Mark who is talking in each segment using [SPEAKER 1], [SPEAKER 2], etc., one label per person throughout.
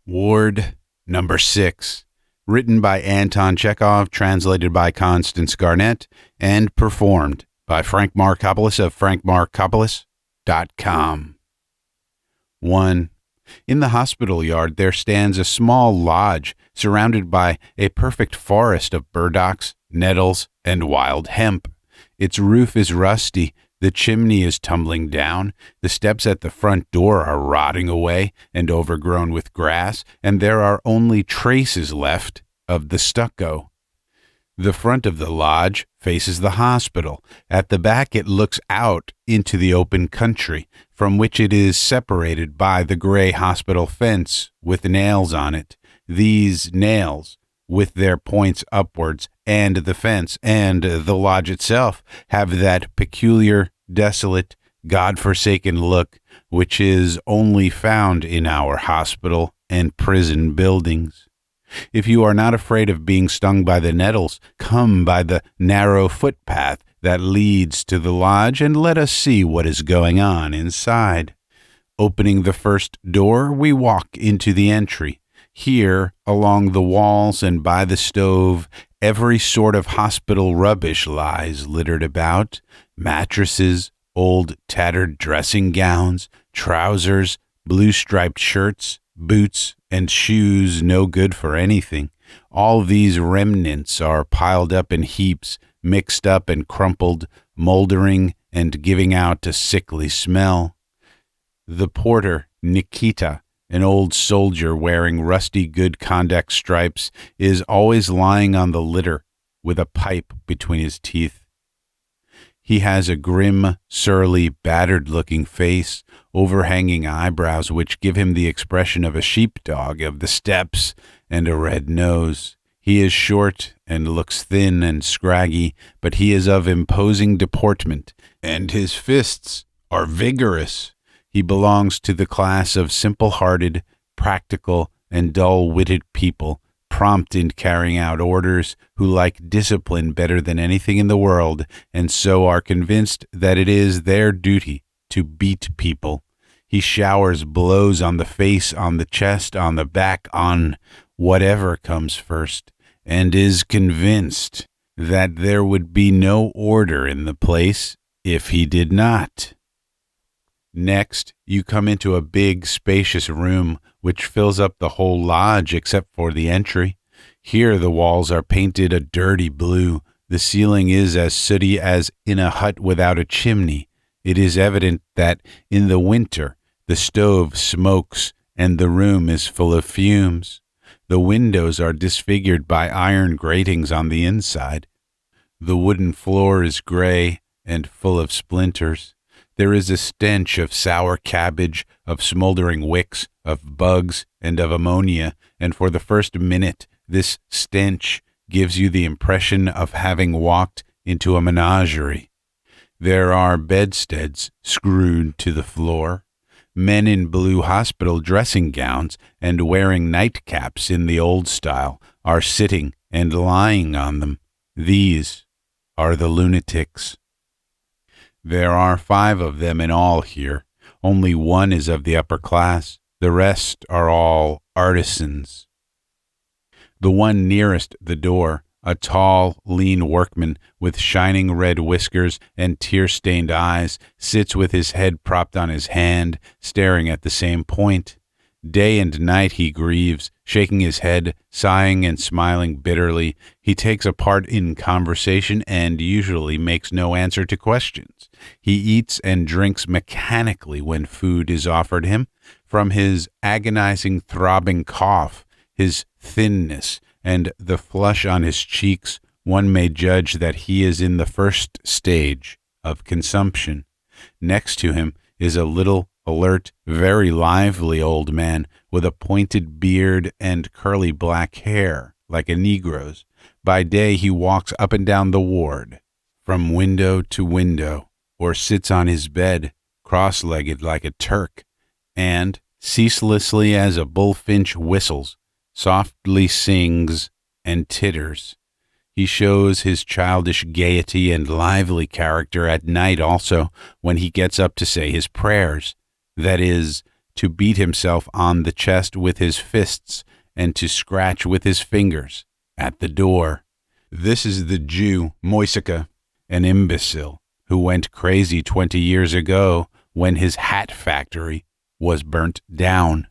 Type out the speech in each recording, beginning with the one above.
[SPEAKER 1] Ward number 6, written by Anton Chekhov, translated by Constance Garnett, and performed by Frank Marcopolos of frankmarcopolos.com. 1. In the hospital yard there stands a small lodge surrounded by a perfect forest of burdocks, nettles, and wild hemp. Its roof is rusty, the chimney is tumbling down, the steps at the front door are rotting away and overgrown with grass, and there are only traces left of the stucco. The front of the lodge faces the hospital. At the back it looks out into the open country, from which it is separated by the gray hospital fence with nails on it. These nails, with their points upwards, and the fence and the lodge itself, have that peculiar, desolate, God-forsaken look which is only found in our hospital and prison buildings. If you are not afraid of being stung by the nettles, come by the narrow footpath that leads to the lodge and let us see what is going on inside. Opening the first door, we walk into the entry. Here, along the walls and by the stove, every sort of hospital rubbish lies littered about: mattresses, old tattered dressing gowns, trousers, blue-striped shirts, boots, and shoes no good for anything. All these remnants are piled up in heaps, mixed up and crumpled, moldering and giving out a sickly smell. The porter, Nikita, an old soldier wearing rusty good conduct stripes, is always lying on the litter with a pipe between his teeth. He has a grim, surly, battered-looking face, overhanging eyebrows which give him the expression of a sheepdog of the steppes, and a red nose. He is short and looks thin and scraggy, but he is of imposing deportment, and his fists are vigorous. He belongs to the class of simple-hearted, practical, and dull-witted people, prompt in carrying out orders, who like discipline better than anything in the world, and so are convinced that it is their duty to beat people. He showers blows on the face, on the chest, on the back, on whatever comes first, and is convinced that there would be no order in the place if he did not. Next, you come into a big, spacious room which fills up the whole lodge except for the entry. Here the walls are painted a dirty blue. The ceiling is as sooty as in a hut without a chimney. It is evident that in the winter the stove smokes and the room is full of fumes. The windows are disfigured by iron gratings on the inside. The wooden floor is gray and full of splinters. There is a stench of sour cabbage, of smoldering wicks, of bugs, and of ammonia, and for the first minute this stench gives you the impression of having walked into a menagerie. There are bedsteads screwed to the floor. Men in blue hospital dressing gowns and wearing nightcaps in the old style are sitting and lying on them. These are the lunatics. There are 5 of them in all here. Only one is of the upper class. The rest are all artisans. The one nearest the door, a tall, lean workman with shining red whiskers and tear-stained eyes, sits with his head propped on his hand, staring at the same point. Day and night he grieves, shaking his head, sighing and smiling bitterly. He takes a part in conversation and usually makes no answer to questions. He eats and drinks mechanically when food is offered him. From his agonizing, throbbing cough, his thinness, and the flush on his cheeks, one may judge that he is in the first stage of consumption. Next to him is a little, alert, very lively old man with a pointed beard and curly black hair like a Negro's. By day he walks up and down the ward, from window to window, or sits on his bed, cross-legged like a Turk, and, ceaselessly as a bullfinch whistles, softly sings and titters. He shows his childish gaiety and lively character at night also, when he gets up to say his prayers, that is, to beat himself on the chest with his fists and to scratch with his fingers at the door. This is the Jew, Moisika, an imbecile who went crazy 20 years ago when his hat factory was burnt down.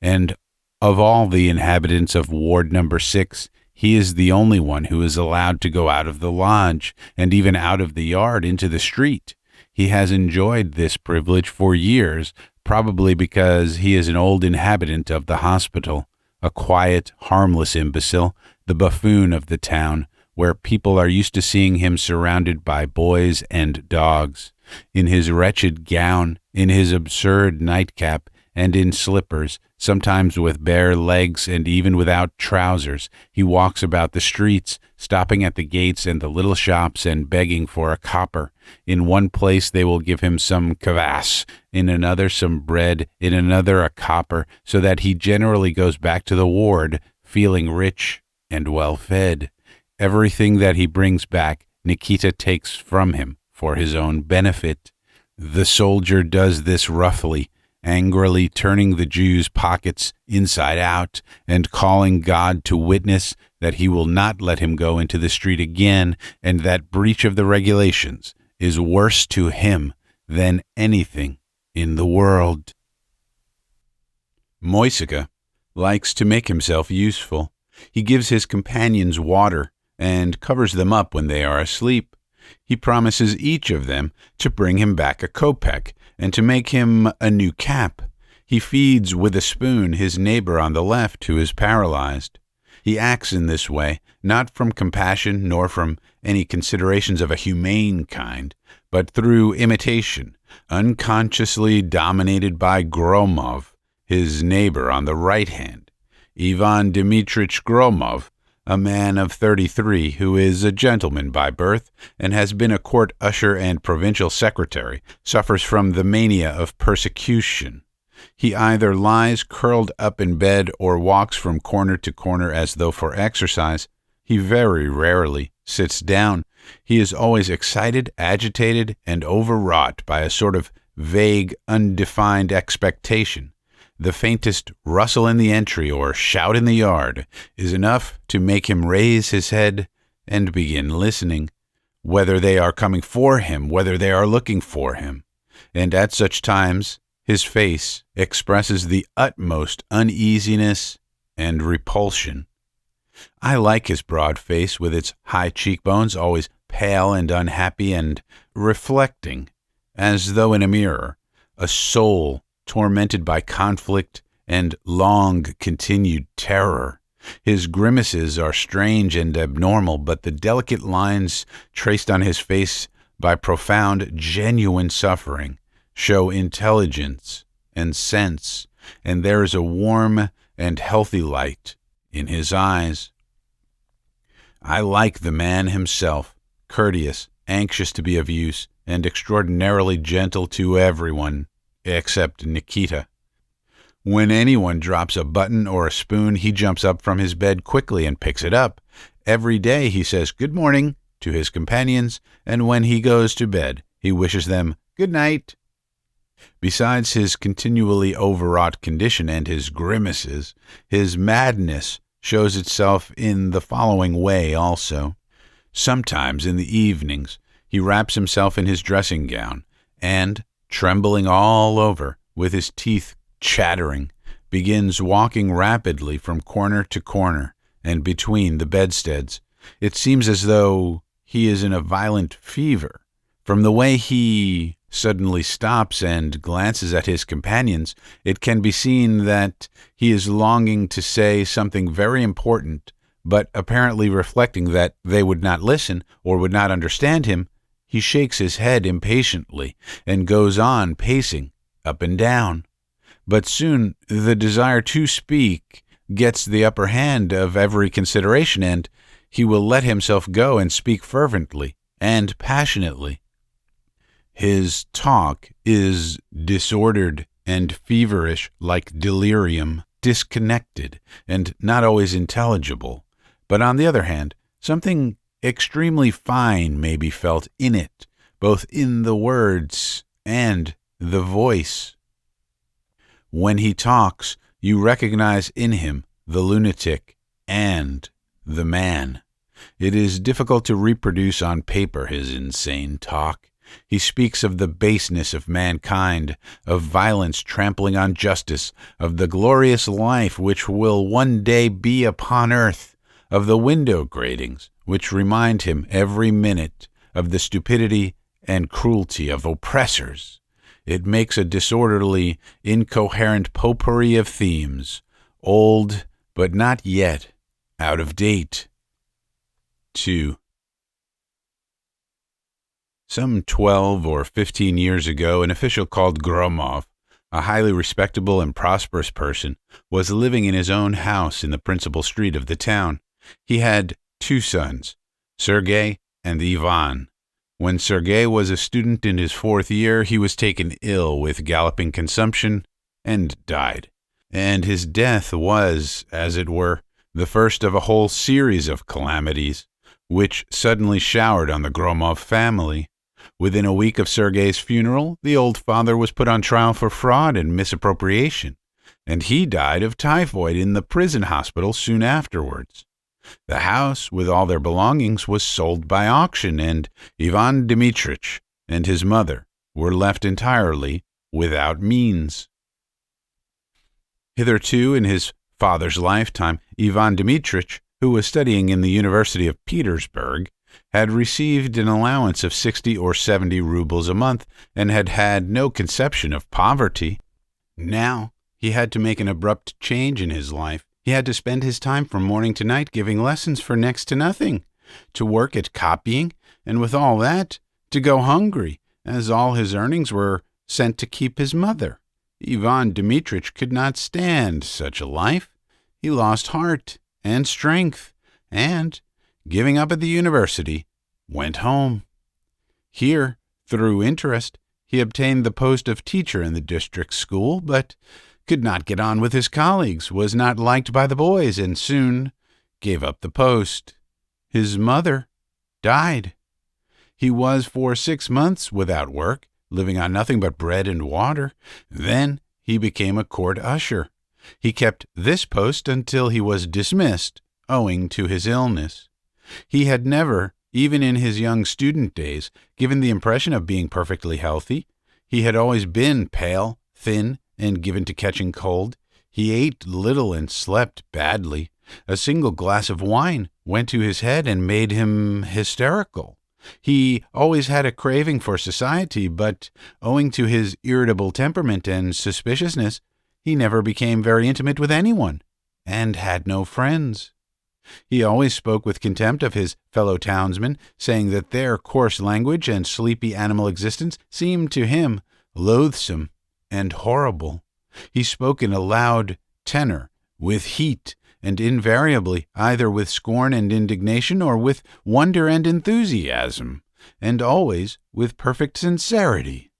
[SPEAKER 1] And of all the inhabitants of Ward Number 6, he is the only one who is allowed to go out of the lodge and even out of the yard into the street. He has enjoyed this privilege for years, probably because he is an old inhabitant of the hospital, a quiet, harmless imbecile, the buffoon of the town, where people are used to seeing him surrounded by boys and dogs. In his wretched gown, in his absurd nightcap, and in slippers, sometimes with bare legs and even without trousers, he walks about the streets, stopping at the gates and the little shops and begging for a copper. In one place they will give him some kvass, in another some bread, in another a copper, so that he generally goes back to the ward, feeling rich and well-fed. Everything that he brings back, Nikita takes from him for his own benefit. The soldier does this roughly, angrily turning the Jew's pockets inside out and calling God to witness that he will not let him go into the street again, and that breach of the regulations is worse to him than anything in the world. Moisika likes to make himself useful. He gives his companions water and covers them up when they are asleep. He promises each of them to bring him back a kopeck and to make him a new cap. He feeds with a spoon his neighbor on the left who is paralyzed. He acts in this way, not from compassion nor from any considerations of a humane kind, but through imitation, unconsciously dominated by Gromov, his neighbor on the right hand. Ivan Dimitric Gromov, a man of 33 who is a gentleman by birth and has been a court usher and provincial secretary, suffers from the mania of persecution. He either lies curled up in bed or walks from corner to corner as though for exercise. He very rarely sits down. He is always excited, agitated, and overwrought by a sort of vague, undefined expectation. The faintest rustle in the entry or shout in the yard is enough to make him raise his head and begin listening, whether they are coming for him, whether they are looking for him. And at such times, his face expresses the utmost uneasiness and repulsion. I like his broad face with its high cheekbones, always pale and unhappy and reflecting, as though in a mirror, a soul tormented by conflict and long-continued terror. His grimaces are strange and abnormal, but the delicate lines traced on his face by profound, genuine suffering show intelligence and sense, and there is a warm and healthy light in his eyes. I like the man himself, courteous, anxious to be of use, and extraordinarily gentle to everyone, except Nikita. When anyone drops a button or a spoon, he jumps up from his bed quickly and picks it up. Every day he says good morning to his companions, and when he goes to bed, he wishes them good night. Besides his continually overwrought condition and his grimaces, his madness shows itself in the following way also. Sometimes in the evenings he wraps himself in his dressing gown and, trembling all over, with his teeth chattering, begins walking rapidly from corner to corner and between the bedsteads. It seems as though he is in a violent fever. From the way he suddenly stops and glances at his companions, it can be seen that he is longing to say something very important, but apparently reflecting that they would not listen or would not understand him, he shakes his head impatiently and goes on pacing up and down. But soon the desire to speak gets the upper hand of every consideration, and he will let himself go and speak fervently and passionately. His talk is disordered and feverish like delirium, disconnected and not always intelligible. But on the other hand, something extremely fine may be felt in it, both in the words and the voice. When he talks, you recognize in him the lunatic and the man. It is difficult to reproduce on paper his insane talk. He speaks of the baseness of mankind, of violence trampling on justice, of the glorious life which will one day be upon earth, of the window gratings which remind him every minute of the stupidity and cruelty of oppressors. It makes a disorderly, incoherent potpourri of themes, old but not yet out of date. 2. Some 12 or 15 years ago, an official called Gromov, a highly respectable and prosperous person, was living in his own house in the principal street of the town. He had 2 sons, Sergei and Ivan. When Sergei was a student in his 4th year, he was taken ill with galloping consumption and died. And his death was, as it were, the first of a whole series of calamities, which suddenly showered on the Gromov family. Within a week of Sergei's funeral, the old father was put on trial for fraud and misappropriation, and he died of typhoid in the prison hospital soon afterwards. The house, with all their belongings, was sold by auction, and Ivan Dimitric and his mother were left entirely without means. Hitherto, in his father's lifetime, Ivan Dimitric, who was studying in the University of Petersburg, had received an allowance of 60 or 70 rubles a month and had had no conception of poverty. Now he had to make an abrupt change in his life. He had to spend his time from morning to night giving lessons for next to nothing, to work at copying, and with all that, to go hungry, as all his earnings were sent to keep his mother. Ivan Dimitric could not stand such a life. He lost heart and strength, and, giving up at the university, went home. Here, through interest, he obtained the post of teacher in the district school, but could not get on with his colleagues, was not liked by the boys, and soon gave up the post. His mother died. He was for 6 months without work, living on nothing but bread and water. Then he became a court usher. He kept this post until he was dismissed, owing to his illness. He had never, even in his young student days, given the impression of being perfectly healthy. He had always been pale, thin, and given to catching cold. He ate little and slept badly. A single glass of wine went to his head and made him hysterical. He always had a craving for society, but owing to his irritable temperament and suspiciousness, he never became very intimate with anyone, and had no friends. He always spoke with contempt of his fellow townsmen, saying that their coarse language and sleepy animal existence seemed to him loathsome and horrible. He spoke in a loud tenor, with heat, and invariably either with scorn and indignation or with wonder and enthusiasm, and always with perfect sincerity.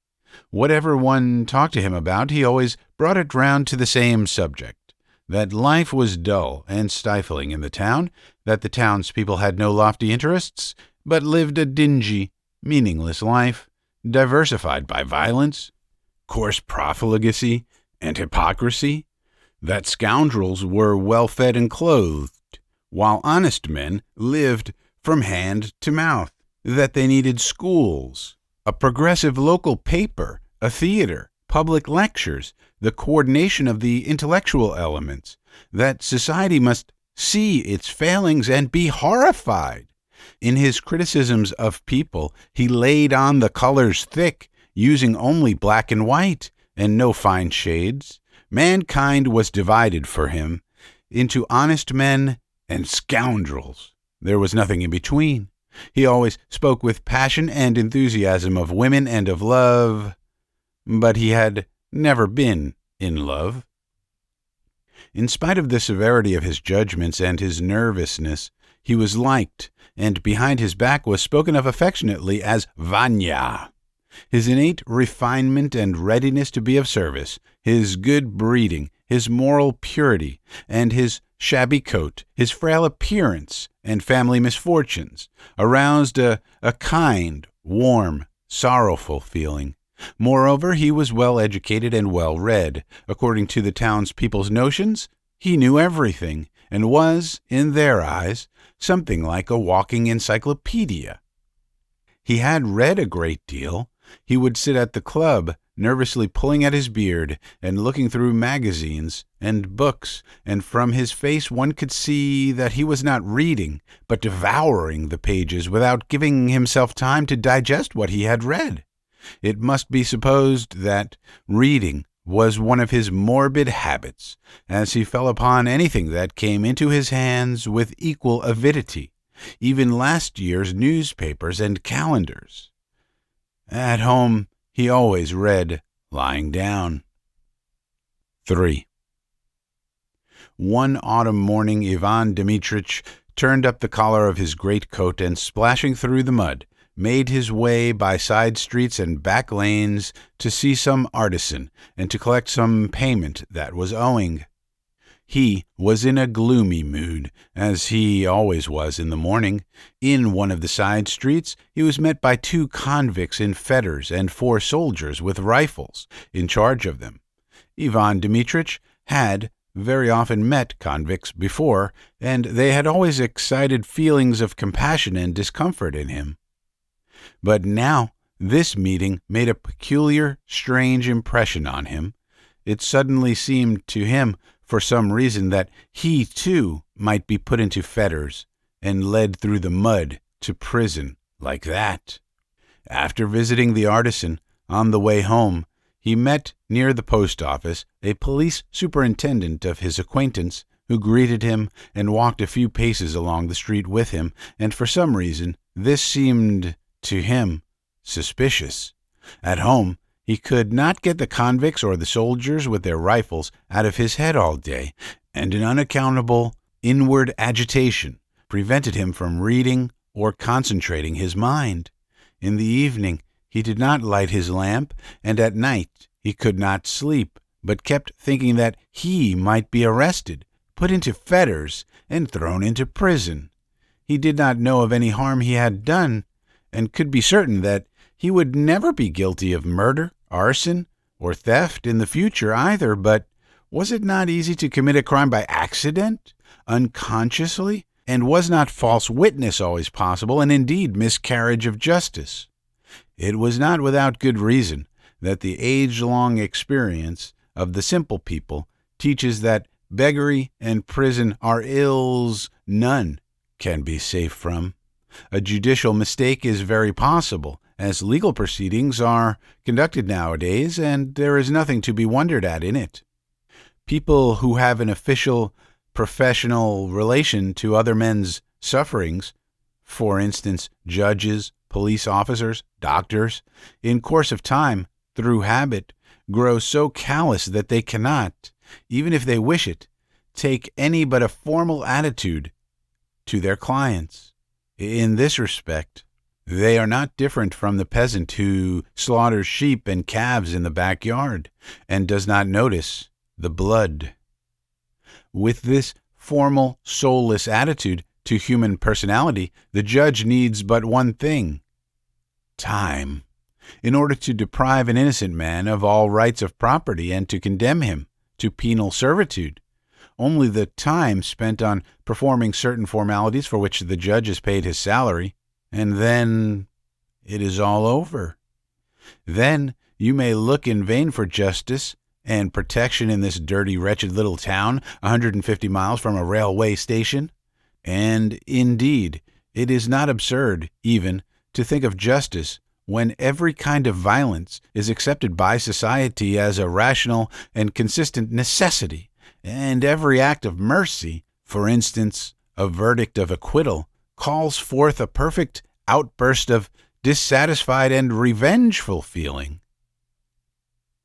[SPEAKER 1] Whatever one talked to him about, he always brought it round to the same subject, that life was dull and stifling in the town, that the townspeople had no lofty interests, but lived a dingy, meaningless life, diversified by violence, coarse profligacy, and hypocrisy, that scoundrels were well-fed and clothed, while honest men lived from hand to mouth, that they needed schools, a progressive local paper, a theater, public lectures, the coordination of the intellectual elements, that society must see its failings and be horrified. In his criticisms of people, he laid on the colors thick, using only black and white, and no fine shades. Mankind was divided for him into honest men and scoundrels. There was nothing in between. He always spoke with passion and enthusiasm of women and of love, but he had never been in love. In spite of the severity of his judgments and his nervousness, he was liked, and behind his back was spoken of affectionately as Vanya. His innate refinement and readiness to be of service, his good breeding, his moral purity, and his shabby coat, his frail appearance, and family misfortunes, aroused a kind, warm, sorrowful feeling. Moreover, he was well educated and well read. According to the townspeople's notions, he knew everything, and was, in their eyes, something like a walking encyclopedia. He had read a great deal. He would sit at the club, nervously pulling at his beard and looking through magazines and books, and from his face one could see that he was not reading, but devouring the pages without giving himself time to digest what he had read. It must be supposed that reading was one of his morbid habits, as he fell upon anything that came into his hands with equal avidity, even last year's newspapers and calendars. At home, he always read lying down. 3. One autumn morning Ivan Dimitric turned up the collar of his greatcoat and, splashing through the mud, made his way by side streets and back lanes to see some artisan and to collect some payment that was owing. He was in a gloomy mood, as he always was in the morning. In one of the side streets he was met by 2 convicts in fetters and 4 soldiers with rifles in charge of them. Ivan Dimitric had very often met convicts before, and they had always excited feelings of compassion and discomfort in him. But now this meeting made a peculiar, strange impression on him. It suddenly seemed to him, for some reason, that he, too, might be put into fetters and led through the mud to prison like that. After visiting the artisan, on the way home, he met near the post office a police superintendent of his acquaintance, who greeted him and walked a few paces along the street with him, and for some reason this seemed to him suspicious. At home, he could not get the convicts or the soldiers with their rifles out of his head all day, and an unaccountable inward agitation prevented him from reading or concentrating his mind. In the evening he did not light his lamp, and at night he could not sleep, but kept thinking that he might be arrested, put into fetters, and thrown into prison. He did not know of any harm he had done, and could be certain that he would never be guilty of murder, arson, or theft in the future either, but was it not easy to commit a crime by accident, unconsciously, and was not false witness always possible, and indeed miscarriage of justice? It was not without good reason that the age-long experience of the simple people teaches that beggary and prison are ills none can be safe from. A judicial mistake is very possible, as legal proceedings are conducted nowadays, and there is nothing to be wondered at in it. People who have an official, professional relation to other men's sufferings, for instance, judges, police officers, doctors, in course of time, through habit, grow so callous that they cannot, even if they wish it, take any but a formal attitude to their clients. In this respect, they are not different from the peasant who slaughters sheep and calves in the backyard and does not notice the blood. With this formal, soulless attitude to human personality, the judge needs but one thing: time, in order to deprive an innocent man of all rights of property and to condemn him to penal servitude. Only the time spent on performing certain formalities for which the judge is paid his salary, and then it is all over. Then you may look in vain for justice and protection in this dirty, wretched little town 150 miles from a railway station. And indeed, it is not absurd, even, to think of justice when every kind of violence is accepted by society as a rational and consistent necessity, and every act of mercy, for instance, a verdict of acquittal, calls forth a perfect outburst of dissatisfied and revengeful feeling.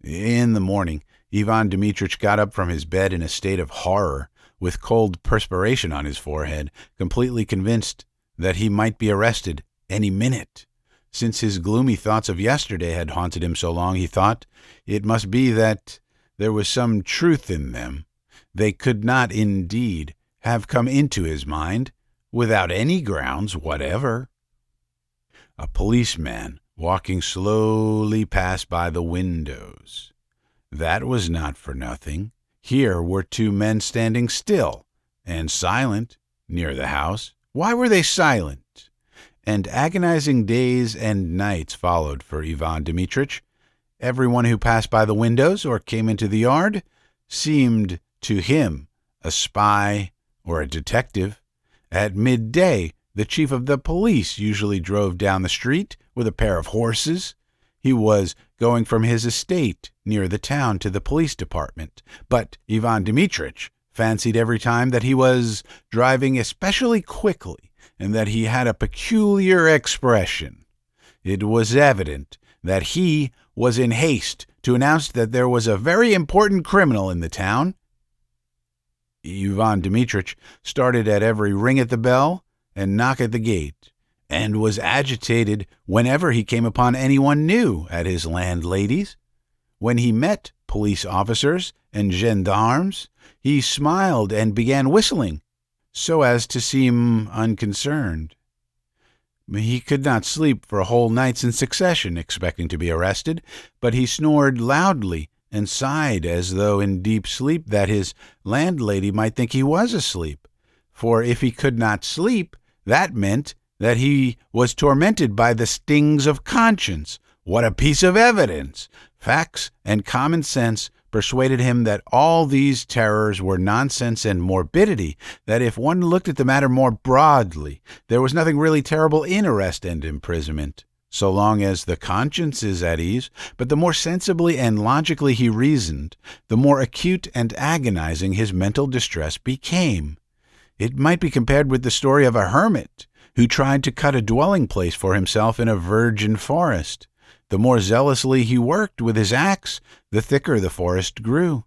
[SPEAKER 1] In the morning, Ivan Dimitric got up from his bed in a state of horror, with cold perspiration on his forehead, completely convinced that he might be arrested any minute. Since his gloomy thoughts of yesterday had haunted him so long, he thought it must be that there was some truth in them. They could not, indeed, have come into his mind without any grounds whatever. A policeman walking slowly past by the windows. That was not for nothing. Here were two men standing still and silent near the house. Why were they silent? And agonizing days and nights followed for Ivan Dmitrich. Everyone who passed by the windows or came into the yard seemed to him a spy or a detective. At midday, the chief of the police usually drove down the street with a pair of horses. He was going from his estate near the town to the police department, but Ivan Dmitrich fancied every time that he was driving especially quickly and that he had a peculiar expression. It was evident that he was in haste to announce that there was a very important criminal in the town. Ivan Dmitrich started at every ring at the bell and knock at the gate, and was agitated whenever he came upon anyone new at his landlady's. When he met police officers and gendarmes, he smiled and began whistling, so as to seem unconcerned. He could not sleep for whole nights in succession, expecting to be arrested, but he snored loudly and sighed as though in deep sleep, that his landlady might think he was asleep. For if he could not sleep, that meant that he was tormented by the stings of conscience. What a piece of evidence! Facts and common sense persuaded him that all these terrors were nonsense and morbidity, that if one looked at the matter more broadly, there was nothing really terrible in arrest and imprisonment, so long as the conscience is at ease. But the more sensibly and logically he reasoned, the more acute and agonizing his mental distress became. It might be compared with the story of a hermit who tried to cut a dwelling place for himself in a virgin forest. The more zealously he worked with his axe, the thicker the forest grew.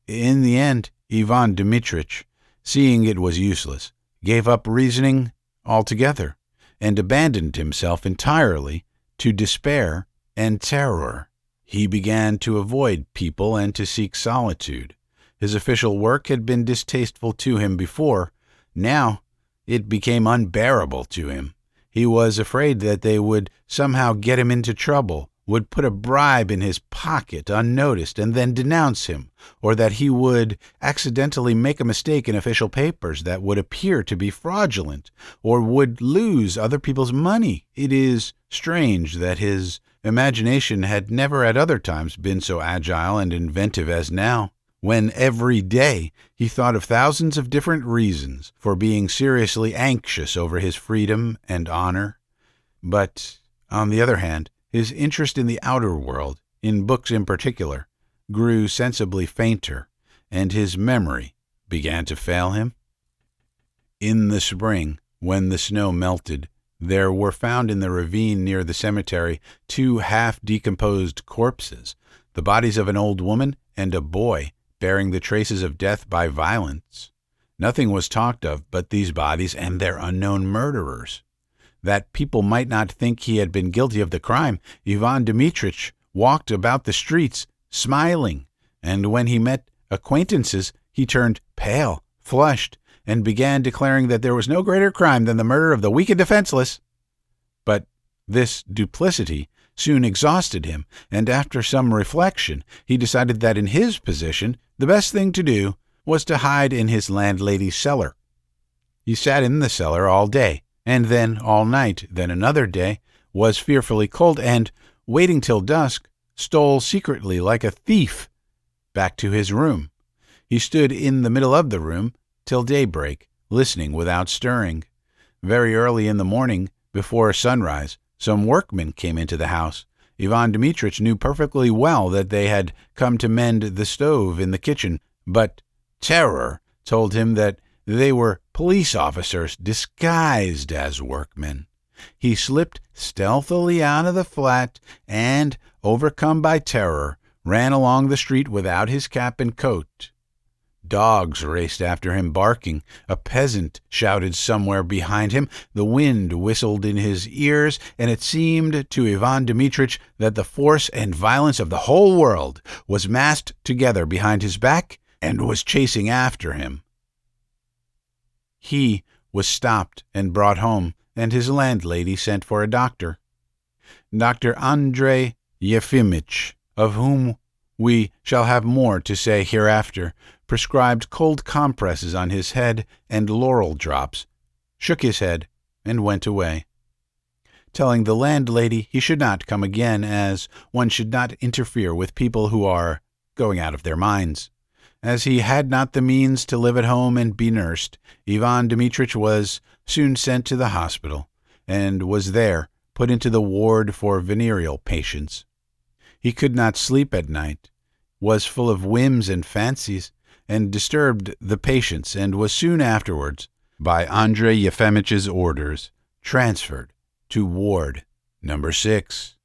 [SPEAKER 1] In the end, Ivan Dmitrich, seeing it was useless, gave up reasoning altogether, and abandoned himself entirely to despair and terror. He began to avoid people and to seek solitude. His official work had been distasteful to him before. Now it became unbearable to him. He was afraid that they would somehow get him into trouble, would put a bribe in his pocket unnoticed and then denounce him, or that he would accidentally make a mistake in official papers that would appear to be fraudulent, or would lose other people's money. It is strange that his imagination had never at other times been so agile and inventive as now, when every day he thought of thousands of different reasons for being seriously anxious over his freedom and honor. But, on the other hand, his interest in the outer world, in books in particular, grew sensibly fainter, and his memory began to fail him. In the spring, when the snow melted, there were found in the ravine near the cemetery 2 half-decomposed corpses, the bodies of an old woman and a boy, bearing the traces of death by violence. Nothing was talked of but these bodies and their unknown murderers. That people might not think he had been guilty of the crime, Ivan Dmitrich walked about the streets, smiling, and when he met acquaintances, he turned pale, flushed, and began declaring that there was no greater crime than the murder of the weak and defenseless. But this duplicity soon exhausted him, and after some reflection, he decided that in his position the best thing to do was to hide in his landlady's cellar. He sat in the cellar all day, and then all night. Then another day was fearfully cold, and, waiting till dusk, stole secretly like a thief back to his room. He stood in the middle of the room till daybreak, listening without stirring. Very early in the morning, before sunrise, some workmen came into the house. Ivan Dmitrich knew perfectly well that they had come to mend the stove in the kitchen, but terror told him that they were police officers disguised as workmen. He slipped stealthily out of the flat and, overcome by terror, ran along the street without his cap and coat. Dogs raced after him, barking. A peasant shouted somewhere behind him. The wind whistled in his ears, and it seemed to Ivan Dmitrich that the force and violence of the whole world was massed together behind his back and was chasing after him. He was stopped and brought home, and his landlady sent for a doctor. Dr. Andrey Yefimitch, of whom we shall have more to say hereafter, prescribed cold compresses on his head and laurel drops, shook his head, and went away, telling the landlady he should not come again, as one should not interfere with people who are going out of their minds. As he had not the means to live at home and be nursed, Ivan Dmitrich was soon sent to the hospital, and was there put into the ward for venereal patients. He could not sleep at night, was full of whims and fancies, and disturbed the patients, and was soon afterwards, by Andrey Yefimich's orders, transferred to ward number 6.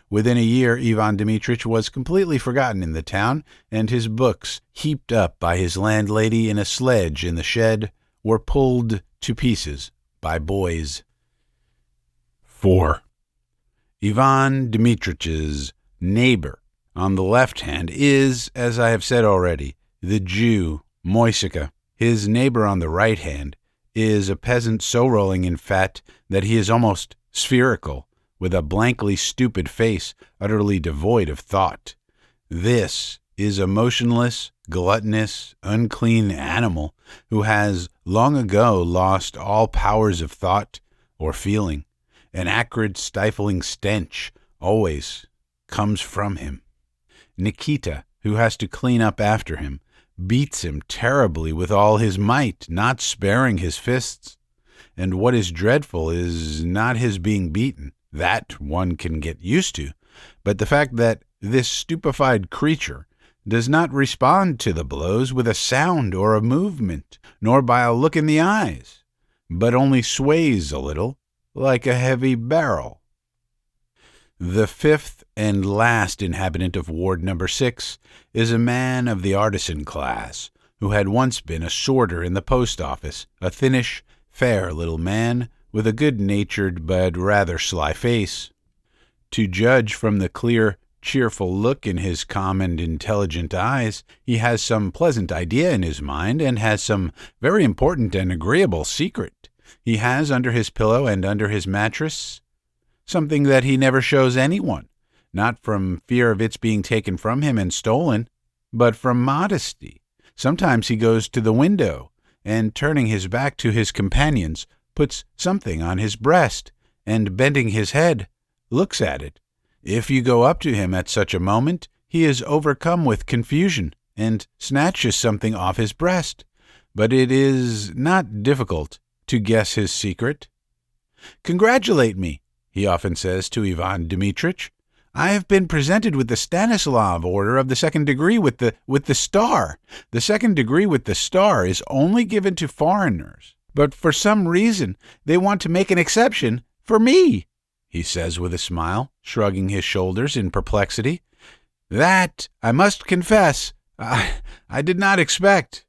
[SPEAKER 1] Within a year, Ivan Dmitrich was completely forgotten in the town, and his books, heaped up by his landlady in a sledge in the shed, were pulled to pieces by boys. 4. Ivan Dmitrich's neighbor on the left hand is, as I have said already, the Jew Moisika. His neighbor on the right hand is a peasant so rolling in fat that he is almost spherical, with a blankly stupid face utterly devoid of thought. This is a motionless, gluttonous, unclean animal who has long ago lost all powers of thought or feeling. An acrid, stifling stench always comes from him. Nikita, who has to clean up after him, beats him terribly with all his might, not sparing his fists. And what is dreadful is not his being beaten. That one can get used to, but the fact that this stupefied creature does not respond to the blows with a sound or a movement, nor by a look in the eyes, but only sways a little, like a heavy barrel. The fifth and last inhabitant of ward number 6 is a man of the artisan class, who had once been a sorter in the post office, a thinnish, fair little man, with a good-natured but rather sly face. To judge from the clear, cheerful look in his calm and intelligent eyes, he has some pleasant idea in his mind, and has some very important and agreeable secret. He has under his pillow and under his mattress something that he never shows anyone, not from fear of its being taken from him and stolen, but from modesty. Sometimes he goes to the window, and turning his back to his companions, puts something on his breast, and bending his head, looks at it. If you go up to him at such a moment, he is overcome with confusion, and snatches something off his breast, but it is not difficult to guess his secret. "Congratulate me," he often says to Ivan Dmitrich. "I have been presented with the Stanislav Order of the second degree with the star. The second degree with the star is only given to foreigners, but for some reason they want to make an exception for me," he says with a smile, shrugging his shoulders in perplexity. "That, I must confess, I did not expect."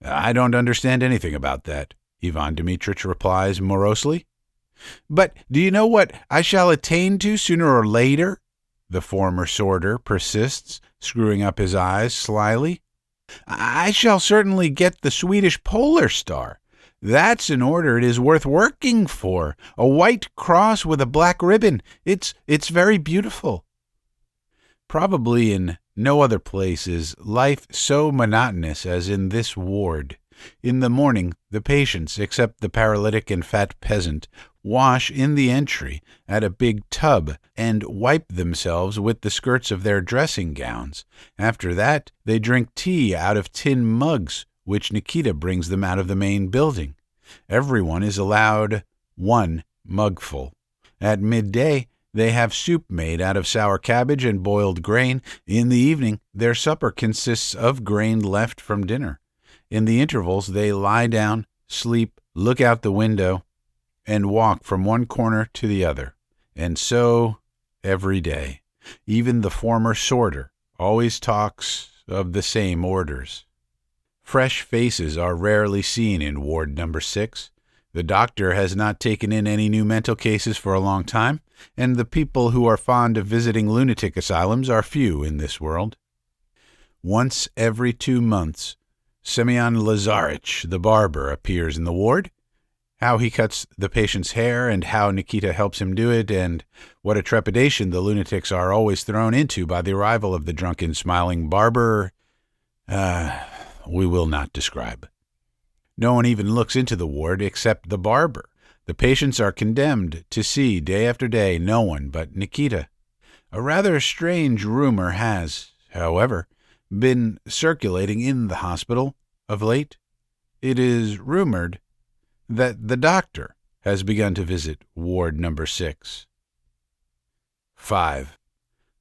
[SPEAKER 1] "I don't understand anything about that," Ivan Dmitrich replies morosely. "But do you know what I shall attain to sooner or later?" the former sorter persists, screwing up his eyes slyly. "I shall certainly get the Swedish Polar Star. That's an order it is worth working for. A white cross with a black ribbon. It's very beautiful." Probably in no other place is life so monotonous as in this ward. In the morning, the patients, except the paralytic and fat peasant, wash in the entry at a big tub and wipe themselves with the skirts of their dressing gowns. After that, they drink tea out of tin mugs, which Nikita brings them out of the main building. Everyone is allowed 1 mugful. At midday, they have soup made out of sour cabbage and boiled grain. In the evening, their supper consists of grain left from dinner. In the intervals, they lie down, sleep, look out the window, and walk from one corner to the other. And so every day. Even the former sorter always talks of the same orders. Fresh faces are rarely seen in ward number 6. The doctor has not taken in any new mental cases for a long time, and the people who are fond of visiting lunatic asylums are few in this world. Once every 2 months, Semyon Lazarich, the barber, appears in the ward. how he cuts the patient's hair and how Nikita helps him do it, and what a trepidation the lunatics are always thrown into by the arrival of the drunken, smiling barber, we will not describe. No one even looks into the ward except the barber. The patients are condemned to see day after day no one but Nikita. A rather strange rumor has, however, been circulating in the hospital of late. It is rumored that the doctor has begun to visit ward number 6. 5.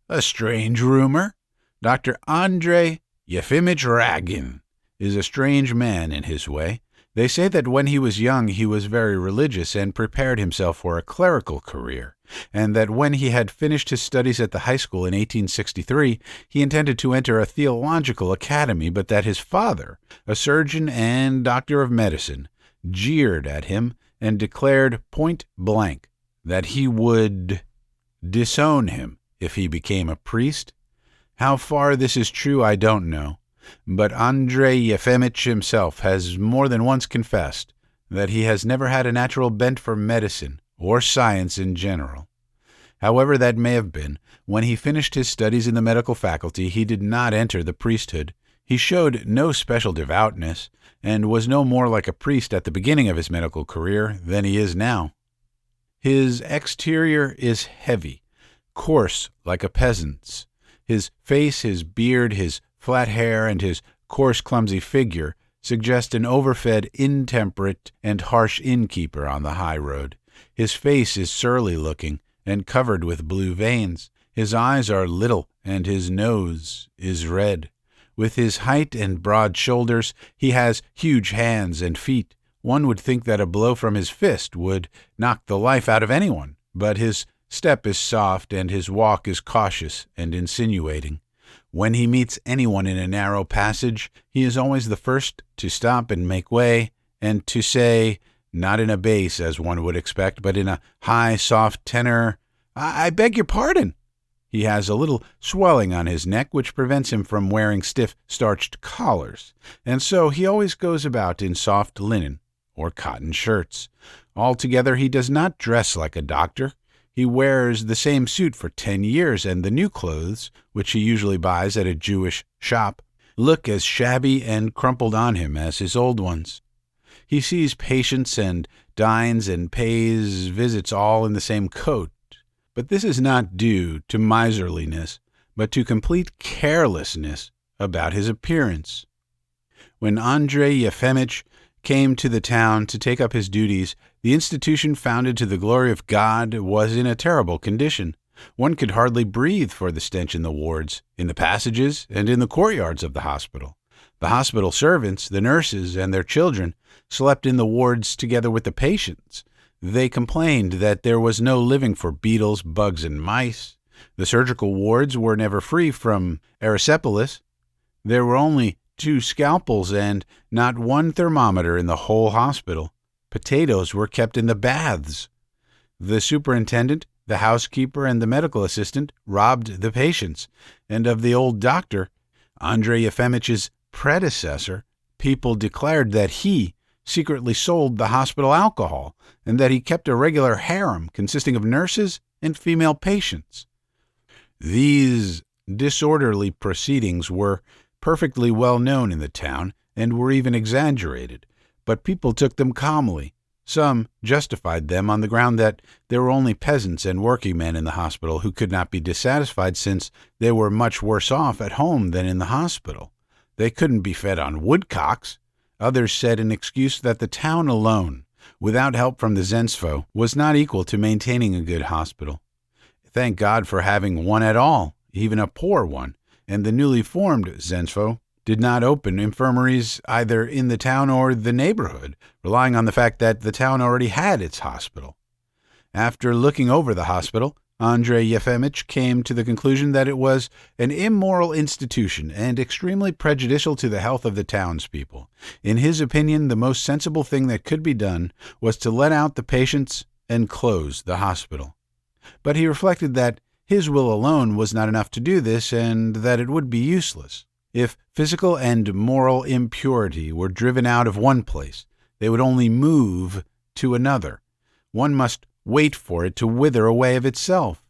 [SPEAKER 1] A strange rumor. Dr. Andrey Yefimitch Ragin is a strange man in his way. They say that when he was young he was very religious and prepared himself for a clerical career, and that when he had finished his studies at the high school in 1863, he intended to enter a theological academy, but that his father, a surgeon and doctor of medicine, jeered at him and declared point blank that he would disown him if he became a priest. How far this is true I don't know, but Andrey Yefimitch himself has more than once confessed that he has never had a natural bent for medicine or science in general. However that may have been, when he finished his studies in the medical faculty he did not enter the priesthood. He showed no special devoutness, and was no more like a priest at the beginning of his medical career than he is now. His exterior is heavy, coarse like a peasant's. His face, his beard, his flat hair, and his coarse, clumsy figure suggest an overfed, intemperate, and harsh innkeeper on the high road. His face is surly-looking and covered with blue veins. His eyes are little, and his nose is red. With his height and broad shoulders, he has huge hands and feet. One would think that a blow from his fist would knock the life out of anyone, but his step is soft and his walk is cautious and insinuating. When he meets anyone in a narrow passage, he is always the first to stop and make way, and to say, not in a bass as one would expect, but in a high, soft tenor, "I beg your pardon." He has a little swelling on his neck which prevents him from wearing stiff, starched collars, and so he always goes about in soft linen or cotton shirts. Altogether, he does not dress like a doctor. He wears the same suit for 10 years, and the new clothes, which he usually buys at a Jewish shop, look as shabby and crumpled on him as his old ones. He sees patients and dines and pays visits all in the same coat. But this is not due to miserliness, but to complete carelessness about his appearance. When Andrey Yefimitch came to the town to take up his duties, the institution founded to the glory of God was in a terrible condition. One could hardly breathe for the stench in the wards, in the passages, and in the courtyards of the hospital. The hospital servants, the nurses, and their children slept in the wards together with the patients. They complained that there was no living for beetles, bugs, and mice. The surgical wards were never free from erysipelas. There were only 2 scalpels and not 1 thermometer in the whole hospital. Potatoes were kept in the baths. The superintendent, the housekeeper, and the medical assistant robbed the patients, and of the old doctor, Andrey Yefimich's predecessor, people declared that he secretly sold the hospital alcohol, and that he kept a regular harem consisting of nurses and female patients. These disorderly proceedings were perfectly well known in the town, and were even exaggerated, but people took them calmly. Some justified them on the ground that there were only peasants and working men in the hospital who could not be dissatisfied, since they were much worse off at home than in the hospital. They couldn't be fed on woodcocks. Others said in excuse that the town alone, without help from the Zemstvo, was not equal to maintaining a good hospital. Thank God for having one at all, even a poor one, and the newly formed Zemstvo did not open infirmaries either in the town or the neighborhood, relying on the fact that the town already had its hospital. After looking over the hospital, Andrey Yefimitch came to the conclusion that it was an immoral institution and extremely prejudicial to the health of the townspeople. In his opinion, the most sensible thing that could be done was to let out the patients and close the hospital. But he reflected that his will alone was not enough to do this, and that it would be useless. If physical and moral impurity were driven out of one place, they would only move to another. One must wait for it to wither away of itself.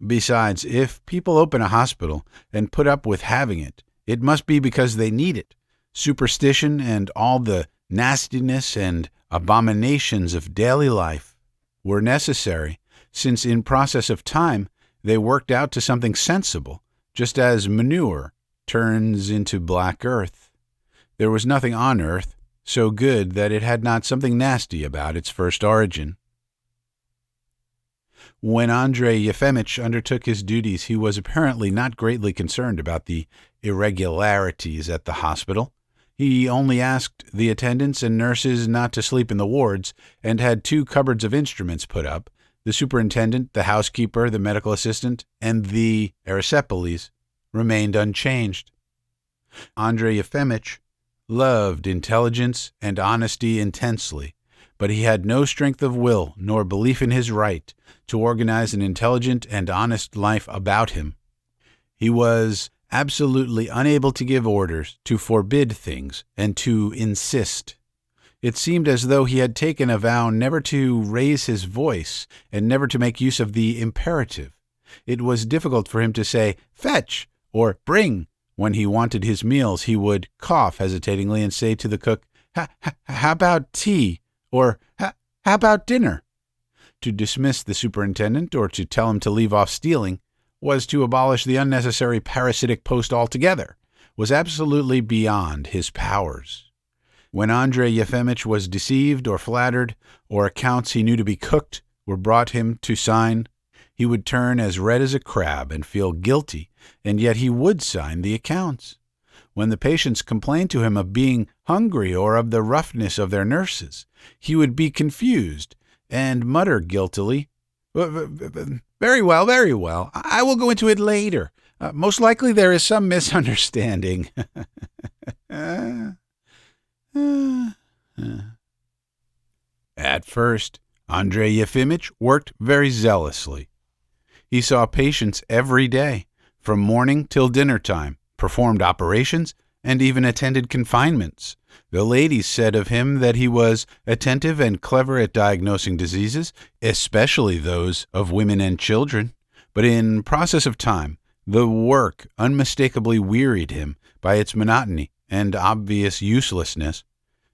[SPEAKER 1] Besides, if people open a hospital and put up with having it, it must be because they need it. Superstition and all the nastiness and abominations of daily life were necessary, since in process of time they worked out to something sensible, just as manure turns into black earth. There was nothing on earth so good that it had not something nasty about its first origin. When Andrey Yefimitch undertook his duties, he was apparently not greatly concerned about the irregularities at the hospital. He only asked the attendants and nurses not to sleep in the wards, and had 2 cupboards of instruments put up. The superintendent, the housekeeper, the medical assistant, and the erysipeles remained unchanged. Andrey Yefimitch loved intelligence and honesty intensely, but he had no strength of will nor belief in his right to organize an intelligent and honest life about him. He was absolutely unable to give orders, to forbid things, and to insist. It seemed as though he had taken a vow never to raise his voice and never to make use of the imperative. It was difficult for him to say, "Fetch," or "Bring." When he wanted his meals, he would cough hesitatingly and say to the cook, How about tea?" or "How about dinner?" To dismiss the superintendent or to tell him to leave off stealing was to abolish the unnecessary parasitic post altogether, was absolutely beyond his powers. When Andrey Yefimitch was deceived or flattered, or accounts he knew to be cooked were brought him to sign, he would turn as red as a crab and feel guilty, and yet he would sign the accounts. When the patients complained to him of being hungry or of the roughness of their nurses, he would be confused and mutter guiltily, Very well, very well. I will go into it later. Most likely there is some misunderstanding." At first, Andrey Yefimitch worked very zealously. He saw patients every day, from morning till dinner time, performed operations, and even attended confinements. The ladies said of him that he was attentive and clever at diagnosing diseases, especially those of women and children. But in process of time, the work unmistakably wearied him by its monotony and obvious uselessness.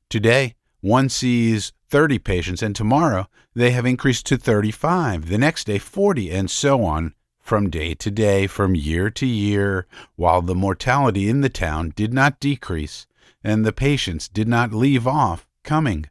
[SPEAKER 1] Today, one sees 30 patients, and tomorrow they have increased to 35, the next day 40, and so on, from day to day, from year to year, while the mortality in the town did not decrease, and the patients did not leave off coming.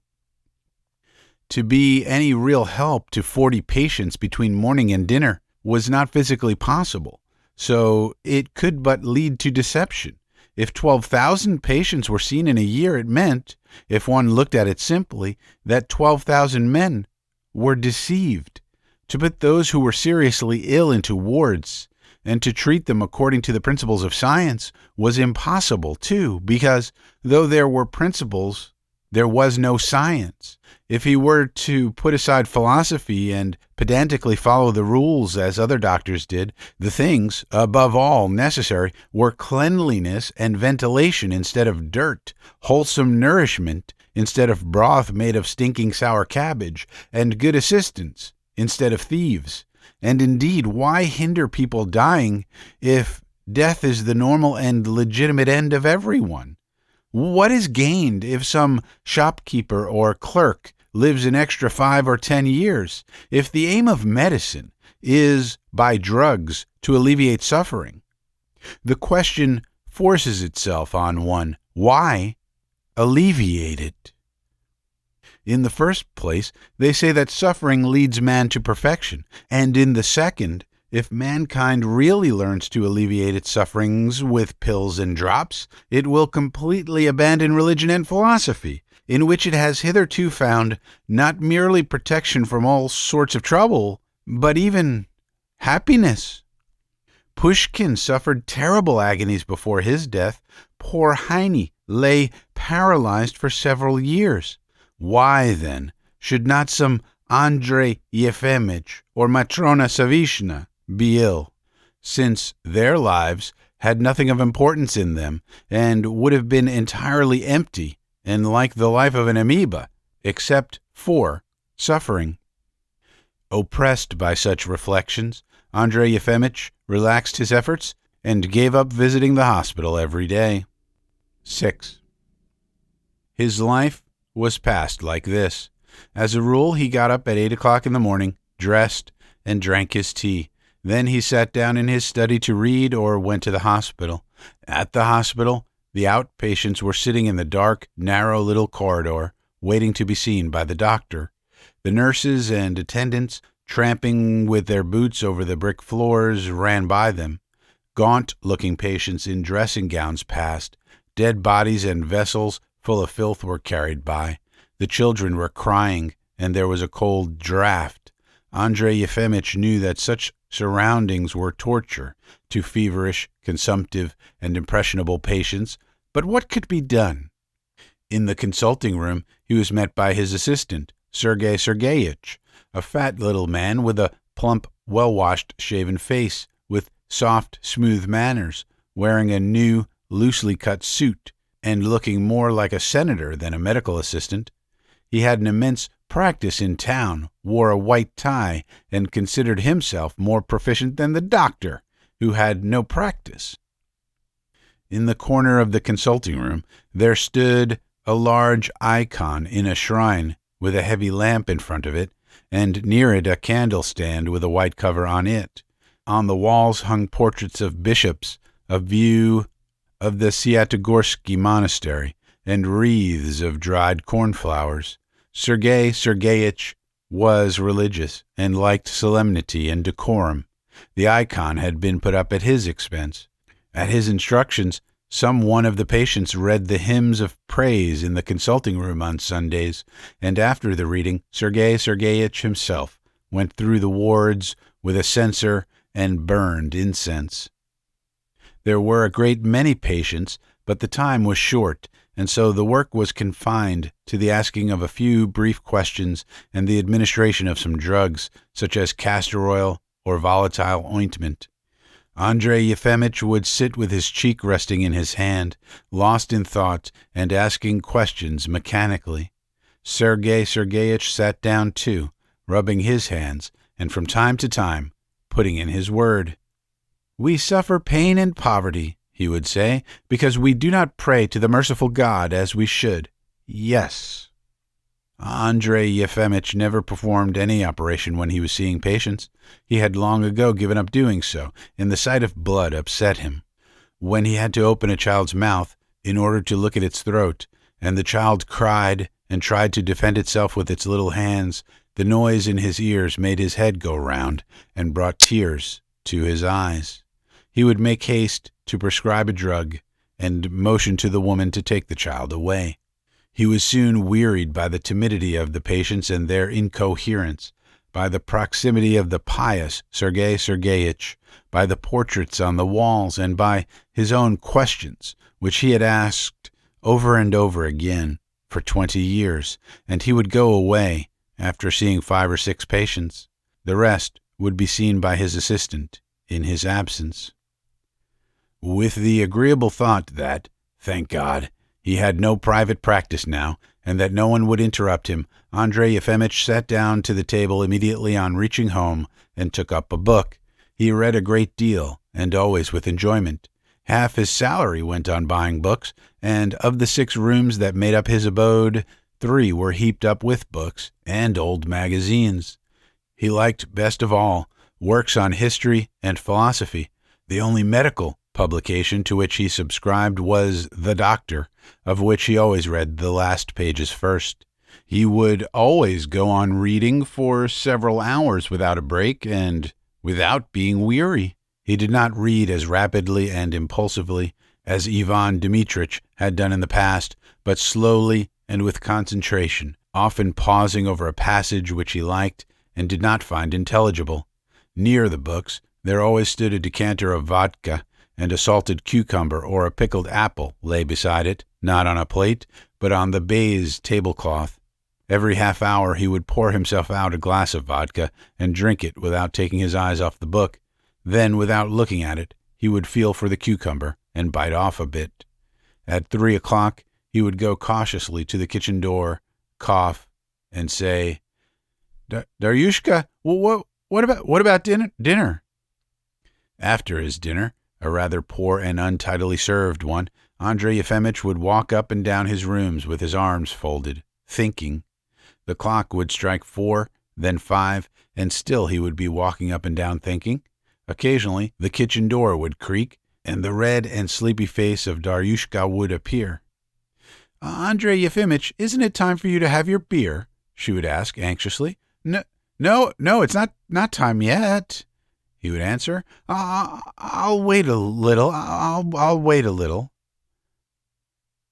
[SPEAKER 1] To be any real help to 40 patients between morning and dinner was not physically possible, so it could but lead to deception. If 12,000 patients were seen in a year, it meant, if one looked at it simply, that 12,000 men were deceived. To put those who were seriously ill into wards and to treat them according to the principles of science was impossible, too, because, though there were principles, there was no science. If he were to put aside philosophy and pedantically follow the rules as other doctors did, the things, above all, necessary were cleanliness and ventilation instead of dirt, wholesome nourishment instead of broth made of stinking sour cabbage, and good assistants instead of thieves. And indeed, why hinder people dying if death is the normal and legitimate end of everyone? What is gained if some shopkeeper or clerk lives an extra 5 or 10 years? If the aim of medicine is, by drugs, to alleviate suffering, the question forces itself on one, why alleviate it? In the first place, they say that suffering leads man to perfection, and in the second, if mankind really learns to alleviate its sufferings with pills and drops, it will completely abandon religion and philosophy, in which it has hitherto found not merely protection from all sorts of trouble, but even happiness. Pushkin suffered terrible agonies before his death. Poor Heine lay paralyzed for several years. Why, then, should not some Andrey Yefimitch or Matrona Savishna be ill, since their lives had nothing of importance in them and would have been entirely empty and like the life of an amoeba, except 4. Suffering. Oppressed by such reflections, Andrey Yefimitch relaxed his efforts and gave up visiting the hospital every day. 6. His life was passed like this. As a rule, he got up at 8 o'clock in the morning, dressed, and drank his tea. Then he sat down in his study to read or went to the hospital. At the hospital, the outpatients were sitting in the dark, narrow little corridor, waiting to be seen by the doctor. The nurses and attendants, tramping with their boots over the brick floors, ran by them. Gaunt-looking patients in dressing gowns passed. Dead bodies and vessels full of filth were carried by. The children were crying, and there was a cold draught. Andrey Yefimitch knew that such surroundings were torture to feverish, consumptive, and impressionable patients, but what could be done? In the consulting room, he was met by his assistant, Sergei Sergeyitch, a fat little man with a plump, well-washed, shaven face, with soft, smooth manners, wearing a new, loosely cut suit, and looking more like a senator than a medical assistant. He had an immense practice in town, wore a white tie, and considered himself more proficient than the doctor, who had no practice. In the corner of the consulting room there stood a large icon in a shrine, with a heavy lamp in front of it, and near it a candle stand with a white cover on it. On the walls hung portraits of bishops, a view of the Sviatogorsky monastery, and wreaths of dried cornflowers. Sergei Sergeyitch was religious and liked solemnity and decorum. The icon had been put up at his expense. At his instructions, some one of the patients read the hymns of praise in the consulting room on Sundays, and after the reading, Sergei Sergeyitch himself went through the wards with a censer and burned incense. There were a great many patients, but the time was short, and so the work was confined to the asking of a few brief questions and the administration of some drugs, such as castor oil or volatile ointment. Andrey Yefimitch would sit with his cheek resting in his hand, lost in thought and asking questions mechanically. Sergei Sergeyitch sat down too, rubbing his hands, and from time to time putting in his word. "We suffer pain and poverty," he would say, "because we do not pray to the merciful God as we should. Yes." Andrey Yefimitch never performed any operation when he was seeing patients. He had long ago given up doing so, and the sight of blood upset him. When he had to open a child's mouth in order to look at its throat, and the child cried and tried to defend itself with its little hands, the noise in his ears made his head go round and brought tears to his eyes. He would make haste to prescribe a drug and motion to the woman to take the child away. He was soon wearied by the timidity of the patients and their incoherence, by the proximity of the pious Sergei Sergeyitch, by the portraits on the walls, and by his own questions, which he had asked over and over again for 20 years, and he would go away after seeing 5 or 6 patients. The rest would be seen by his assistant in his absence. With the agreeable thought that, thank God, he had no private practice now, and that no one would interrupt him, Andrey Yefimitch sat down to the table immediately on reaching home and took up a book. He read a great deal, and always with enjoyment. Half his salary went on buying books, and of the 6 rooms that made up his abode, 3 were heaped up with books and old magazines. He liked best of all works on history and philosophy. The only medical publication to which he subscribed was The Doctor, of which he always read the last pages first. He would always go on reading for several hours without a break and without being weary. He did not read as rapidly and impulsively as Ivan Dimitric had done in the past, but slowly and with concentration, often pausing over a passage which he liked and did not find intelligible. Near the books there always stood a decanter of vodka, and a salted cucumber or a pickled apple lay beside it, not on a plate, but on the baize tablecloth. Every half hour he would pour himself out a glass of vodka and drink it without taking his eyes off the book. Then, without looking at it, he would feel for the cucumber and bite off a bit. At 3 o'clock he would go cautiously to the kitchen door, cough, and say, Daryushka, what about dinner? After his dinner, a rather poor and untidily served one, Andrey Yefimitch would walk up and down his rooms with his arms folded, thinking. The clock would strike 4, then 5, and still he would be walking up and down thinking. Occasionally, the kitchen door would creak, and the red and sleepy face of Daryushka would appear. Andrey Yefimitch, isn't it time for you to have your beer? She would ask anxiously. No, it's not time yet, he would answer. I'll wait a little. I'll wait a little.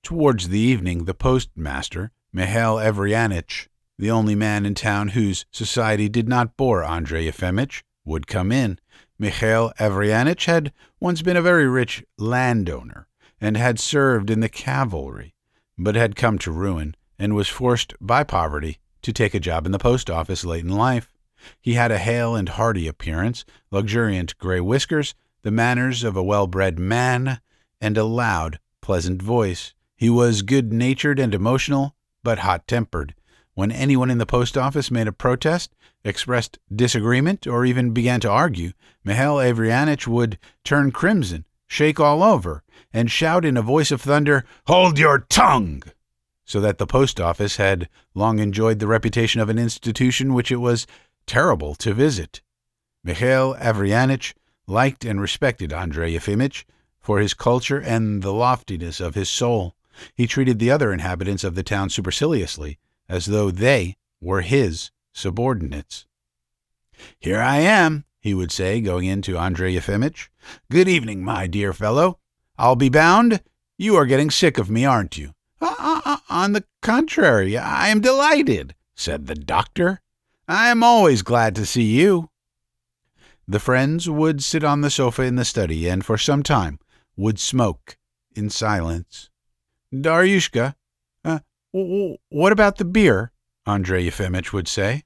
[SPEAKER 1] Towards the evening, the postmaster, Mikhail Averyanitch, the only man in town whose society did not bore Andrey Yefimitch, would come in. Mikhail Averyanitch had once been a very rich landowner and had served in the cavalry, but had come to ruin and was forced by poverty to take a job in the post office late in life. He had a hale and hearty appearance, luxuriant gray whiskers, the manners of a well-bred man, and a loud, pleasant voice. He was good-natured and emotional, but hot-tempered. When anyone in the post office made a protest, expressed disagreement, or even began to argue, Mikhail Averyanitch would turn crimson, shake all over, and shout in a voice of thunder, "Hold your tongue!" So that the post office had long enjoyed the reputation of an institution which it was terrible to visit. Mikhail Averyanitch liked and respected Andrey Yefimitch for his culture and the loftiness of his soul. He treated the other inhabitants of the town superciliously, as though they were his subordinates. "Here I am," he would say, going in to Andrey Yefimitch. "Good evening, my dear fellow. I'll be bound you are getting sick of me, aren't you?" On the contrary, I am delighted," said the doctor. "I am always glad to see you." The friends would sit on the sofa in the study and for some time would smoke in silence. "Daryushka, what about the beer?" Andrey Yefimitch would say.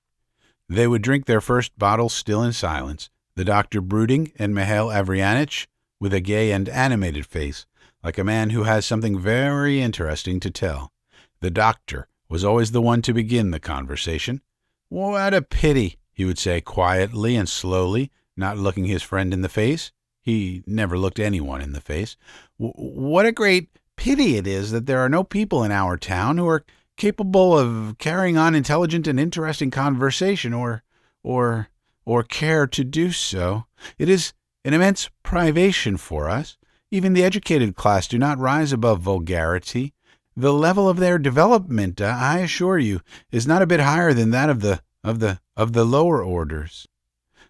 [SPEAKER 1] They would drink their first bottle still in silence, the doctor brooding and Mikhail Averyanitch with a gay and animated face, like a man who has something very interesting to tell. The doctor was always the one to begin the conversation. "What a pity," he would say quietly and slowly, not looking his friend in the face. He never looked anyone in the face. "What a great pity it is that there are no people in our town who are capable of carrying on intelligent and interesting conversation, or care to do so. It is an immense privation for us. Even the educated class do not rise above vulgarity. The level of their development, I assure you, is not a bit higher than that of the lower orders."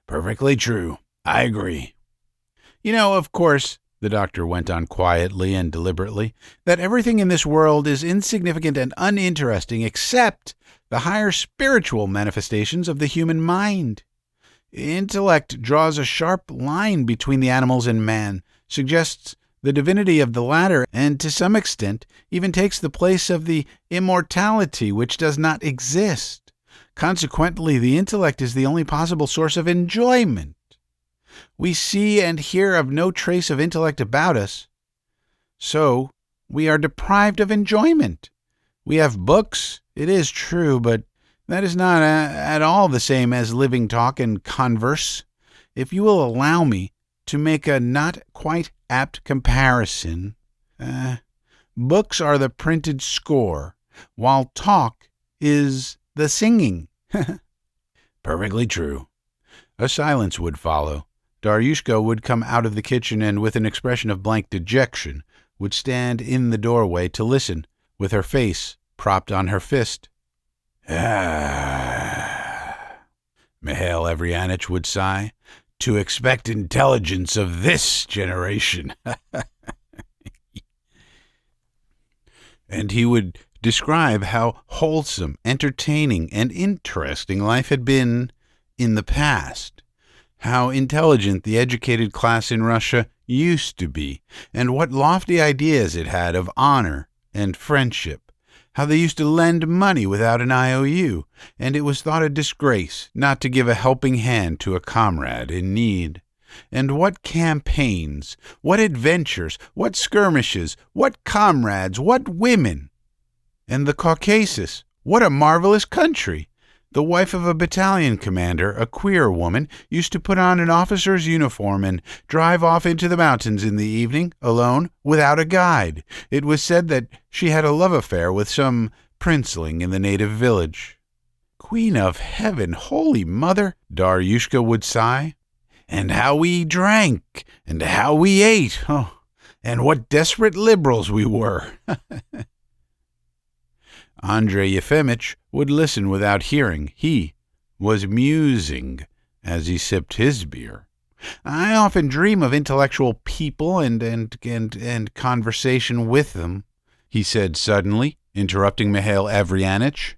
[SPEAKER 1] "Perfectly true. I agree." "You know, of course," the doctor went on quietly and deliberately, "that everything in this world is insignificant and uninteresting except the higher spiritual manifestations of the human mind. Intellect draws a sharp line between the animals and man, suggests the divinity of the latter, and to some extent even takes the place of the immortality which does not exist. Consequently, the intellect is the only possible source of enjoyment. We see and hear of no trace of intellect about us, so we are deprived of enjoyment. We have books, it is true, but that is not at all the same as living talk and converse. If you will allow me to make a not quite apt comparison, books are the printed score, while talk is the singing." "Perfectly true." A silence would follow. Daryushka would come out of the kitchen and, with an expression of blank dejection, would stand in the doorway to listen, with her face propped on her fist. Mikhail Averyanitch would sigh. "To expect intelligence of this generation." And he would describe how wholesome, entertaining, and interesting life had been in the past, how intelligent the educated class in Russia used to be, and what lofty ideas it had of honor and friendship, how they used to lend money without an IOU, and it was thought a disgrace not to give a helping hand to a comrade in need. And what campaigns, what adventures, what skirmishes, what comrades, what women! And the Caucasus, What a marvelous country! The wife of a battalion commander, a queer woman, used to put on an officer's uniform and drive off into the mountains in the evening, alone, without a guide. It was said that she had a love affair with some princeling in the native village. Queen of Heaven, Holy Mother, Daryushka would sigh. And how we drank, and how we ate, oh, and what desperate liberals we were. Andrey Yefimitch would listen without hearing. He was musing as he sipped his beer. I often dream of intellectual people and conversation with them, he said suddenly, interrupting Mikhail Averyanitch.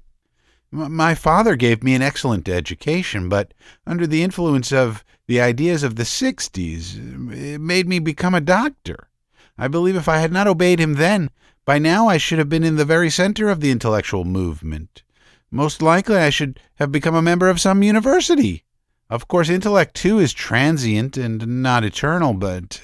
[SPEAKER 1] My father gave me an excellent education, but under the influence of the ideas of the 60s, it made me become a doctor. I believe if I had not obeyed him then, by now I should have been in the very center of the intellectual movement. Most likely I should have become a member of some university. Of course, intellect, too, is transient and not eternal, but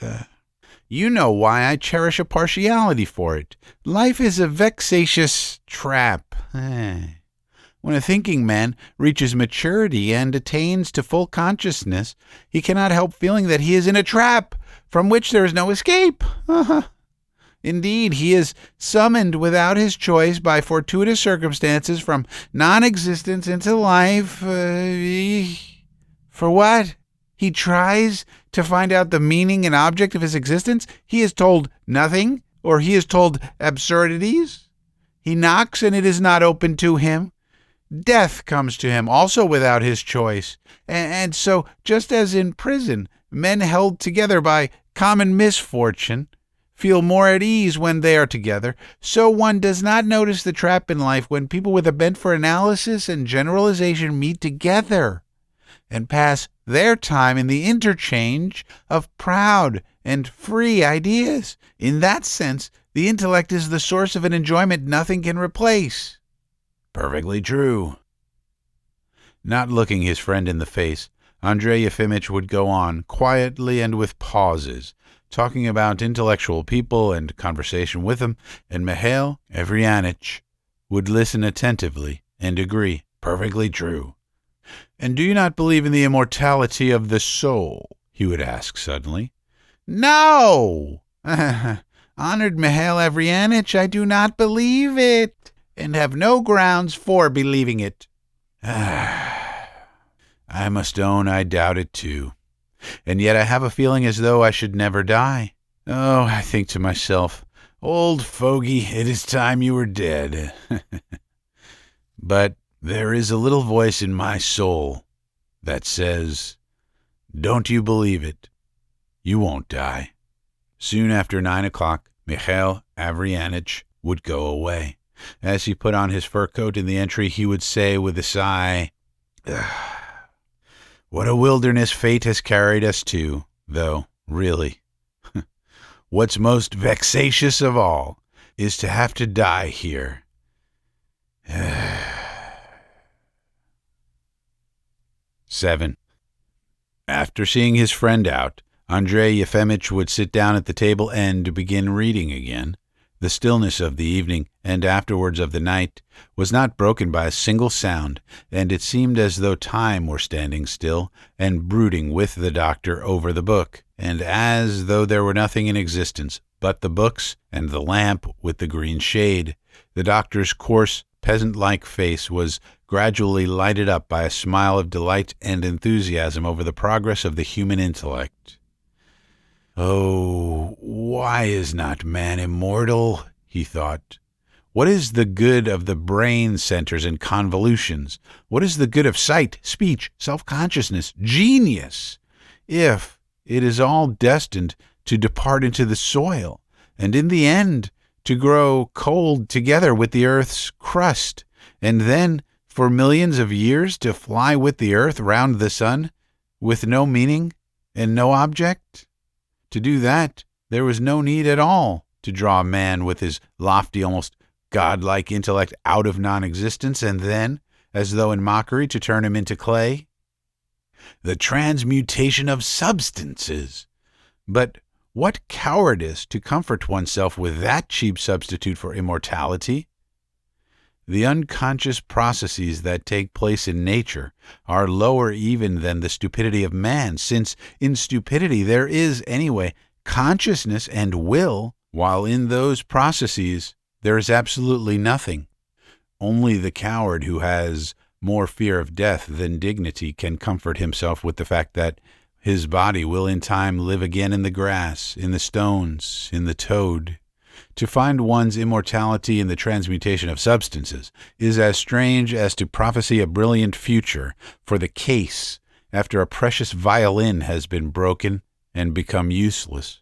[SPEAKER 1] you know why I cherish a partiality for it. Life is a vexatious trap. When a thinking man reaches maturity and attains to full consciousness, he cannot help feeling that he is in a trap from which there is no escape. Indeed, he is summoned without his choice by fortuitous circumstances from non-existence into life. For what? He tries to find out the meaning and object of his existence. He is told nothing, or he is told absurdities. He knocks and it is not opened to him. Death comes to him also without his choice. And so, just as in prison, men held together by common misfortune feel more at ease when they are together, so one does not notice the trap in life when people with a bent for analysis and generalization meet together and pass their time in the interchange of proud and free ideas. In that sense, the intellect is the source of an enjoyment nothing can replace. Perfectly true. Not looking his friend in the face, Andrey Yefimitch would go on, quietly and with pauses, talking about intellectual people and conversation with them, and Mikhail Averyanitch would listen attentively and agree. Perfectly true. And do you not believe in the immortality of the soul? He would ask suddenly. No! Honored Mikhail Averyanitch, I do not believe it, and have no grounds for believing it. I must own I doubt it too. And yet I have a feeling as though I should never die. Oh, I think to myself, old fogey, it is time you were dead. But there is a little voice in my soul that says, don't you believe it? You won't die. Soon after 9 o'clock, Mikhail Averyanitch would go away. As he put on his fur coat in the entry, he would say with a sigh, what a wilderness fate has carried us to, though, really. What's most vexatious of all is to have to die here. 7. After seeing his friend out, Andrey Yefimitch would sit down at the table and begin reading again. The stillness of the evening, and afterwards of the night, was not broken by a single sound, and it seemed as though time were standing still and brooding with the doctor over the book, and as though there were nothing in existence but the books and the lamp with the green shade. The doctor's coarse, peasant-like face was gradually lighted up by a smile of delight and enthusiasm over the progress of the human intellect. Oh, why is not man immortal? He thought. What is the good of the brain centers and convolutions? What is the good of sight, speech, self-consciousness, genius, if it is all destined to depart into the soil, and in the end to grow cold together with the earth's crust, and then for millions of years to fly with the earth round the sun, with no meaning and no object? To do that, there was no need at all to draw man with his lofty, almost godlike intellect out of non-existence, and then, as though in mockery, to turn him into clay. The transmutation of substances! But what cowardice to comfort oneself with that cheap substitute for immortality! The unconscious processes that take place in nature are lower even than the stupidity of man, since in stupidity there is, anyway, consciousness and will, while in those processes there is absolutely nothing. Only the coward who has more fear of death than dignity can comfort himself with the fact that his body will in time live again in the grass, in the stones, in the toad. To find one's immortality in the transmutation of substances is as strange as to prophesy a brilliant future for the case after a precious violin has been broken and become useless.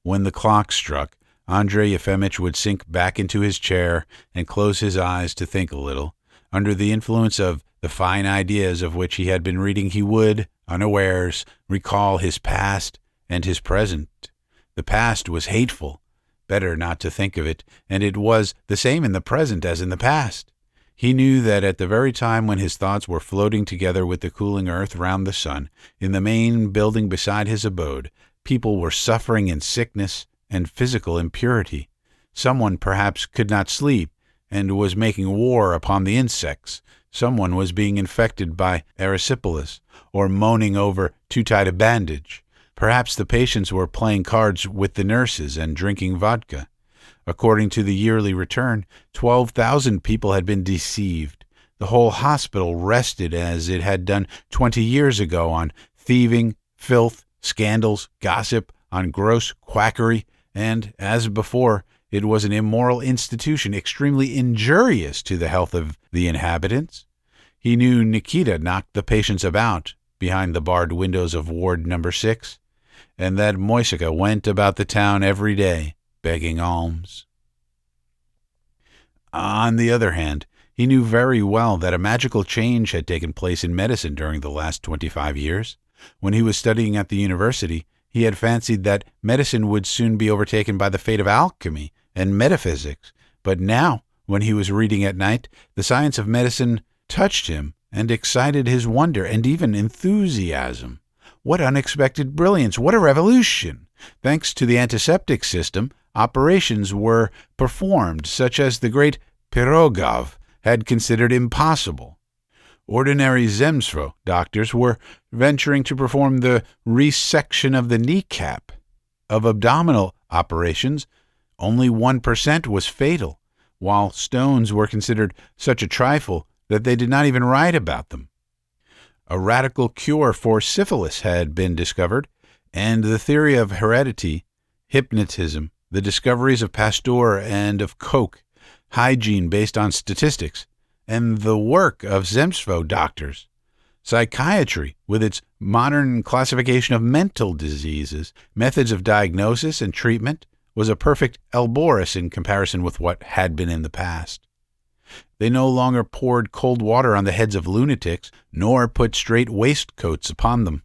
[SPEAKER 1] When the clock struck, Andrey Yefimitch would sink back into his chair and close his eyes to think a little. Under the influence of the fine ideas of which he had been reading, he would, unawares, recall his past and his present. The past was hateful. Better not to think of it, and it was the same in the present as in the past. He knew that at the very time when his thoughts were floating together with the cooling earth round the sun, in the main building beside his abode, people were suffering in sickness and physical impurity. Someone perhaps could not sleep, and was making war upon the insects. Someone was being infected by erysipelas, or moaning over too tight a bandage. Perhaps the patients were playing cards with the nurses and drinking vodka. According to the yearly return, 12,000 people had been deceived. The whole hospital rested as it had done 20 years ago on thieving, filth, scandals, gossip, on gross quackery, and, as before, it was an immoral institution extremely injurious to the health of the inhabitants. He knew Nikita knocked the patients about behind the barred windows of Ward No. 6, and that Moisika went about the town every day begging alms. On the other hand, he knew very well that a magical change had taken place in medicine during the last 25 years. When he was studying at the university, he had fancied that medicine would soon be overtaken by the fate of alchemy and metaphysics, but now, when he was reading at night, the science of medicine touched him and excited his wonder and even enthusiasm. What unexpected brilliance! What a revolution! Thanks to the antiseptic system, operations were performed such as the great Pirogov had considered impossible. Ordinary Zemstvo doctors were venturing to perform the resection of the kneecap. Of abdominal operations, only 1% was fatal, while stones were considered such a trifle that they did not even write about them. A radical cure for syphilis had been discovered, and the theory of heredity, hypnotism, the discoveries of Pasteur and of Koch, hygiene based on statistics, and the work of Zemstvo doctors, psychiatry with its modern classification of mental diseases, methods of diagnosis and treatment, was a perfect Elborus in comparison with what had been in the past. They no longer poured cold water on the heads of lunatics, nor put straight waistcoats upon them.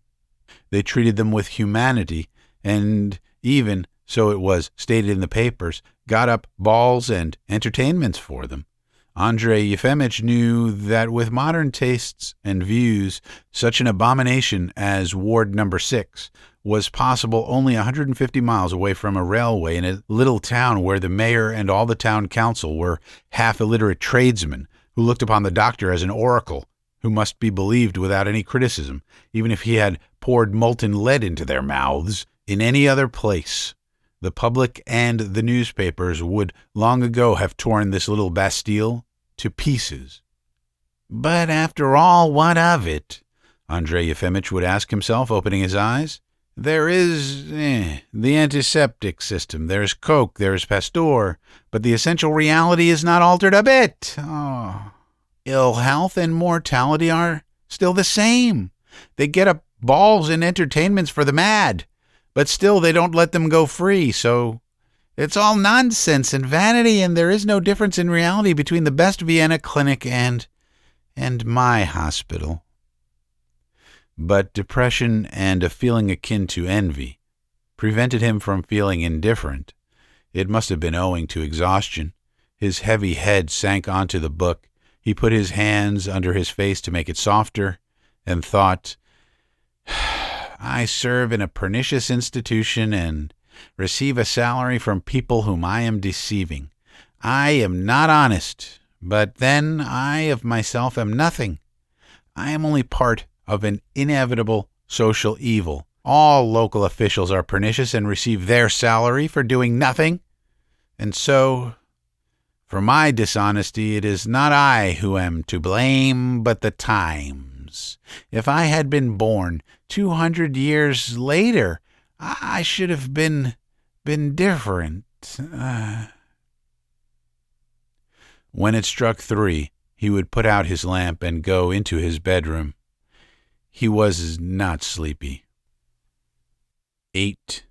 [SPEAKER 1] They treated them with humanity, and even, so it was stated in the papers, got up balls and entertainments for them. Andrey Yefimitch knew that with modern tastes and views, such an abomination as Ward No. 6 was possible only 150 miles away from a railway in a little town where the mayor and all the town council were half-illiterate tradesmen who looked upon the doctor as an oracle who must be believed without any criticism, even if he had poured molten lead into their mouths. In any other place, the public and the newspapers would long ago have torn this little Bastille to pieces. But after all, what of it? Andrey Yefimitch would ask himself, opening his eyes. There is the antiseptic system, there's Koch, there's Pasteur, but the essential reality is not altered a bit. Ill health and mortality are still the same. They get up balls and entertainments for the mad, but still they don't let them go free, so it's all nonsense and vanity, and there is no difference in reality between the best Vienna clinic and my hospital. But depression and a feeling akin to envy prevented him from feeling indifferent. It must have been owing to exhaustion. His heavy head sank onto the book. He put his hands under his face to make it softer, and thought, I serve in a pernicious institution and receive a salary from people whom I am deceiving. I am not honest, But then I of myself am nothing. I am only part of an inevitable social evil. All local officials are pernicious and receive their salary for doing nothing. And so, for my dishonesty, it is not I who am to blame, but the times. If I had been born 200 years later, I should have been different. When it struck 3, he would put out his lamp and go into his bedroom. He was not sleepy. 8.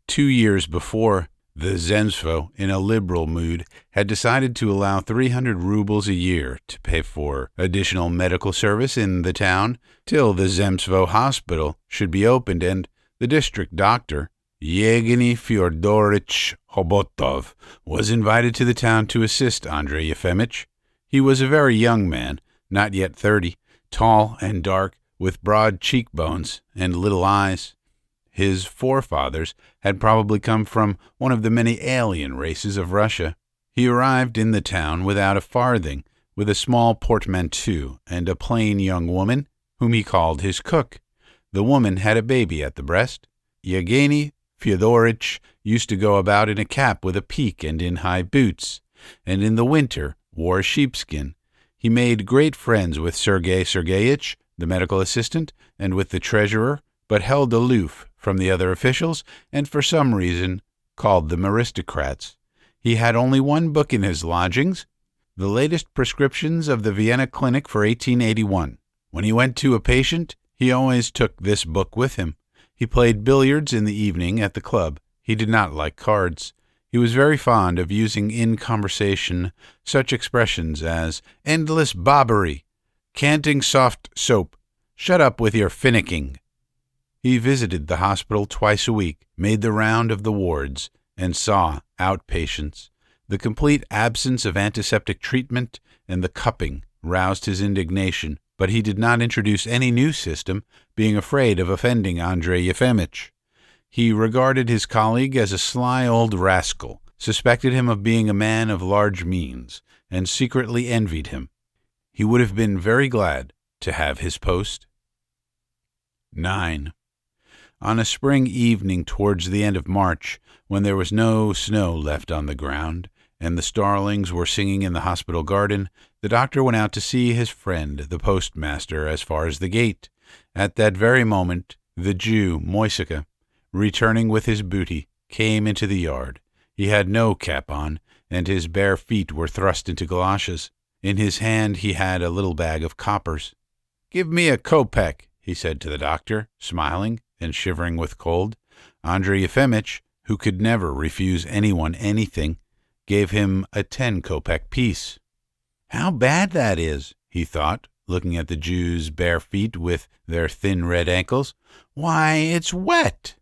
[SPEAKER 1] 2 years before, the Zemstvo, in a liberal mood, had decided to allow 300 rubles a year to pay for additional medical service in the town till the Zemstvo hospital should be opened, and the district doctor, Yevgeny Fyodorovich Hotov, was invited to the town to assist Andrey Yefimitch. He was a very young man, not yet 30, tall and dark, with broad cheekbones and little eyes. His forefathers had probably come from one of the many alien races of Russia. He arrived in the town without a farthing, with a small portmanteau and a plain young woman, whom he called his cook. The woman had a baby at the breast. Yevgeny Fyodorovich used to go about in a cap with a peak and in high boots, and in the winter wore sheepskin. He made great friends with Sergei Sergeyitch, the medical assistant, and with the treasurer, but held aloof from the other officials, and for some reason called them aristocrats. He had only one book in his lodgings, the latest prescriptions of the Vienna Clinic for 1881. When he went to a patient, he always took this book with him. He played billiards in the evening at the club. He did not like cards. He was very fond of using in conversation such expressions as endless bobbery, canting soft soap, shut up with your finicking. He visited the hospital twice a week, made the round of the wards, and saw outpatients. The complete absence of antiseptic treatment and the cupping roused his indignation, but he did not introduce any new system, being afraid of offending Andrey Yefimitch. He regarded his colleague as a sly old rascal, suspected him of being a man of large means, and secretly envied him. He would have been very glad to have his post. 9. On a spring evening towards the end of March, when there was no snow left on the ground, and the starlings were singing in the hospital garden, the doctor went out to see his friend, the postmaster, as far as the gate. At that very moment, the Jew, Moisika, returning with his booty, came into the yard. He had no cap on, and his bare feet were thrust into galoshes. In his hand he had a little bag of coppers. "Give me a kopeck," he said to the doctor, smiling and shivering with cold. Andrey Yefimitch, who could never refuse anyone anything, gave him a 10-kopeck piece. "How bad that is," he thought, looking at the Jew's bare feet with their thin red ankles. "Why, it's wet."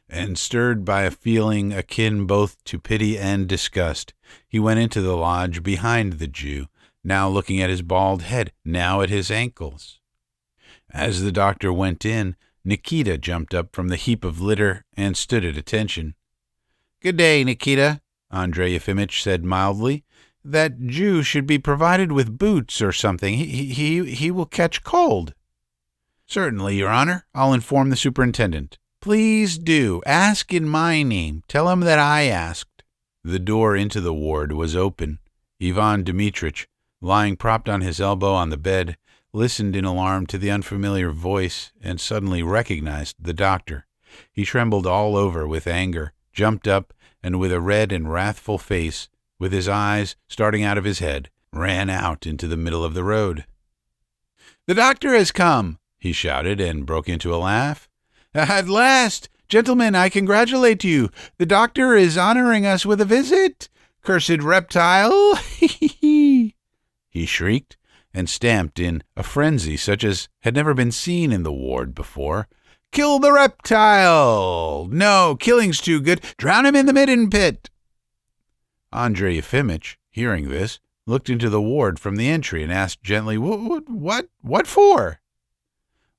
[SPEAKER 1] And stirred by a feeling akin both to pity and disgust, he went into the lodge behind the Jew, now looking at his bald head, now at his ankles. As the doctor went in, Nikita jumped up from the heap of litter and stood at attention. "Good day, Nikita," Andrey Yefimitch said mildly. "That Jew should be provided with boots or something. He will catch cold." "Certainly, Your Honor. I'll inform the superintendent." "Please do. Ask in my name. Tell him that I asked." The door into the ward was open. Ivan Dimitric, lying propped on his elbow on the bed, listened in alarm to the unfamiliar voice and suddenly recognized the doctor. He trembled all over with anger, jumped up, and with a red and wrathful face, with his eyes starting out of his head, ran out into the middle of the road. "The doctor has come," he shouted, and broke into a laugh. "At last! Gentlemen, I congratulate you. The doctor is honoring us with a visit. Cursed reptile! He shrieked, and stamped in a frenzy such as had never been seen in the ward before. "Kill the reptile! No, killing's too good. Drown him in the midden pit." Andrey Yefimitch, hearing this, looked into the ward from the entry and asked gently, What for?"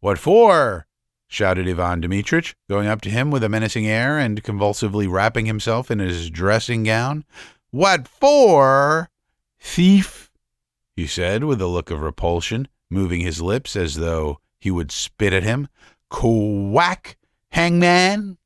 [SPEAKER 1] "What for?" shouted Ivan Dimitrich, going up to him with a menacing air and convulsively wrapping himself in his dressing gown. "What for? Thief! he said with a look of repulsion, moving his lips as though he would spit at him. Quack, hangman!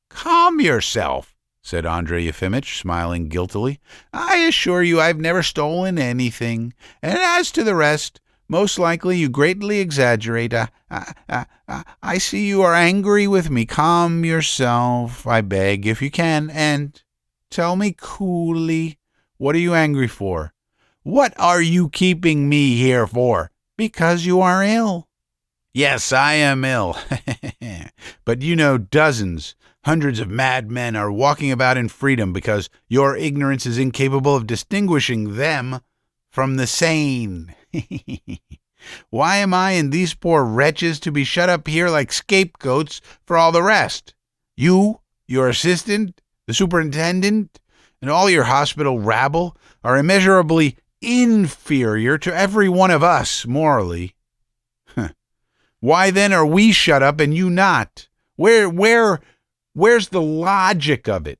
[SPEAKER 1] Calm yourself, said Andrey Yefimitch, smiling guiltily. I assure you I've never stolen anything, and as to the rest, most likely you greatly exaggerate. I see you are angry with me. Calm yourself, I beg, if you can, and tell me coolly, what are you angry for? What are you keeping me here for? Because you are ill. Yes, I am ill. But you know dozens, hundreds of madmen are walking about in freedom because your ignorance is incapable of distinguishing them from the sane. Why am I and these poor wretches to be shut up here like scapegoats for all the rest? You, your assistant, the superintendent, and all your hospital rabble are immeasurably inferior to every one of us morally. Why then are we shut up and you not? Where's the logic of it?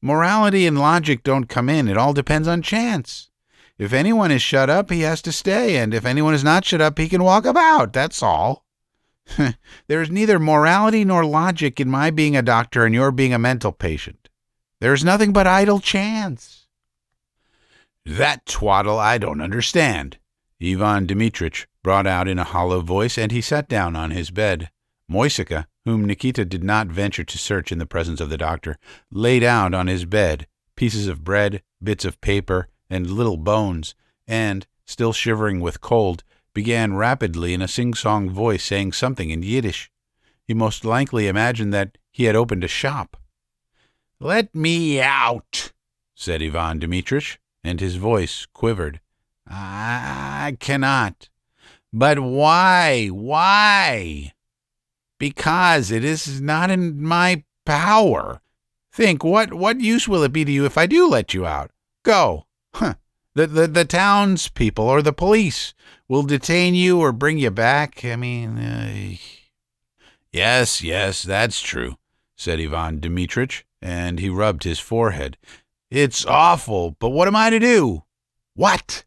[SPEAKER 1] Morality and logic don't come in. It all depends on chance. If anyone is shut up, he has to stay, and if anyone is not shut up, he can walk about. That's all. There is neither morality nor logic in my being a doctor and your being a mental patient. There is nothing but idle chance. That twaddle I don't understand, Ivan Dimitric brought out in a hollow voice, and he sat down on his bed. Moisika, whom Nikita did not venture to search in the presence of the doctor, laid out on his bed pieces of bread, bits of paper, and little bones, and, still shivering with cold, began rapidly in a sing-song voice saying something in Yiddish. He most likely imagined that he had opened a shop. "Let me out," said Ivan Dimitrich, and his voice quivered. "I cannot." "But why? Why?" "Because it is not in my power. Think, what use will it be to you if I do let you out? Go. The townspeople or the police will detain you or bring you back. I mean, Yes, that's true," said Ivan Dimitrich, and he rubbed his forehead. "It's awful, but what am I to do?" "What?"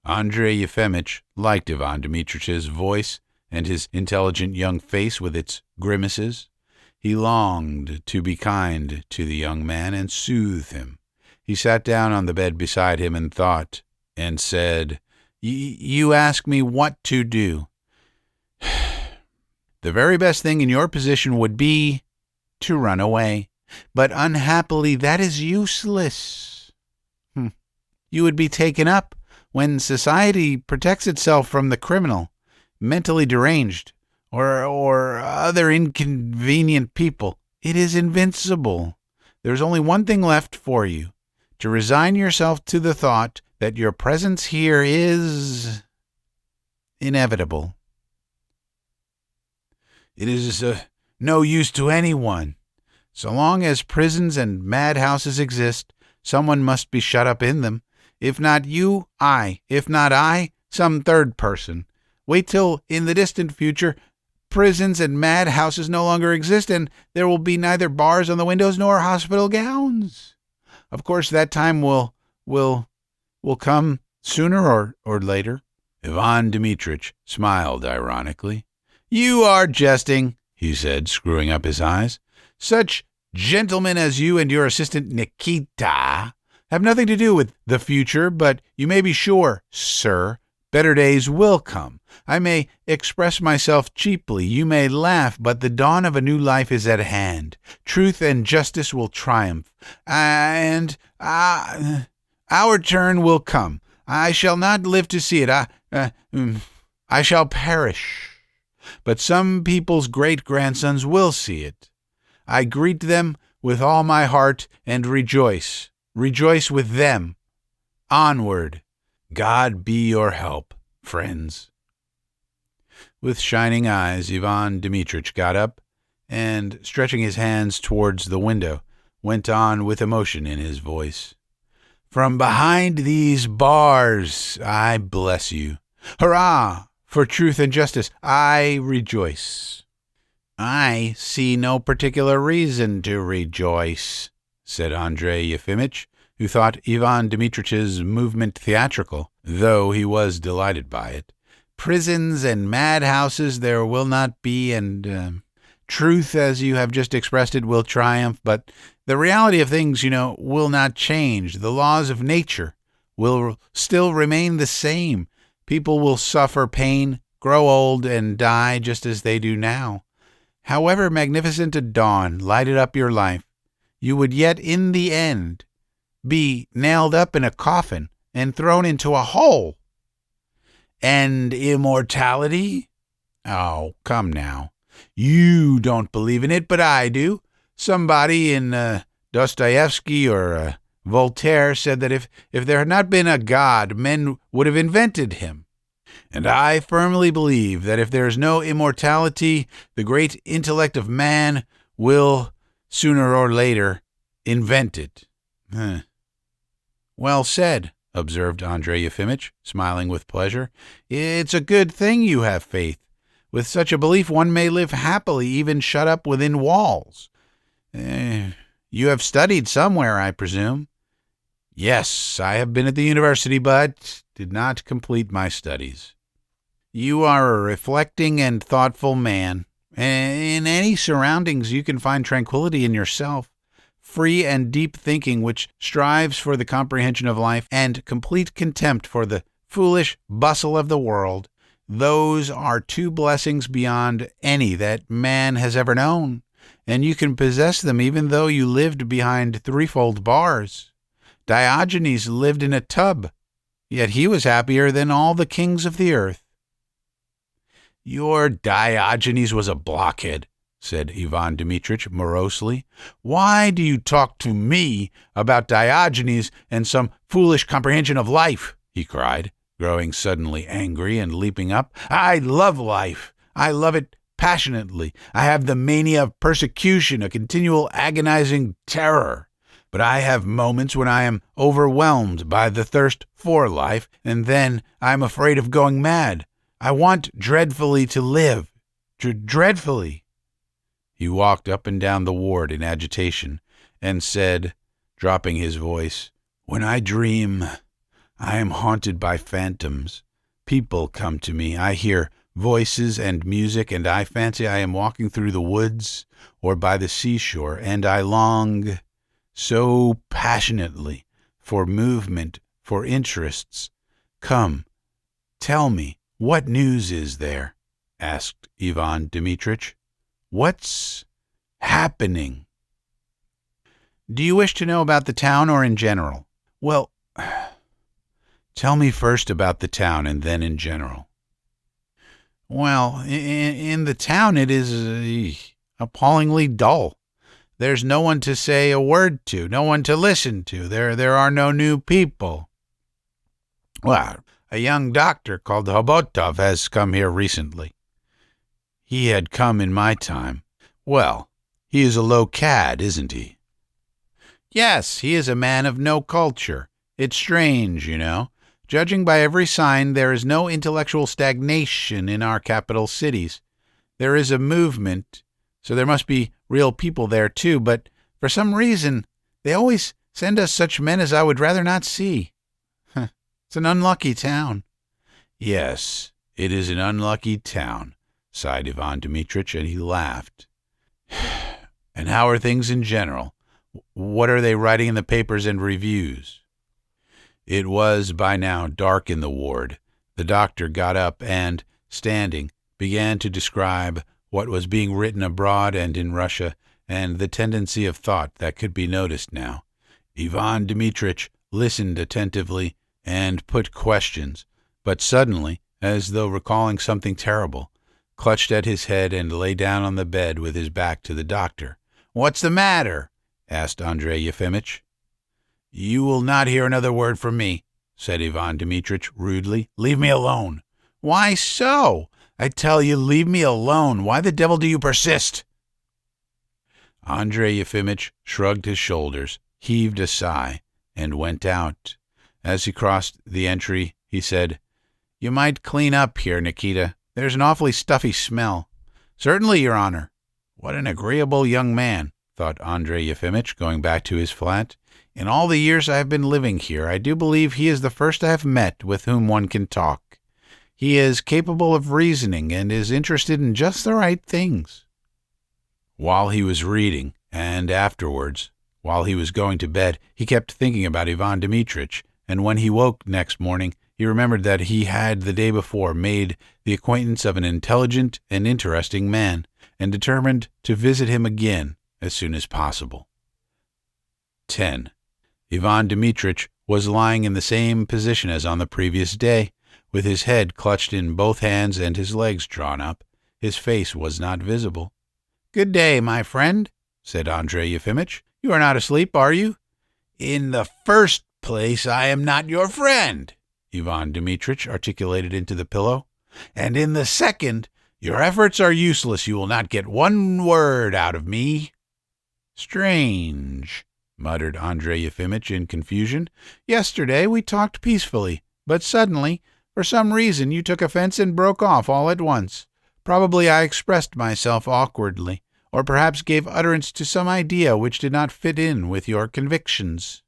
[SPEAKER 1] Andrey Yefimitch liked Ivan Dimitrich's voice and his intelligent young face with its grimaces. He longed to be kind to the young man and soothe him. He sat down on the bed beside him and thought, and said, You ask me what to do. The very best thing in your position would be to run away. But unhappily that is useless. You would be taken up when society protects itself from the criminal, mentally deranged, or other inconvenient people. It is invincible. There's only one thing left for you, to resign yourself to the thought that your presence here is inevitable. It is no use to anyone. So long as prisons and madhouses exist, someone must be shut up in them. If not you, I. If not I, some third person. Wait till, in the distant future, prisons and madhouses no longer exist, and there will be neither bars on the windows nor hospital gowns. Of course, that time will come sooner or later. Ivan Dimitrich smiled ironically. "You are jesting," he said, screwing up his eyes. "Such gentlemen as you and your assistant Nikita have nothing to do with the future, but you may be sure, sir, better days will come. I may express myself cheaply, you may laugh, but the dawn of a new life is at hand. Truth and justice will triumph, and our turn will come. I shall not live to see it. I shall perish. But some people's great-grandsons will see it. I greet them with all my heart and rejoice with them. Onward. God be your help, friends." With shining eyes, Ivan Dimitrich got up and, stretching his hands towards the window, went on with emotion in his voice. "From behind these bars, I bless you. Hurrah! For truth and justice, I rejoice." "I see no particular reason to rejoice," said Andrey Yefimitch, who thought Ivan Dmitrich's movement theatrical, though he was delighted by it. "Prisons and madhouses there will not be, and truth, as you have just expressed it, will triumph, but the reality of things, will not change. The laws of nature will still remain the same. People will suffer pain, grow old, and die just as they do now. However magnificent a dawn lighted up your life, you would yet in the end be nailed up in a coffin and thrown into a hole." "And immortality? Oh, come now. You don't believe in it, but I do. Somebody in Dostoevsky or Voltaire said that if there had not been a God, men would have invented him. And I firmly believe that if there is no immortality, the great intellect of man will, sooner or later, invent it." "Well said," observed Andrey Yefimitch, smiling with pleasure. "It's a good thing you have faith. With such a belief, one may live happily, even shut up within walls. You have studied somewhere, I presume?" "Yes, I have been at the university, but did not complete my studies." "You are a reflecting and thoughtful man. In any surroundings you can find tranquility in yourself, free and deep thinking which strives for the comprehension of life, and complete contempt for the foolish bustle of the world. Those are two blessings beyond any that man has ever known, and you can possess them even though you lived behind threefold bars. Diogenes lived in a tub, yet he was happier than all the kings of the earth." "Your Diogenes was a blockhead," said Ivan Dmitrich morosely. "Why do you talk to me about Diogenes and some foolish comprehension of life?" he cried, growing suddenly angry and leaping up. "I love life. I love it passionately. I have the mania of persecution, a continual agonizing terror. But I have moments when I am overwhelmed by the thirst for life, and then I am afraid of going mad. I want dreadfully to live, dreadfully." He walked up and down the ward in agitation, and said, dropping his voice, "When I dream, I am haunted by phantoms. People come to me. I hear voices and music, and I fancy I am walking through the woods or by the seashore, and I long so passionately for movement, for interests. Come, tell me, what news is there?" asked Ivan Dmitrich. "What's happening?" "Do you wish to know about the town or in general?" "Well, tell me first about the town and then in general." "Well, in the town it is appallingly dull. There's no one to say a word to, no one to listen to. There are no new people. Well, a young doctor called Hotov has come here recently. He had come in my time. Well, he is a low cad, isn't he?" "Yes, he is a man of no culture. It's strange, Judging by every sign, there is no intellectual stagnation in our capital cities. There is a movement, so there must be real people there too, but for some reason they always send us such men as I would rather not see. It's an unlucky town." "Yes, it is an unlucky town," sighed Ivan Dmitrich, and he laughed. "And how are things in general? What are they writing in the papers and reviews?" It was by now dark in the ward. The doctor got up and, standing, began to describe what was being written abroad and in Russia, and the tendency of thought that could be noticed now. Ivan Dmitrich listened attentively and put questions, but suddenly, as though recalling something terrible, clutched at his head and lay down on the bed with his back to the doctor. "What's the matter?" asked Andrey Yefimitch. "You will not hear another word from me," said Ivan Dmitrich rudely. "Leave me alone." "Why so? I tell you, leave me alone. Why the devil do you persist?" Andrey Yefimitch shrugged his shoulders, heaved a sigh, and went out. As he crossed the entry, he said, "You might clean up here, Nikita. There's an awfully stuffy smell." "Certainly, Your Honor." "What an agreeable young man. thought Andrey Yefimitch, going back to his flat. In all the years I have been living here, I do believe he is the first I have met with whom one can talk. He is capable of reasoning and is interested in just the right things. While he was reading, and afterwards, while he was going to bed, he kept thinking about Ivan Dmitrich, and when he woke next morning, he remembered that he had the day before made the acquaintance of an intelligent and interesting man, and determined to visit him again as soon as possible. 10. Ivan Dmitrich was lying in the same position as on the previous day, with his head clutched in both hands and his legs drawn up. His face was not visible. "Good day, my friend," said Andrey Yefimitch. "You are not asleep, are you?" "In the first place, I am not your friend," Ivan Dmitrich articulated into the pillow. "And in the second, your efforts are useless. You will not get one word out of me." "Strange," muttered Andrey Yefimitch in confusion. "Yesterday we talked peacefully, but suddenly, for some reason, you took offense and broke off all at once. Probably I expressed myself awkwardly, or perhaps gave utterance to some idea which did not fit in with your convictions."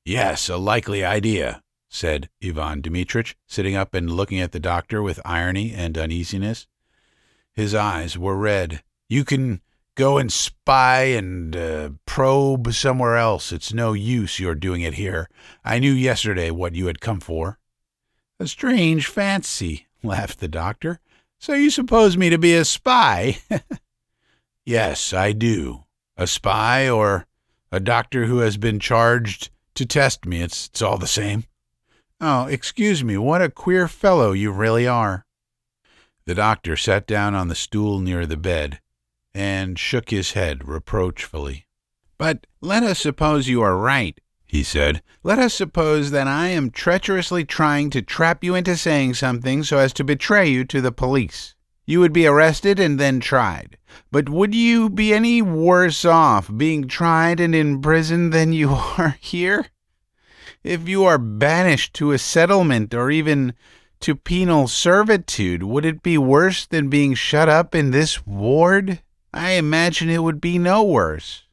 [SPEAKER 1] "Yes, a likely idea," said Ivan Dmitrich, sitting up and looking at the doctor with irony and uneasiness. His eyes were red. "You can go and spy and probe somewhere else. It's no use your doing it here. I knew yesterday what you had come for." "A strange fancy," laughed the doctor. "So you suppose me to be a spy?" "Yes, I do. A spy or a doctor who has been charged to test me. It's all the same." "Oh, excuse me, what a queer fellow you really are." The doctor sat down on the stool near the bed and shook his head reproachfully. "But let us suppose you are right," he said. "Let us suppose that I am treacherously trying to trap you into saying something so as to betray you to the police. You would be arrested and then tried. But would you be any worse off being tried and in prison than you are here? If you are banished to a settlement or even to penal servitude, would it be worse than being shut up in this ward? I imagine it would be no worse.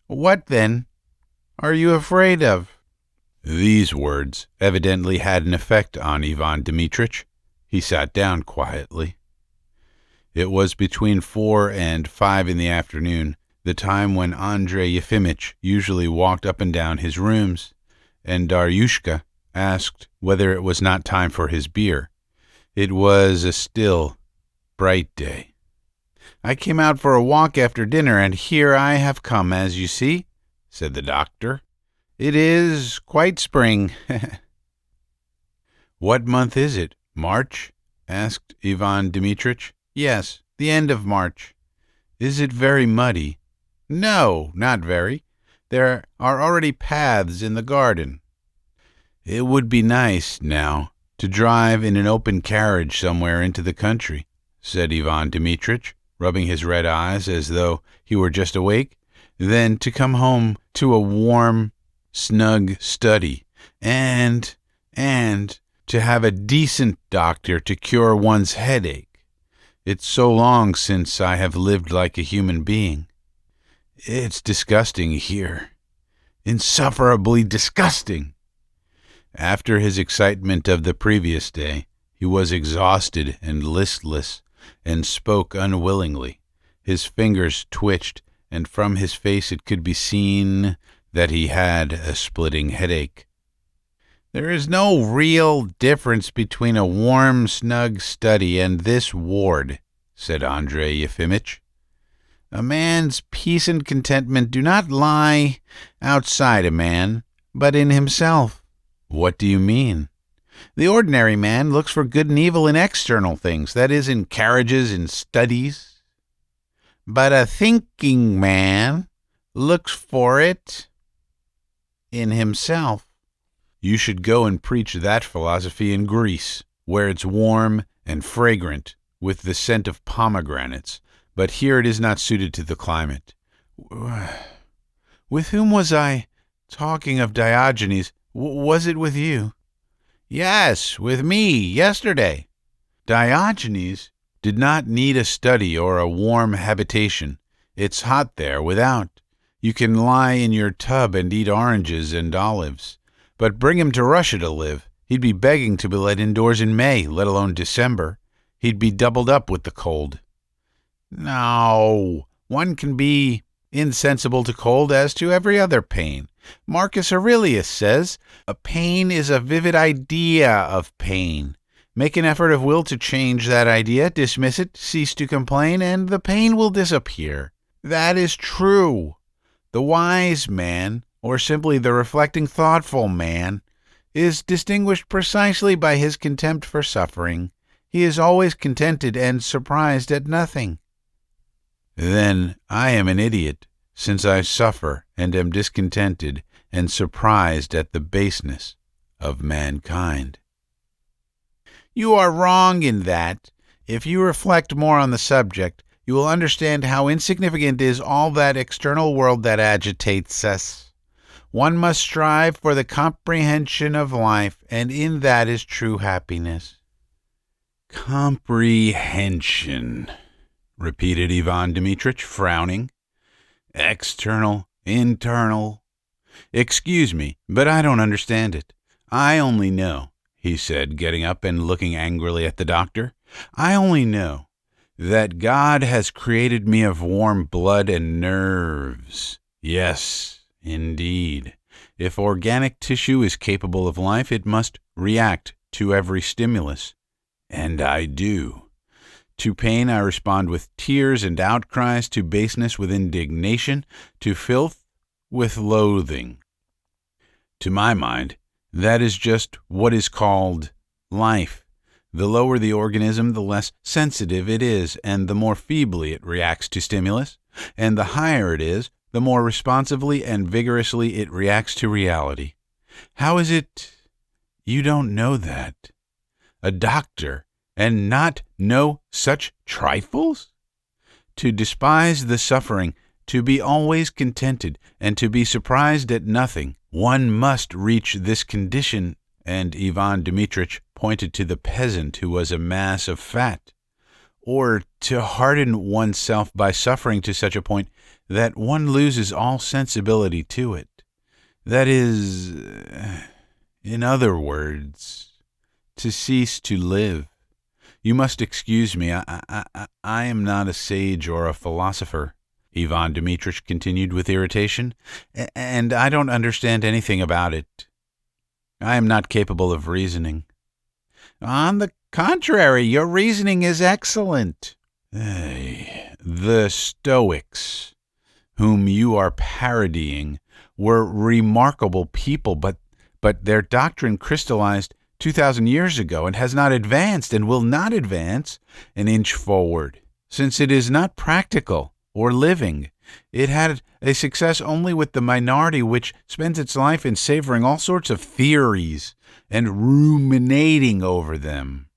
[SPEAKER 1] What, then, are you afraid of?" These words evidently had an effect on Ivan Dmitrich. He sat down quietly. It was between 4 and 5 in the afternoon, the time when Andrey Yefimitch usually walked up and down his rooms, and Daryushka asked whether it was not time for his beer. It was a still, bright day. "I came out for a walk after dinner, and here I have come, as you see," said the doctor. "It is quite spring." "What month is it? March?" asked Ivan Dmitrich. "Yes, the end of March." "Is it very muddy?" "No, not very. There are already paths in the garden." "It would be nice, now, to drive in an open carriage somewhere into the country," said Ivan Dmitrich, rubbing his red eyes as though he were just awake. "Then to come home to a warm, snug study, and to have a decent doctor to cure one's headache. It's so long since I have lived like a human being. It's disgusting here. Insufferably disgusting." After his excitement of the previous day, he was exhausted and listless, and spoke unwillingly. His fingers twitched, and from his face it could be seen that he had a splitting headache. "There is no real difference between a warm, snug study and this ward," said Andrey Yefimitch. "A man's peace and contentment do not lie outside a man, but in himself." "What do you mean?" "The ordinary man looks for good and evil in external things, that is, in carriages and studies. But a thinking man looks for it in himself." "You should go and preach that philosophy in Greece, where it's warm and fragrant, with the scent of pomegranates, but here it is not suited to the climate." "With whom was I talking of Diogenes? Was it with you?" "Yes, with me, yesterday." "Diogenes did not need a study or a warm habitation. It's hot there without. You can lie in your tub and eat oranges and olives. But bring him to Russia to live. He'd be begging to be let indoors in May, let alone December. He'd be doubled up with the cold. No, one can be insensible to cold as to every other pain. Marcus Aurelius says, a pain is a vivid idea of pain. Make an effort of will to change that idea, dismiss it, cease to complain, and the pain will disappear. That is true. The wise man, or simply the reflecting, thoughtful man, is distinguished precisely by his contempt for suffering. He is always contented and surprised at nothing. Then I am an idiot, since I suffer and am discontented and surprised at the baseness of mankind. You are wrong in that. If you reflect more on the subject, you will understand how insignificant is all that external world that agitates us. One must strive for the comprehension of life, and in that is true happiness. Comprehension, repeated Ivan Dimitrich, frowning. External, internal. Excuse me, but I don't understand it. I only know, he said, getting up and looking angrily at the doctor, I only know that God has created me of warm blood and nerves. Yes, indeed. If organic tissue is capable of life, it must react to every stimulus. And I do. To pain I respond with tears and outcries, to baseness with indignation, to filth with loathing. To my mind, that is just what is called life. The lower the organism, the less sensitive it is, and the more feebly it reacts to stimulus, and the higher it is, the more responsively and vigorously it reacts to reality. How is it you don't know that? A doctor, and not know such trifles? To despise the suffering, to be always contented, and to be surprised at nothing, one must reach this condition, and Ivan Dimitrich pointed to the peasant who was a mass of fat, or to harden oneself by suffering to such a point that one loses all sensibility to it. That is, in other words, to cease to live. You must excuse me, I am not a sage or a philosopher, Ivan Dimitrich continued with irritation, and I don't understand anything about it. I am not capable of reasoning. On the contrary, your reasoning is excellent. The Stoics, whom you are parodying, were remarkable people, but their doctrine crystallized 2,000 years ago and has not advanced and will not advance an inch forward, since it is not practical or living. It had a success only with the minority, which spends its life in savoring all sorts of theories and ruminating over them.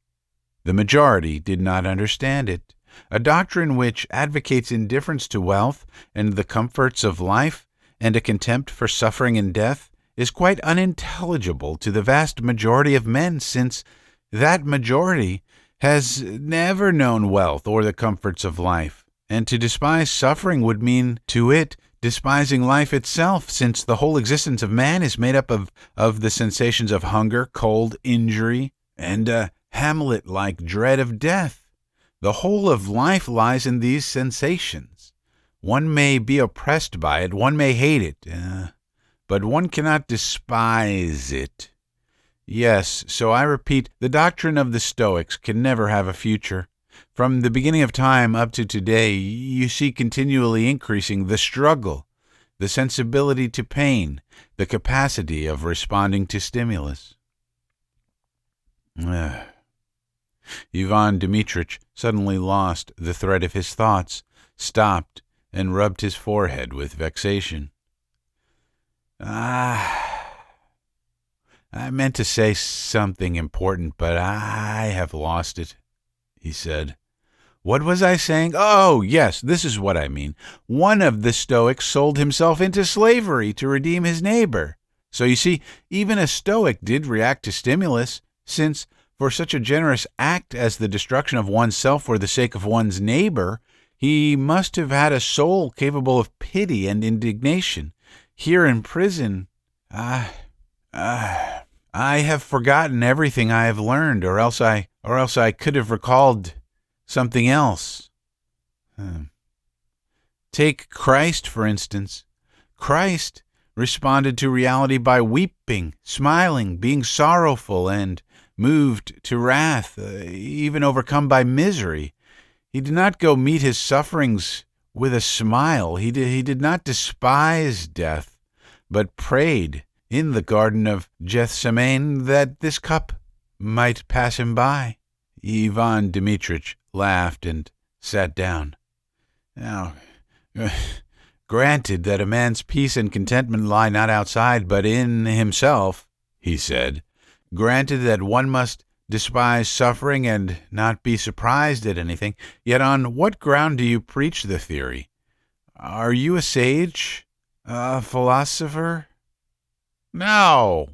[SPEAKER 1] The majority did not understand it. A doctrine which advocates indifference to wealth and the comforts of life and a contempt for suffering and death is quite unintelligible to the vast majority of men, since that majority has never known wealth or the comforts of life. And to despise suffering would mean to it despising life itself, since the whole existence of man is made up of the sensations of hunger, cold, injury, and a Hamlet-like dread of death. The whole of life lies in these sensations. One may be oppressed by it, one may hate it, but one cannot despise it. Yes, so I repeat, the doctrine of the Stoics can never have a future. From the beginning of time up to today, you see continually increasing the struggle, the sensibility to pain, the capacity of responding to stimulus. Ivan Dimitrich suddenly lost the thread of his thoughts, stopped, and rubbed his forehead with vexation. I meant to say something important, but I have lost it, he said. What was I saying? Oh, yes, this is what I mean. One of the Stoics sold himself into slavery to redeem his neighbor. So you see, even a Stoic did react to stimulus, since for such a generous act as the destruction of oneself for the sake of one's neighbor, He must have had a soul capable of pity and indignation. Here in prison, I have forgotten everything I have learned, or else I could have recalled something else. Take Christ, for instance. Christ responded to reality by weeping, smiling, being sorrowful, and moved to wrath, even overcome by misery. He did not go meet his sufferings with a smile. He did not despise death, but prayed in the Garden of Gethsemane that this cup might pass him by. Ivan Dimitric laughed and sat down. Now, granted that a man's peace and contentment lie not outside but in himself, he said. Granted that one must despise suffering and not be surprised at anything, yet on what ground do you preach the theory? Are you a sage? A philosopher? No,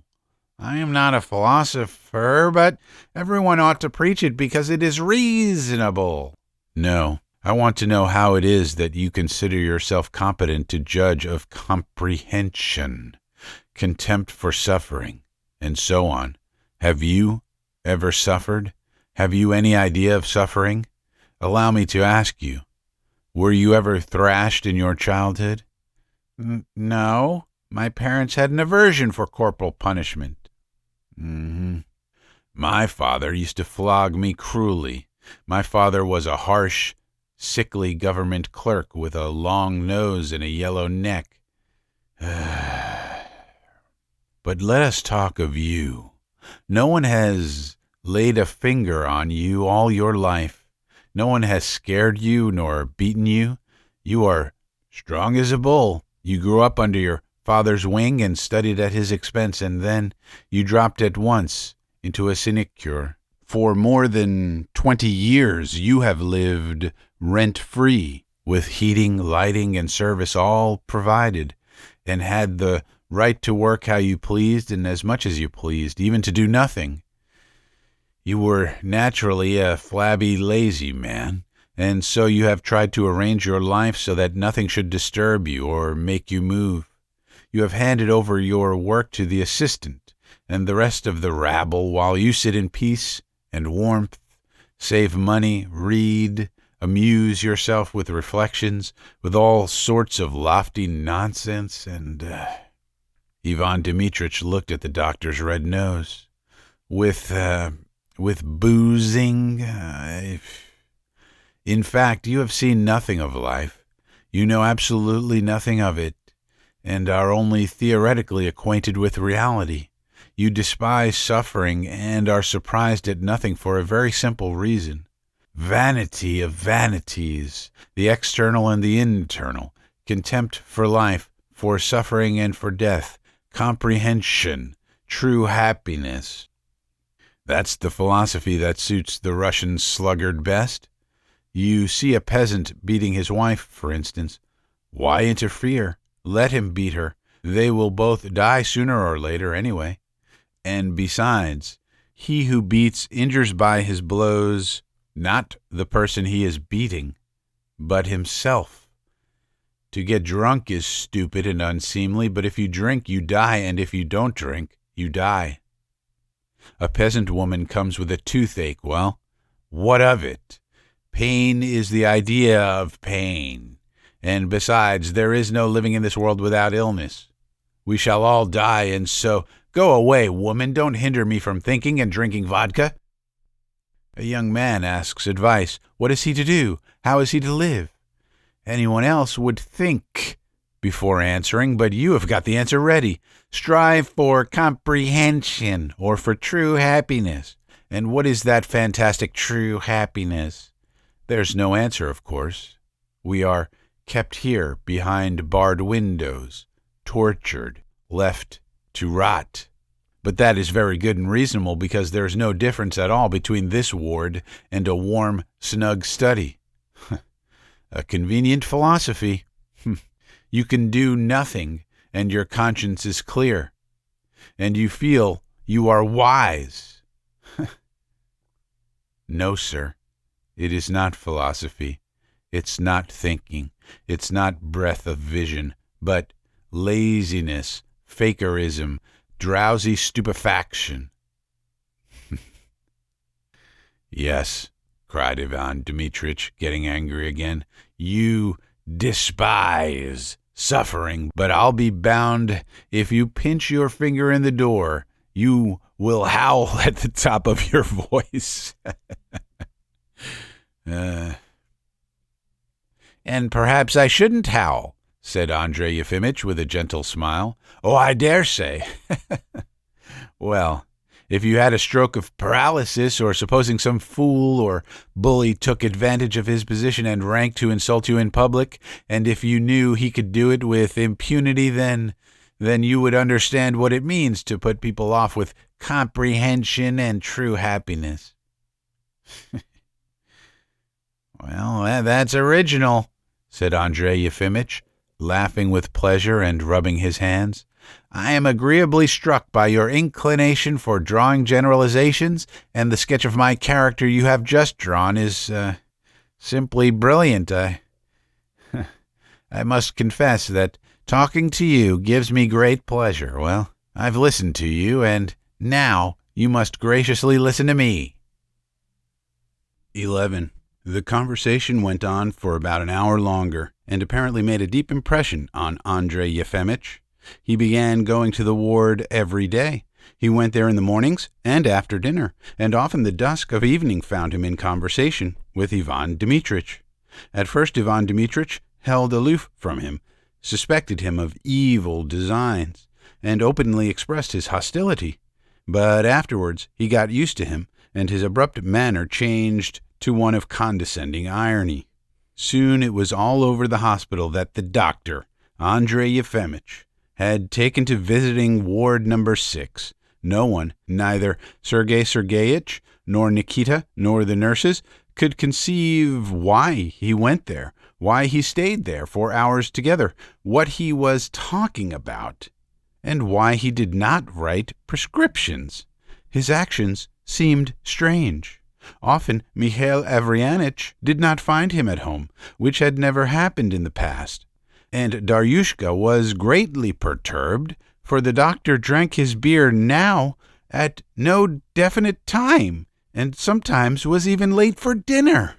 [SPEAKER 1] I am not a philosopher, but everyone ought to preach it because it is reasonable. No, I want to know how it is that you consider yourself competent to judge of comprehension, contempt for suffering, and so on. Have you ever suffered? Have you any idea of suffering? Allow me to ask you, were you ever thrashed in your childhood? No, my parents had an aversion for corporal punishment. My father used to flog me cruelly. My father was a harsh, sickly government clerk with a long nose and a yellow neck. But let us talk of you. No one has laid a finger on you all your life. No one has scared you nor beaten you. You are strong as a bull. You grew up under your father's wing and studied at his expense, and then you dropped at once into a sinecure. For more than 20 years you have lived rent-free, with heating, lighting, and service all provided, and had the right to work how you pleased and as much as you pleased, even to do nothing. You were naturally a flabby, lazy man, and so you have tried to arrange your life so that nothing should disturb you or make you move. You have handed over your work to the assistant and the rest of the rabble while you sit in peace and warmth, save money, read, amuse yourself with reflections, with all sorts of lofty nonsense, and... Ivan Dimitrich looked at the doctor's red nose. With boozing... In fact, you have seen nothing of life. You know absolutely nothing of it, and are only theoretically acquainted with reality. You despise suffering and are surprised at nothing for a very simple reason. Vanity of vanities, the external and the internal, contempt for life, for suffering and for death, comprehension, true happiness. That's the philosophy that suits the Russian sluggard best. You see a peasant beating his wife, for instance. Why interfere? Let him beat her. They will both die sooner or later anyway. And besides, he who beats injures by his blows not the person he is beating, but himself. To get drunk is stupid and unseemly, but if you drink, you die, and if you don't drink, you die. A peasant woman comes with a toothache. Well, what of it? Pain is the idea of pain. And besides, there is no living in this world without illness. We shall all die, and so go away, woman. Don't hinder me from thinking and drinking vodka. A young man asks advice. What is he to do? How is he to live? Anyone else would think before answering, but you have got the answer ready. Strive for comprehension or for true happiness. And what is that fantastic true happiness? There's no answer, of course. We are kept here behind barred windows, tortured, left to rot. But that is very good and reasonable because there is no difference at all between this ward and a warm, snug study. A convenient philosophy. You can do nothing, and your conscience is clear, and you feel you are wise. No, sir, it is not philosophy. It's not thinking. It's not breadth of vision, but laziness, fakerism, drowsy stupefaction. Yes, cried Ivan Dmitrich, getting angry again. You despise suffering, but I'll be bound if you pinch your finger in the door, you will howl at the top of your voice. And perhaps I shouldn't howl, said Andrey Yefimitch with a gentle smile. Oh, I dare say. Well, if you had a stroke of paralysis, or supposing some fool or bully took advantage of his position and rank to insult you in public, and if you knew he could do it with impunity, then you would understand what it means to put people off with comprehension and true happiness. Well, that's original, said Andrey Yefimitch, laughing with pleasure and rubbing his hands. I am agreeably struck by your inclination for drawing generalizations, and the sketch of my character you have just drawn is simply brilliant. I must confess that talking to you gives me great pleasure. Well, I've listened to you, and now you must graciously listen to me. 11. The conversation went on for about an hour longer, and apparently made a deep impression on Andrey Yefimitch. He began going to the ward every day. He went there in the mornings and after dinner, and often the dusk of evening found him in conversation with Ivan Dmitrich. At first Ivan Dmitrich held aloof from him, suspected him of evil designs, and openly expressed his hostility. But afterwards he got used to him, and his abrupt manner changed to one of condescending irony. Soon it was all over the hospital that the doctor, Andrey Yefimitch, had taken to visiting ward number 6. No one, neither Sergei Sergeyitch, nor Nikita, nor the nurses, could conceive why he went there, why he stayed there for hours together, what he was talking about, and why he did not write prescriptions. His actions seemed strange. Often Mikhail Avrianich did not find him at home, which had never happened in the past. And Daryushka was greatly perturbed, for the doctor drank his beer now at no definite time, and sometimes was even late for dinner.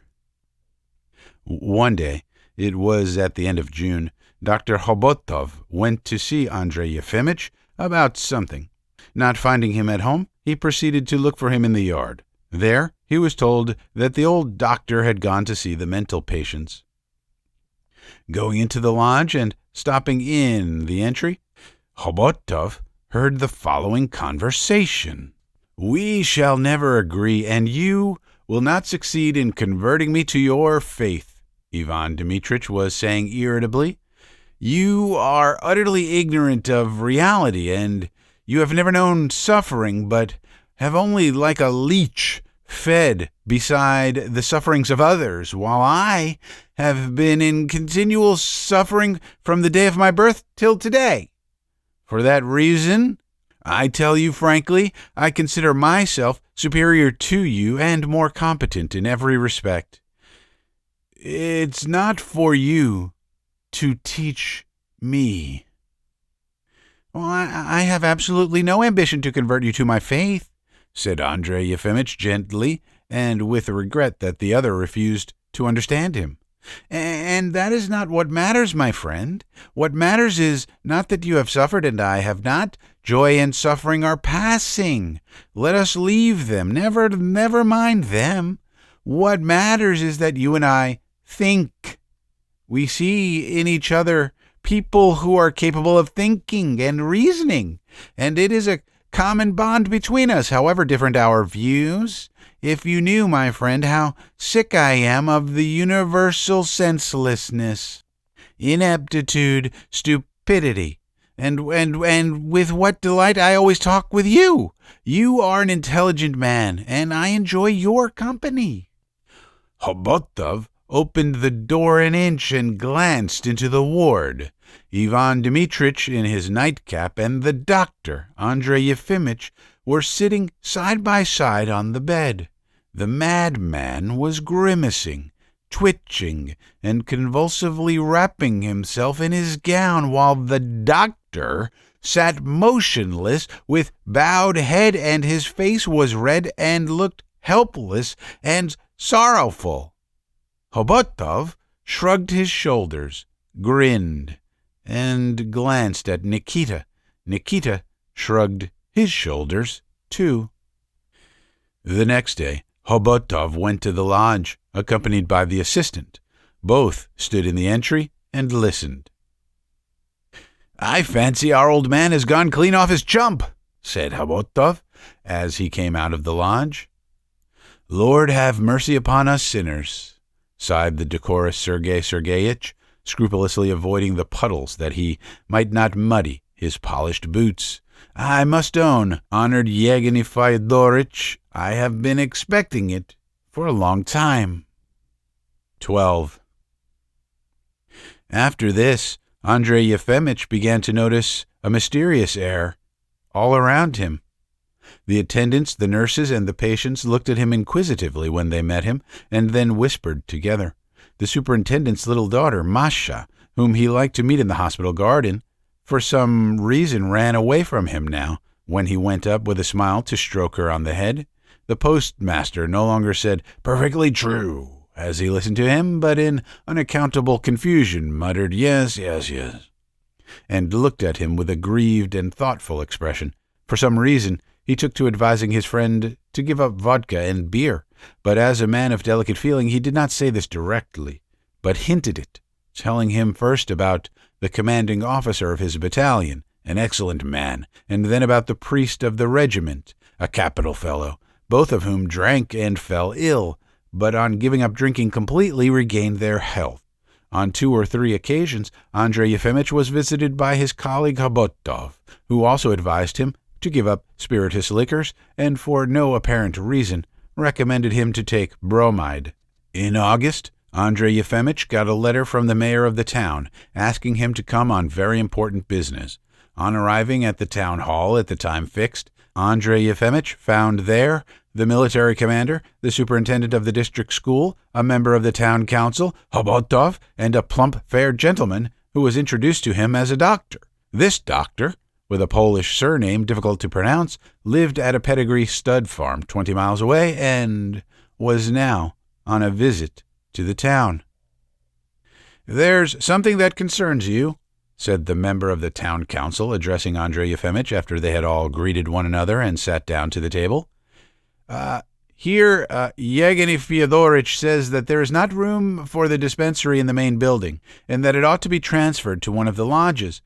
[SPEAKER 1] One day, it was at the end of June, Dr. Hotov went to see Andrey Yefimitch about something. Not finding him at home, he proceeded to look for him in the yard. There, he was told that the old doctor had gone to see the mental patients. Going into the lodge and stopping in the entry, Hotov heard the following conversation. We shall never agree, and you will not succeed in converting me to your faith, Ivan Dmitrich was saying irritably. You are utterly ignorant of reality, and you have never known suffering, but have only like a leech fed beside the sufferings of others, while I have been in continual suffering from the day of my birth till today. For that reason, I tell you frankly, I consider myself superior to you and more competent in every respect. It's not for you to teach me. Well, I have absolutely no ambition to convert you to my faith, said Andrey Yefimitch gently, and with a regret that the other refused to understand him. And that is not what matters, my friend. What matters is not that you have suffered and I have not. Joy and suffering are passing. Let us leave them. Never mind them. What matters is that you and I think. We see in each other people who are capable of thinking and reasoning, and it is a common bond between us, however different our views. If you knew, my friend, how sick I am of the universal senselessness, ineptitude, stupidity, and with what delight I always talk with you. You are an intelligent man, and I enjoy your company. Hotov opened the door an inch and glanced into the ward. Ivan Dmitrich in his nightcap and the doctor, Andrey Yefimitch, were sitting side by side on the bed. The madman was grimacing, twitching and convulsively wrapping himself in his gown, while the doctor sat motionless with bowed head, and his face was red and looked helpless and sorrowful. Hotov shrugged his shoulders, grinned, and glanced at Nikita. Nikita shrugged his shoulders, too. The next day, Hotov went to the lodge, accompanied by the assistant. Both stood in the entry and listened. "I fancy our old man has gone clean off his chump," said Hotov, as he came out of the lodge. "Lord have mercy upon us sinners," sighed the decorous Sergei Sergeyitch, scrupulously avoiding the puddles that he might not muddy his polished boots. "I must own, honored Yevgeny Fyodorovitch, I have been expecting it for a long time." 12. After this, Andrey Yefimitch began to notice a mysterious air all around him. The attendants, the nurses, and the patients looked at him inquisitively when they met him, and then whispered together. The superintendent's little daughter, Masha, whom he liked to meet in the hospital garden, for some reason ran away from him now, when he went up with a smile to stroke her on the head. The postmaster no longer said, "Perfectly true," as he listened to him, but in unaccountable confusion muttered, "Yes, yes, yes," and looked at him with a grieved and thoughtful expression. For some reason, he took to advising his friend to give up vodka and beer, but as a man of delicate feeling he did not say this directly, but hinted it, telling him first about the commanding officer of his battalion, an excellent man, and then about the priest of the regiment, a capital fellow, both of whom drank and fell ill, but on giving up drinking completely regained their health. On 2 or 3 occasions, Andrey Yefimitch was visited by his colleague Hotov, who also advised him to give up spirituous liquors, and for no apparent reason recommended him to take bromide. In August, Andrey Yefimitch got a letter from the mayor of the town, asking him to come on very important business. On arriving at the town hall at the time fixed, Andrey Yefimitch found there the military commander, the superintendent of the district school, a member of the town council, Hotov, and a plump, fair gentleman who was introduced to him as a doctor. This doctor, with a Polish surname difficult to pronounce, lived at a pedigree stud farm 20 miles away, and was now on a visit to the town. "There's something that concerns you," said the member of the town council, addressing Andrey Yefimitch after they had all greeted one another and sat down to the table. Here, Yevgeny Fyodorovitch says that there is not room for the dispensary in the main building, and that it ought to be transferred to one of the lodges.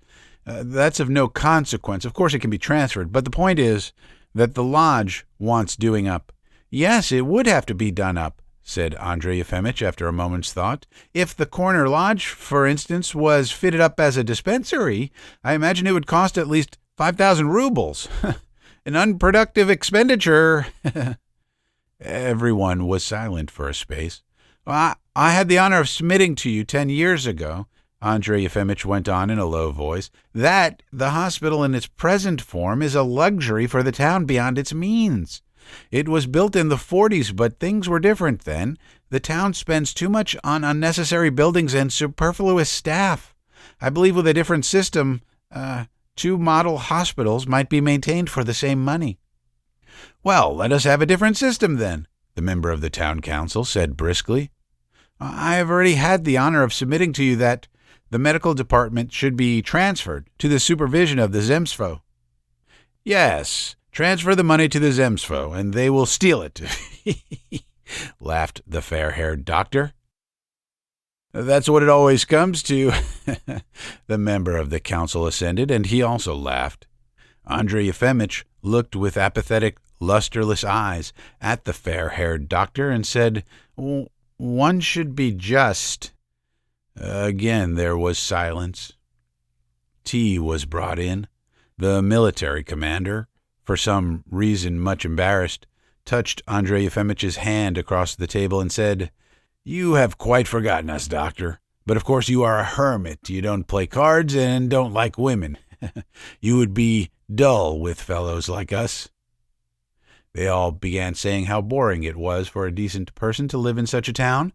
[SPEAKER 1] That's of no consequence. Of course it can be transferred, but the point is that the lodge wants doing up." "Yes, it would have to be done up," said Andrey Yefimitch after a moment's thought. "If the corner lodge, for instance, was fitted up as a dispensary, I imagine it would cost at least 5,000 rubles. An unproductive expenditure." Everyone was silent for a space. "I had the honor of submitting to you 10 years ago," Andrey Yefimitch went on in a low voice, "that the hospital in its present form is a luxury for the town beyond its means. It was built in the 40s, but things were different then. The town spends too much on unnecessary buildings and superfluous staff. I believe with a different system, 2 model hospitals might be maintained for the same money." "Well, let us have a different system then," the member of the town council said briskly. "I have already had the honor of submitting to you that the medical department should be transferred to the supervision of the Zemstvo." "Yes, transfer the money to the Zemstvo, and they will steal it," laughed the fair-haired doctor. "That's what it always comes to," the member of the council assented, and he also laughed. Andrey Yefimitch looked with apathetic, lusterless eyes at the fair-haired doctor and said, "One should be just." Again there was silence. Tea was brought in. The military commander, for some reason much embarrassed, touched Andrey Yefimitch's hand across the table and said, "You have quite forgotten us, doctor. But of course you are a hermit. You don't play cards and don't like women. You would be dull with fellows like us." They all began saying how boring it was for a decent person to live in such a town.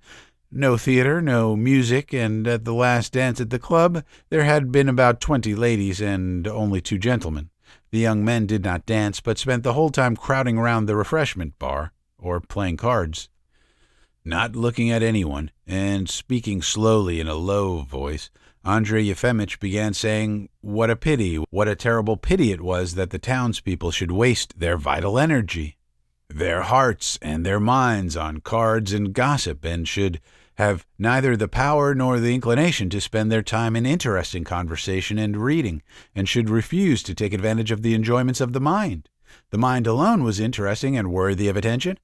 [SPEAKER 1] No theater, no music, and at the last dance at the club there had been about 20 ladies and only 2 gentlemen. The young men did not dance, but spent the whole time crowding around the refreshment bar, or playing cards. Not looking at anyone, and speaking slowly in a low voice, Andrey Yefimitch began saying what a pity, what a terrible pity it was that the townspeople should waste their vital energy, their hearts and their minds on cards and gossip, and should have neither the power nor the inclination to spend their time in interesting conversation and reading, and should refuse to take advantage of the enjoyments of the mind. The mind alone was interesting and worthy of attention.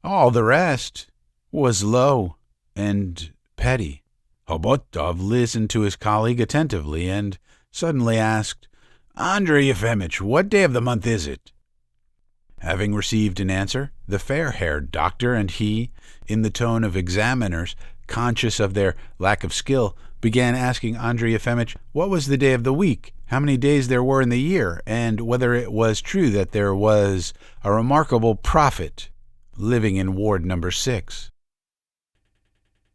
[SPEAKER 1] All the rest was low and petty. Hotov listened to his colleague attentively and suddenly asked, "Andrey Yefimitch, what day of the month is it?" Having received an answer, the fair-haired doctor and he, in the tone of examiners, conscious of their lack of skill, began asking Andrey Yefimitch what was the day of the week, how many days there were in the year, and whether it was true that there was a remarkable prophet living in Ward No. 6.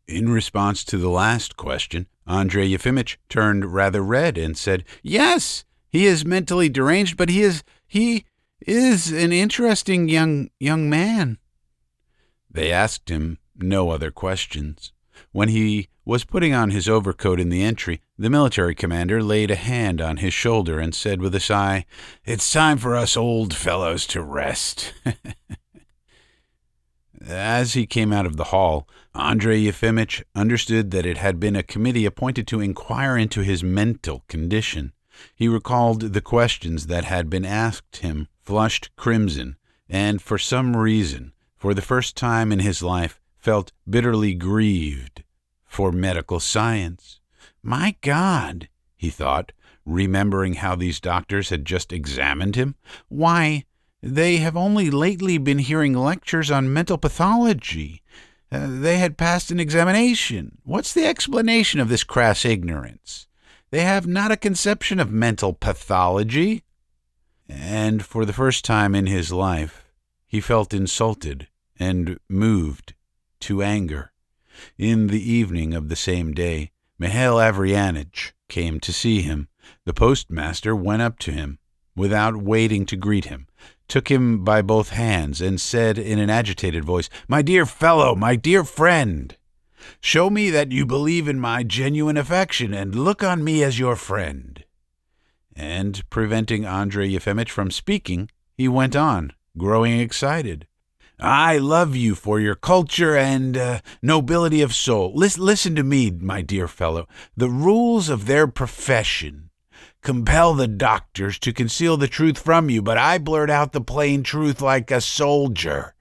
[SPEAKER 1] In response to the last question, Andrey Yefimitch turned rather red and said, "Yes, he is mentally deranged, but he is an interesting young man." They asked him no other questions. When he was putting on his overcoat in the entry, the military commander laid a hand on his shoulder and said with a sigh, "It's time for us old fellows to rest." As he came out of the hall, Andrey Yefimitch understood that it had been a committee appointed to inquire into his mental condition. He recalled the questions that had been asked him, flushed crimson, and for some reason, for the first time in his life, felt bitterly grieved for medical science. My God, he thought, remembering how these doctors had just examined him. Why, they have only lately been hearing lectures on mental pathology. They had passed an examination. What's the explanation of this crass ignorance? They have not a conception of mental pathology. And for the first time in his life, he felt insulted and moved to anger. In the evening of the same day, Mihail Averyanitch came to see him. The postmaster went up to him, without waiting to greet him, took him by both hands, and said in an agitated voice, "My dear fellow, my dear friend, show me that you believe in my genuine affection, and look on me as your friend." And, preventing Andrey Yefimitch from speaking, he went on, growing excited. "I love you for your culture and nobility of soul. Listen to me, my dear fellow. The rules of their profession compel the doctors to conceal the truth from you, but I blurt out the plain truth like a soldier.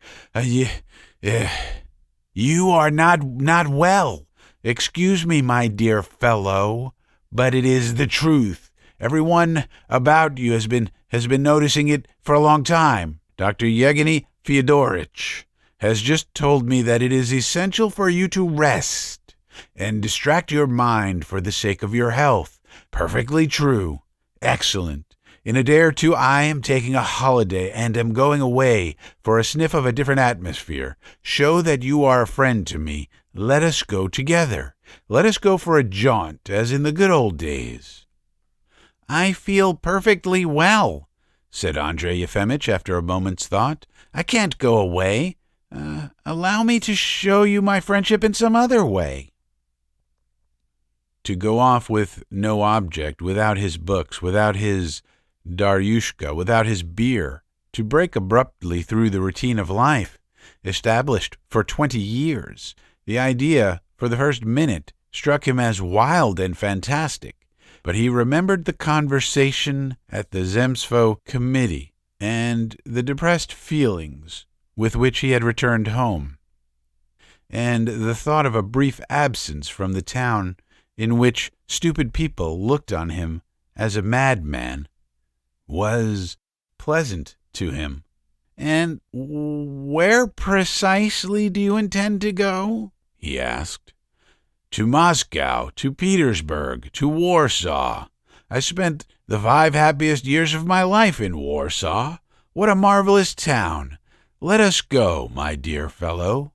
[SPEAKER 1] You are not well. Excuse me, my dear fellow, but it is the truth. Everyone about you has been noticing it for a long time. Dr. Yevgeny Fyodorich has just told me that it is essential for you to rest and distract your mind for the sake of your health. Perfectly true. Excellent. In a day or two I am taking a holiday and am going away for a sniff of a different atmosphere. Show that you are a friend to me. Let us go together. Let us go for a jaunt, as in the good old days." "I feel perfectly well," said Andrey Yefimitch after a moment's thought. "I can't go away. Allow me to show you my friendship in some other way." To go off with no object, without his books, without his Daryushka, without his beer, to break abruptly through the routine of life, established for 20 years, the idea, for the first minute, struck him as wild and fantastic. But he remembered the conversation at the Zemstvo committee and the depressed feelings with which he had returned home, and the thought of a brief absence from the town in which stupid people looked on him as a madman was pleasant to him. "And where precisely do you intend to go?" he asked. "To Moscow, to Petersburg, to Warsaw. I spent the 5 happiest years of my life in Warsaw. What a marvelous town! Let us go, my dear fellow."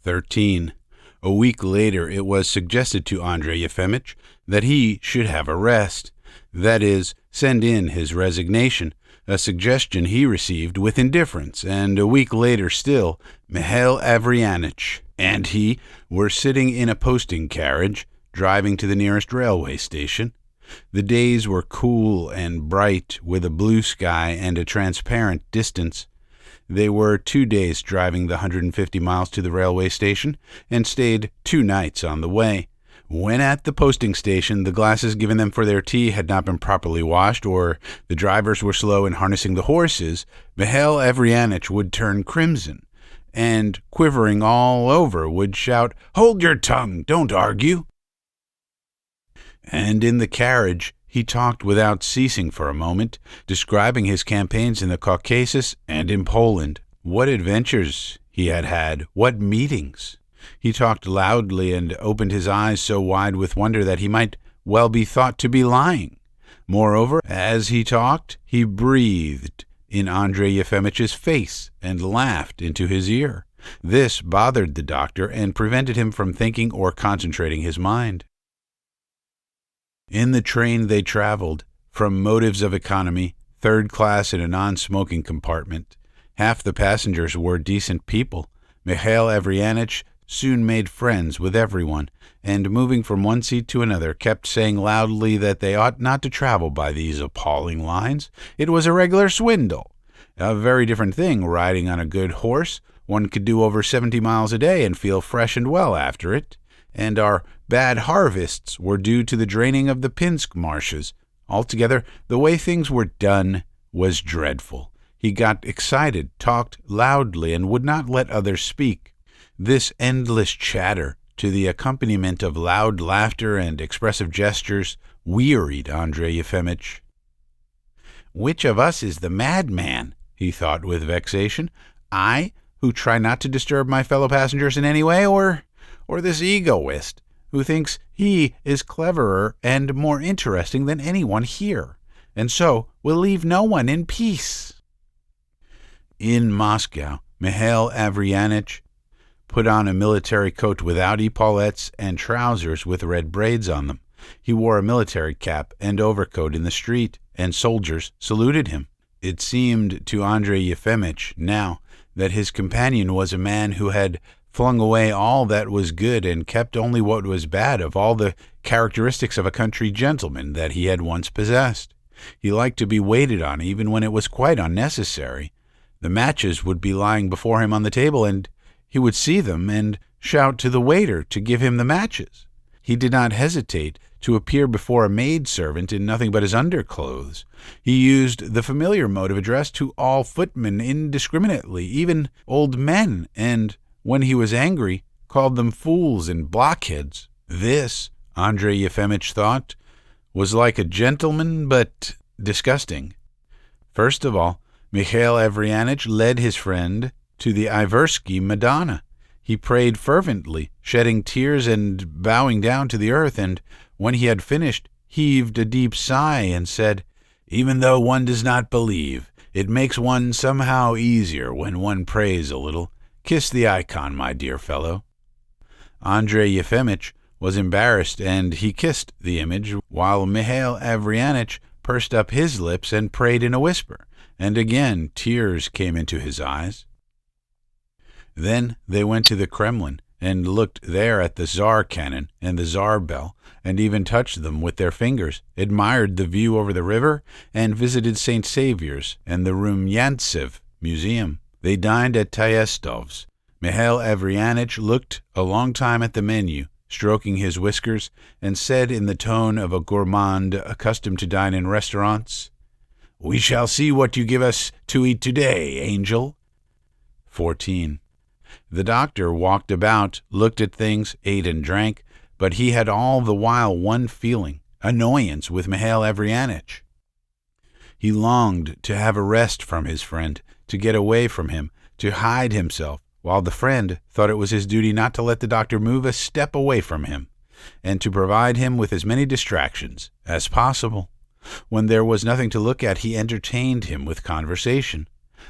[SPEAKER 1] 13. A week later, it was suggested to Andrey Yefimitch that he should have a rest, that is, send in his resignation, a suggestion he received with indifference, and a week later still, Mihail Averyanitch and he were sitting in a posting carriage, driving to the nearest railway station. The days were cool and bright, with a blue sky and a transparent distance. They were 2 days driving the 150 miles to the railway station, and stayed 2 nights on the way. When at the posting station, the glasses given them for their tea had not been properly washed, or the drivers were slow in harnessing the horses, Mihail Averyanitch would turn crimson, and, quivering all over, would shout, "Hold your tongue! Don't argue!" And in the carriage, he talked without ceasing for a moment, describing his campaigns in the Caucasus and in Poland. What adventures he had had, what meetings! He talked loudly and opened his eyes so wide with wonder that he might well be thought to be lying. Moreover, as he talked, he breathed in Andrey Yefimitch's face and laughed into his ear. This bothered the doctor and prevented him from thinking or concentrating his mind. In the train they traveled, from motives of economy, 3rd class in a non-smoking compartment. Half the passengers were decent people. Mihail Averyanitch soon made friends with everyone, and moving from one seat to another, kept saying loudly that they ought not to travel by these appalling lines. It was a regular swindle. A very different thing riding on a good horse. One could do over 70 miles a day and feel fresh and well after it. And our bad harvests were due to the draining of the Pinsk marshes. Altogether, the way things were done was dreadful. He got excited, talked loudly, and would not let others speak. This endless chatter, to the accompaniment of loud laughter and expressive gestures, wearied Andrey Yefimitch. "Which of us is the madman?" he thought with vexation. "I, who try not to disturb my fellow passengers in any way, or this egoist, who thinks he is cleverer and more interesting than anyone here, and so will leave no one in peace?" In Moscow, Mihail Averyanitch put on a military coat without epaulettes and trousers with red braids on them. He wore a military cap and overcoat in the street, and soldiers saluted him. It seemed to Andrey Yefimitch now that his companion was a man who had flung away all that was good and kept only what was bad of all the characteristics of a country gentleman that he had once possessed. He liked to be waited on even when it was quite unnecessary. The matches would be lying before him on the table, and he would see them and shout to the waiter to give him the matches. He did not hesitate to appear before a maid-servant in nothing but his underclothes. He used the familiar mode of address to all footmen indiscriminately, even old men, and, when he was angry, called them fools and blockheads. This, Andrey Yefimitch thought, was like a gentleman, but disgusting. First of all, Mihail Averyanitch led his friend to the Iversky Madonna. He prayed fervently, shedding tears and bowing down to the earth, and when he had finished, heaved a deep sigh and said, "Even though one does not believe, it makes one somehow easier when one prays a little. Kiss the icon, my dear fellow." Andrey Yefimitch was embarrassed, and he kissed the image, while Mihail Averyanitch pursed up his lips and prayed in a whisper, and again tears came into his eyes. Then they went to the Kremlin, and looked there at the Tsar cannon and the Tsar bell, and even touched them with their fingers, admired the view over the river, and visited St. Saviour's and the Rumyantsev Museum. They dined at Tyestov's. Mihail Averyanitch looked a long time at the menu, stroking his whiskers, and said in the tone of a gourmand accustomed to dine in restaurants, "We shall see what you give us to eat today, angel." 14. The doctor walked about, looked at things, ate and drank, but he had all the while one feeling, annoyance with Mihail Averyanitch. He longed to have a rest from his friend, to get away from him, to hide himself, while the friend thought it was his duty not to let the doctor move a step away from him, and to provide him with as many distractions as possible. When there was nothing to look at, he entertained him with conversation.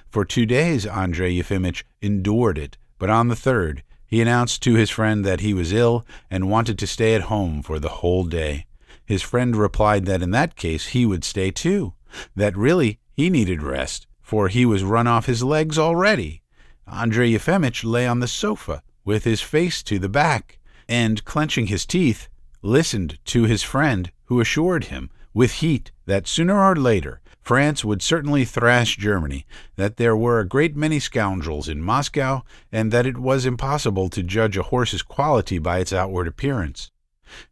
[SPEAKER 1] For 2 days Andrey Yefimitch endured it, but on the third He announced to his friend that he was ill and wanted to stay at home for the whole day. His friend replied that in that case he would stay too, that really he needed rest, for he was run off his legs already. Andrey Yefimitch lay on the sofa with his face to the back, and, clenching his teeth, listened to his friend, who assured him, with heat, that sooner or later France would certainly thrash Germany, that there were a great many scoundrels in Moscow, and that it was impossible to judge a horse's quality by its outward appearance.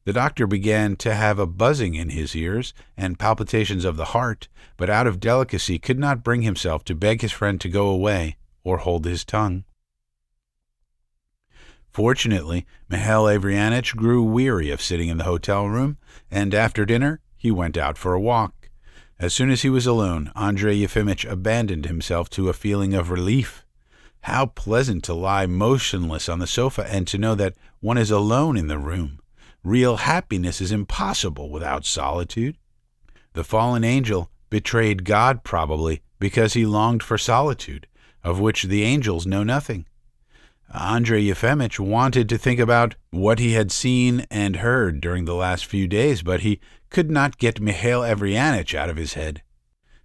[SPEAKER 1] The doctor began to have a buzzing in his ears and palpitations of the heart, but out of delicacy could not bring himself to beg his friend to go away or hold his tongue. Fortunately, Mihail Averyanitch grew weary of sitting in the hotel room, and after dinner he went out for a walk. As soon as he was alone, Andrey Yefimitch abandoned himself to a feeling of relief. How pleasant to lie motionless on the sofa and to know that one is alone in the room. Real happiness is impossible without solitude. The fallen angel betrayed God probably because he longed for solitude, of which the angels know nothing. Andrey Yefimitch wanted to think about what he had seen and heard during the last few days, but he could not get Mihail Averyanitch out of his head.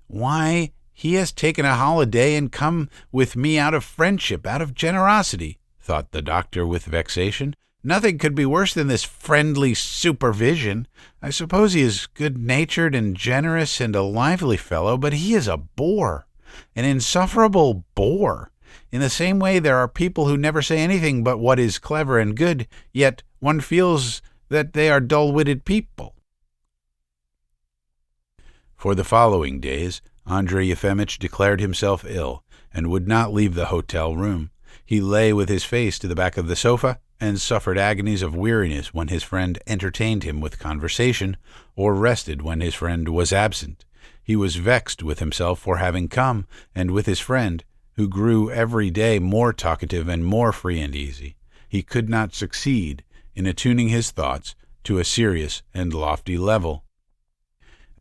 [SPEAKER 1] Why, he has taken a holiday and come with me out of friendship, out of generosity, thought the doctor with vexation. Nothing could be worse than this friendly supervision. I suppose he is good-natured and generous and a lively fellow, but he is a bore, an insufferable bore. In the same way, there are people who never say anything but what is clever and good, yet one feels that they are dull-witted people. For the following days, Andrey Yefimitch declared himself ill and would not leave the hotel room. He lay with his face to the back of the sofa and suffered agonies of weariness when his friend entertained him with conversation, or rested when his friend was absent. He was vexed with himself for having come, and with his friend, who grew every day more talkative and more free and easy. He could not succeed in attuning his thoughts to a serious and lofty level.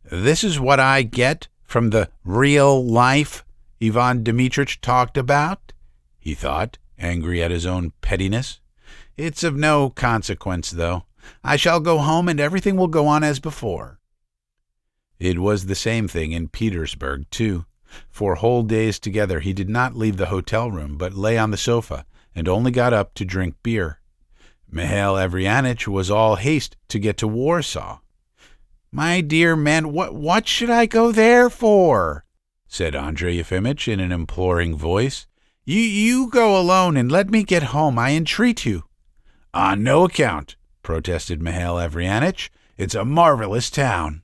[SPEAKER 1] This is what I get from the real life Ivan Dimitric talked about, he thought, angry at his own pettiness. It's of no consequence, though. I shall go home and everything will go on as before. It was the same thing in Petersburg, too. For whole days together he did not leave the hotel room, but lay on the sofa, and only got up to drink beer. Mihail Averyanitch was all haste to get to Warsaw. "My dear man, what should I go there for?" said Andrey Yefimitch in an imploring voice. You go alone and let me get home, I entreat you." "On no account," protested Mihail Averyanitch. "It's a marvelous town."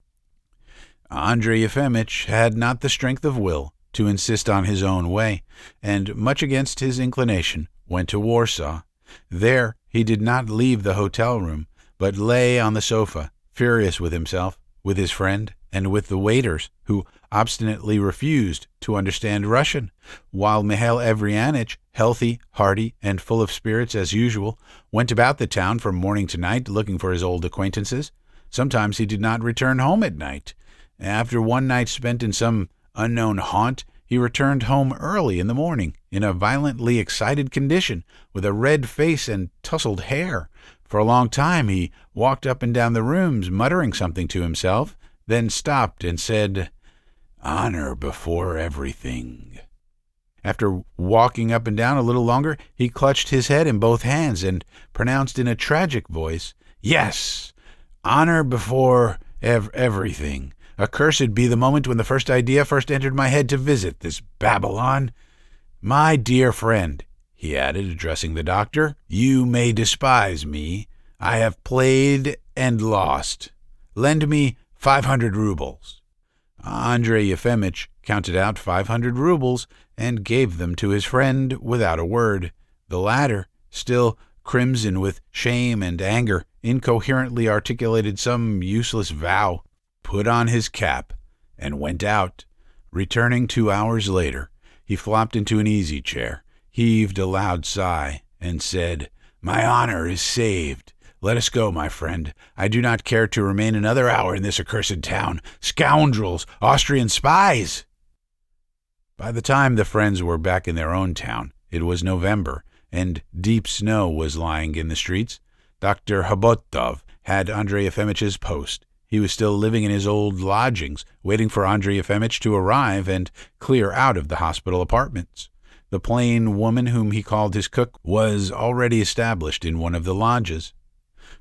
[SPEAKER 1] Andrey Yefimitch had not the strength of will to insist on his own way, and, much against his inclination, went to Warsaw. There he did not leave the hotel room, but lay on the sofa, furious with himself, with his friend, and with the waiters, who obstinately refused to understand Russian, while Mihail Averyanitch, healthy, hearty, and full of spirits as usual, went about the town from morning to night looking for his old acquaintances. Sometimes he did not return home at night. After one night spent in some unknown haunt, he returned home early in the morning, in a violently excited condition, with a red face and tousled hair. For a long time he walked up and down the rooms, muttering something to himself, then stopped and said, "Honor before everything." After walking up and down a little longer, he clutched his head in both hands and pronounced in a tragic voice, "Yes, honor before everything. Accursed be the moment when the first idea first entered my head to visit this Babylon. My dear friend," he added, addressing the doctor, "you may despise me. I have played and lost. Lend me 500 rubles. Andrey Yefimitch counted out 500 rubles and gave them to his friend without a word. The latter, still crimson with shame and anger, incoherently articulated some useless vow, put on his cap, and went out. Returning 2 hours later, he flopped into an easy-chair, heaved a loud sigh, and said, "My honor is saved. Let us go, my friend. I do not care to remain another hour in this accursed town. Scoundrels! Austrian spies!" By the time the friends were back in their own town, it was November, and deep snow was lying in the streets, Dr. Hotov had Andrey Yefimich's post. He was still living in his old lodgings, waiting for Andrey Yefimitch to arrive and clear out of the hospital apartments. The plain woman whom he called his cook was already established in one of the lodges.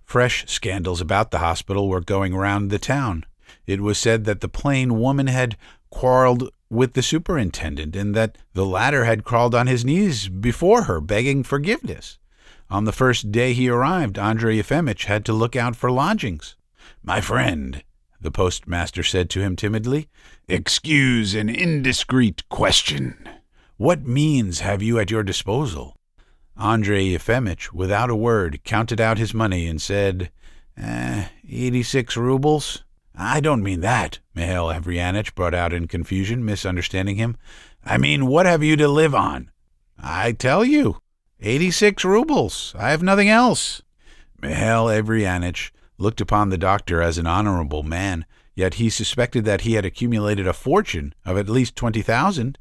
[SPEAKER 1] Fresh scandals about the hospital were going round the town. It was said that the plain woman had quarreled with the superintendent, and that the latter had crawled on his knees before her, begging forgiveness. On the first day he arrived, Andrey Yefimitch had to look out for lodgings. "My friend," the postmaster said to him timidly, "excuse an indiscreet question. What means have you at your disposal?" Andrey Yefimitch, without a word, counted out his money and said, 86 rubles. "I don't mean that," Mihail Averyanitch brought out in confusion, misunderstanding him. "I mean, what have you to live on?" "I tell you, 86 rubles. I have nothing else." Mihail Averyanitch looked upon the doctor as an honorable man, yet he suspected that he had accumulated a fortune of at least 20,000.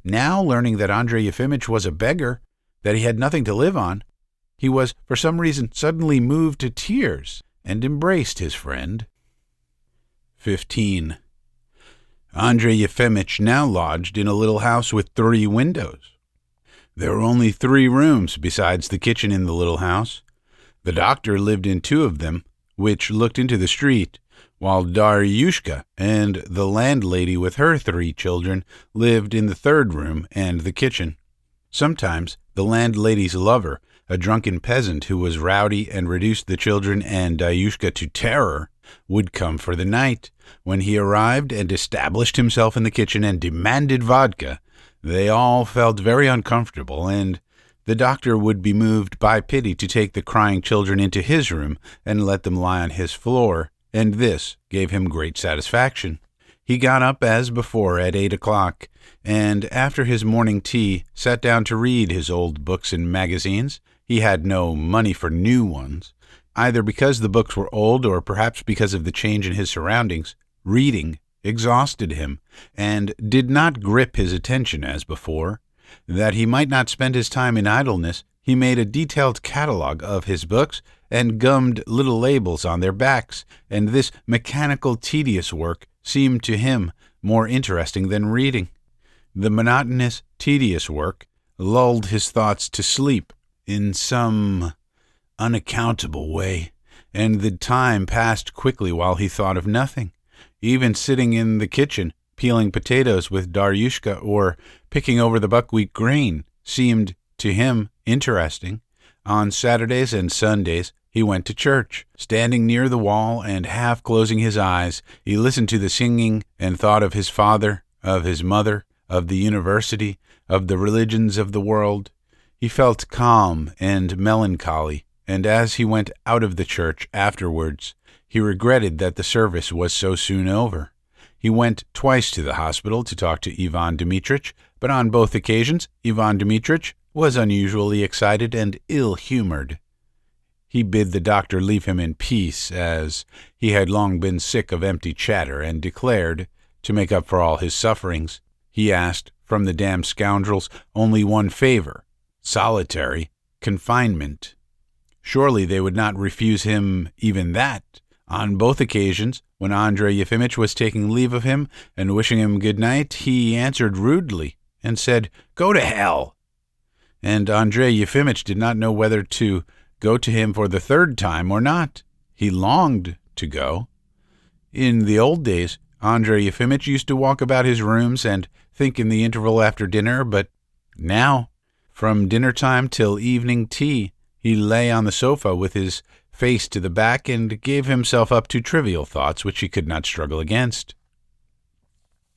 [SPEAKER 1] Now, learning that Andrey Yefimitch was a beggar, that he had nothing to live on, he was, for some reason, suddenly moved to tears and embraced his friend. 15. Andrey Yefimitch now lodged in a little house with 3 windows. There were only 3 rooms besides the kitchen in the little house. The doctor lived in 2 of them, which looked into the street, while Daryushka and the landlady with her 3 children lived in the 3rd room and the kitchen. Sometimes the landlady's lover, a drunken peasant who was rowdy and reduced the children and Daryushka to terror, would come for the night. When he arrived and established himself in the kitchen and demanded vodka, they all felt very uncomfortable, and the doctor would be moved by pity to take the crying children into his room and let them lie on his floor, and this gave him great satisfaction. He got up as before at 8 o'clock, and after his morning tea sat down to read his old books and magazines. He had no money for new ones. Either because the books were old or perhaps because of the change in his surroundings, reading exhausted him and did not grip his attention as before. That he might not spend his time in idleness, he made a detailed catalogue of his books and gummed little labels on their backs, and this mechanical, tedious work seemed to him more interesting than reading. The monotonous, tedious work lulled his thoughts to sleep in some unaccountable way, and the time passed quickly while he thought of nothing. Even sitting in the kitchen, peeling potatoes with Daryushka or picking over the buckwheat grain seemed to him interesting. On Saturdays and Sundays he went to church. Standing near the wall and half closing his eyes, he listened to the singing and thought of his father, of his mother, of the university, of the religions of the world. He felt calm and melancholy, and as he went out of the church afterwards, he regretted that the service was so soon over. He went twice to the hospital to talk to Ivan Dimitric, but on both occasions Ivan Dimitric was unusually excited and ill-humored. He bid the doctor leave him in peace, as he had long been sick of empty chatter, and declared, to make up for all his sufferings, he asked from the damned scoundrels only one favor: solitary confinement. Surely they would not refuse him even that. On both occasions, when Andrey Yefimitch was taking leave of him and wishing him good night, he answered rudely and said, "Go to hell." And Andrey Yefimitch did not know whether to go to him for the 3rd time or not. He longed to go. In the old days, Andrey Yefimitch used to walk about his rooms and think in the interval after dinner, but now, from dinner time till evening tea, he lay on the sofa with his face to the back and gave himself up to trivial thoughts which he could not struggle against.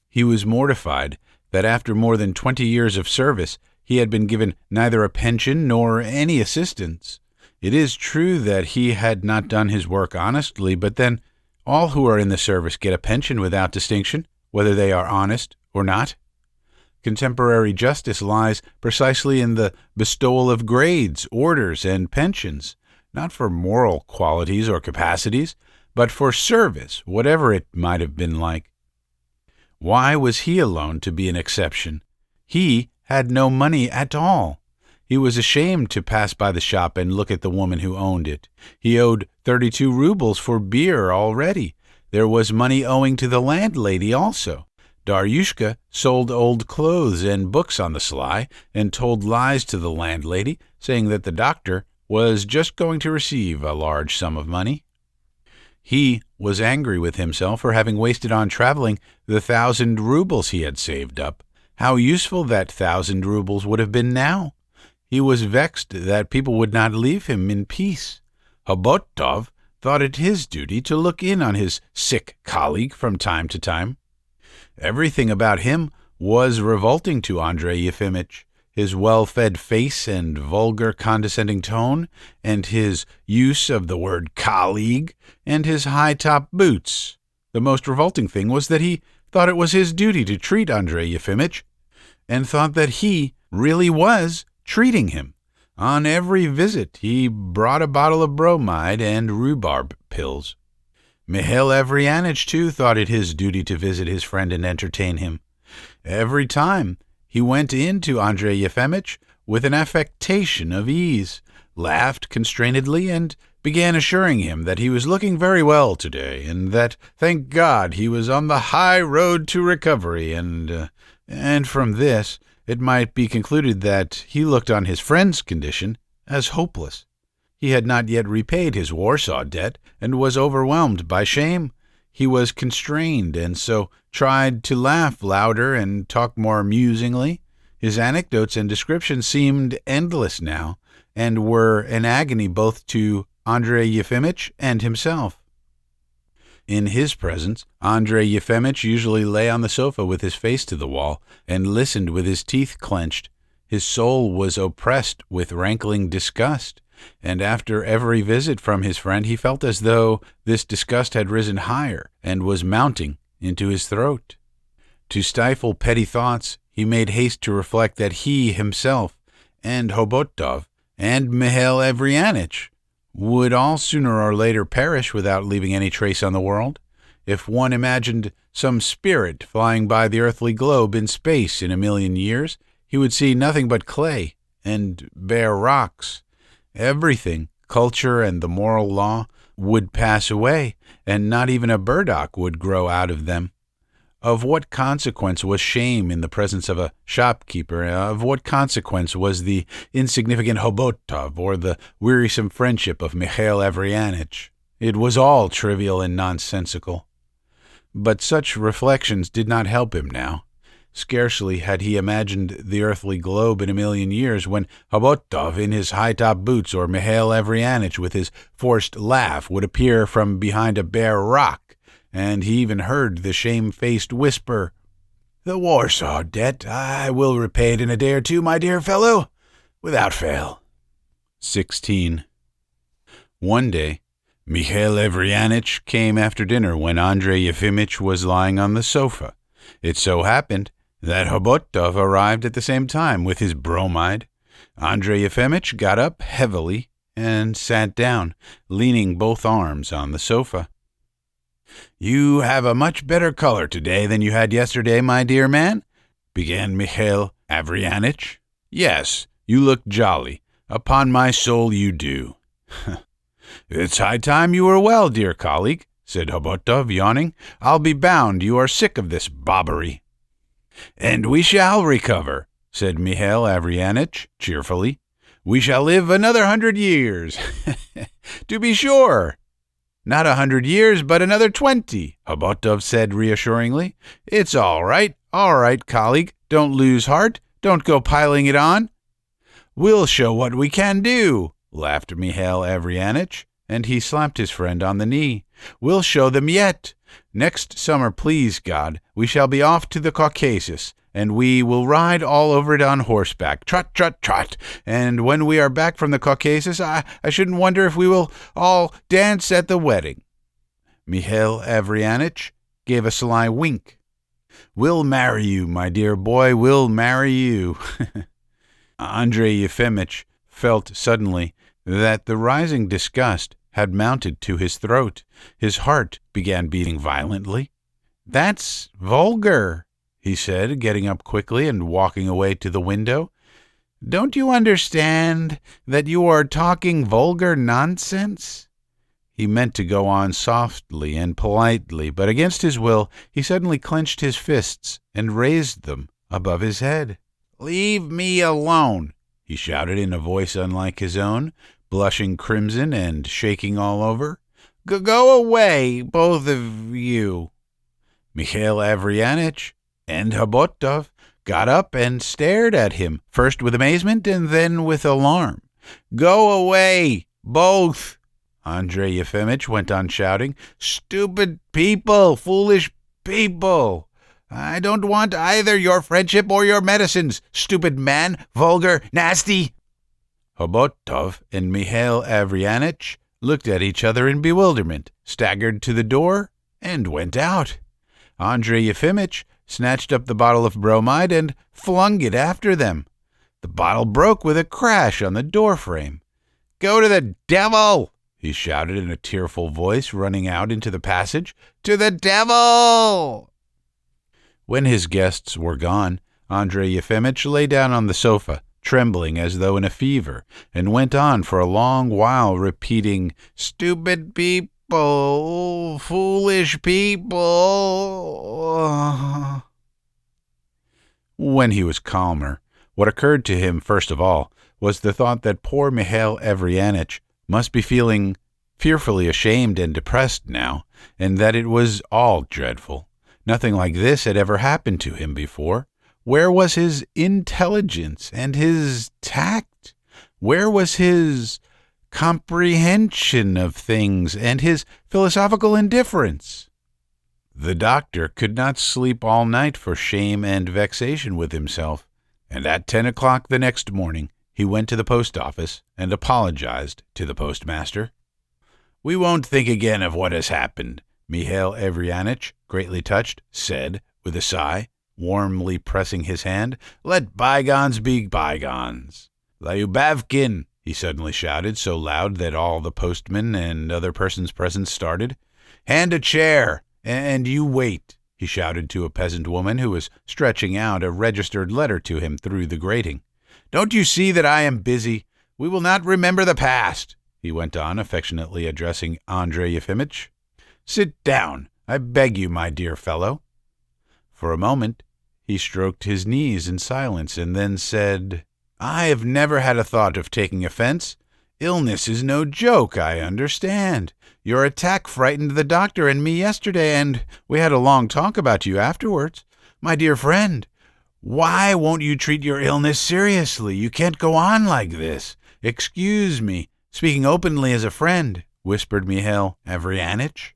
[SPEAKER 1] He was mortified that after more than 20 years of service he had been given neither a pension nor any assistance. It is true that he had not done his work honestly, but then all who are in the service get a pension without distinction, whether they are honest or not. Contemporary justice lies precisely in the bestowal of grades, orders, and pensions, not for moral qualities or capacities, but for service, whatever it might have been like. Why was he alone to be an exception? He had no money at all. He was ashamed to pass by the shop and look at the woman who owned it. He owed 32 rubles for beer already. There was money owing to the landlady also. Daryushka sold old clothes and books on the sly and told lies to the landlady, saying that the doctor was just going to receive a large sum of money. He was angry with himself for having wasted on traveling the 1,000 rubles he had saved up. How useful that 1,000 rubles would have been now! He was vexed that people would not leave him in peace. Hotov thought it his duty to look in on his sick colleague from time to time. Everything about him was revolting to Andrey Yefimitch. His well-fed face and vulgar condescending tone, and his use of the word colleague, and his high-top boots. The most revolting thing was that he thought it was his duty to treat Andrey Yefimitch, and thought that he really was treating him. On every visit he brought a bottle of bromide and rhubarb pills. Mihail Averyanitch, too, thought it his duty to visit his friend and entertain him. Every time he went in to Andrey Yefimitch with an affectation of ease, laughed constrainedly, and began assuring him that he was looking very well today, and that, thank God, he was on the high road to recovery, and from this it might be concluded that he looked on his friend's condition as hopeless. He had not yet repaid his Warsaw debt, and was overwhelmed by shame. He was constrained, and so tried to laugh louder and talk more amusingly. His anecdotes and descriptions seemed endless now, and were an agony both to Andrey Yefimitch and himself. In his presence, Andrey Yefimitch usually lay on the sofa with his face to the wall, and listened with his teeth clenched. His soul was oppressed with rankling disgust, and after every visit from his friend he felt as though this disgust had risen higher and was mounting into his throat. To stifle petty thoughts, he made haste to reflect that he himself, and Hotov, and Mihail Averyanitch would all sooner or later perish without leaving any trace on the world. If one imagined some spirit flying by the earthly globe in space in 1,000,000 years, he would see nothing but clay and bare rocks. Everything, culture and the moral law, would pass away, and not even a burdock would grow out of them. Of what consequence was shame in the presence of a shopkeeper? Of what consequence was the insignificant Hotov or the wearisome friendship of Mihail Averyanitch? It was all trivial and nonsensical. But such reflections did not help him now. Scarcely had he imagined the earthly globe in 1,000,000 years when Hotov in his high-top boots or Mihail Averyanitch with his forced laugh would appear from behind a bare rock, and he even heard the shame-faced whisper, "The Warsaw debt, I will repay it in a day or two, my dear fellow, without fail." 16. One day, Mihail Averyanitch came after dinner when Andrey Yefimitch was lying on the sofa. It so happened that Hotov arrived at the same time with his bromide. Andrey Yefimitch got up heavily and sat down, leaning both arms on the sofa. "You have a much better color today than you had yesterday, my dear man," began Mihail Averyanitch. "Yes, you look jolly. Upon my soul you do." "It's high time you were well, dear colleague," said Hotov, yawning. "I'll be bound you are sick of this bobbery." "And we shall recover," said Mihail Averyanitch cheerfully. "We shall live another 100 years. To be sure." "Not 100 years, but another 20, Hotov said reassuringly. "It's all right, colleague. Don't lose heart. Don't go piling it on." "We'll show what we can do," laughed Mihail Averyanitch, and he slapped his friend on the knee. "We'll show them yet. Next summer, please God, we shall be off to the Caucasus, and we will ride all over it on horseback. Trot, trot, trot. And when we are back from the Caucasus, I shouldn't wonder if we will all dance at the wedding." Mihail Averyanitch gave a sly wink. "We'll marry you, my dear boy, we'll marry you." Andrey Yefimitch felt suddenly that the rising disgust had mounted to his throat. His heart began beating violently. "That's vulgar," he said, getting up quickly and walking away to the window. Don't you understand that you are talking vulgar nonsense?" He meant to go on softly and politely, but against his will he suddenly clenched his fists and raised them above his head. "Leave me alone," he shouted in a voice unlike his own, blushing crimson and shaking all over. "Go away, both of you." Mikhail Avrianich and Hotov got up and stared at him, first with amazement and then with alarm. "Go away, both!" Andrey Yefimitch went on shouting. "Stupid people, foolish people! I don't want either your friendship or your medicines, stupid man, vulgar, nasty!" Hotov and Mikhail Avrianich looked at each other in bewilderment, staggered to the door, and went out. Andrey Yefimitch snatched up the bottle of bromide and flung it after them. The bottle broke with a crash on the doorframe. "Go to the devil!" he shouted in a tearful voice, running out into the passage. "To the devil!" When his guests were gone, Andrey Yefimitch lay down on the sofa, trembling as though in a fever, and went on for a long while repeating, "Stupid people, foolish people." When he was calmer, what occurred to him first of all was the thought that poor Mikhail Avrianich must be feeling fearfully ashamed and depressed now, and that it was all dreadful. Nothing like this had ever happened to him before. Where was his intelligence and his tact? Where was his comprehension of things and his philosophical indifference? The doctor could not sleep all night for shame and vexation with himself, and at 10 o'clock the next morning he went to the post office and apologized to the postmaster. "We won't think again of what has happened," Mikhail Avrianich, greatly touched, said with a sigh, warmly pressing his hand. "Let bygones be bygones. Lyubavkin!" he suddenly shouted, so loud that all the postmen and other persons present started. "Hand a chair, and you wait," he shouted to a peasant woman who was stretching out a registered letter to him through the grating. "Don't you see that I am busy? We will not remember the past," he went on, affectionately addressing Andrey Yefimitch. "Sit down, I beg you, my dear fellow." For a moment he stroked his knees in silence, and then said, "I have never had a thought of taking offense. Illness is no joke, I understand. Your attack frightened the doctor and me yesterday, and we had a long talk about you afterwards. My dear friend, why won't you treat your illness seriously? You can't go on like this. Excuse me, speaking openly as a friend," whispered Mikhail Avrianich.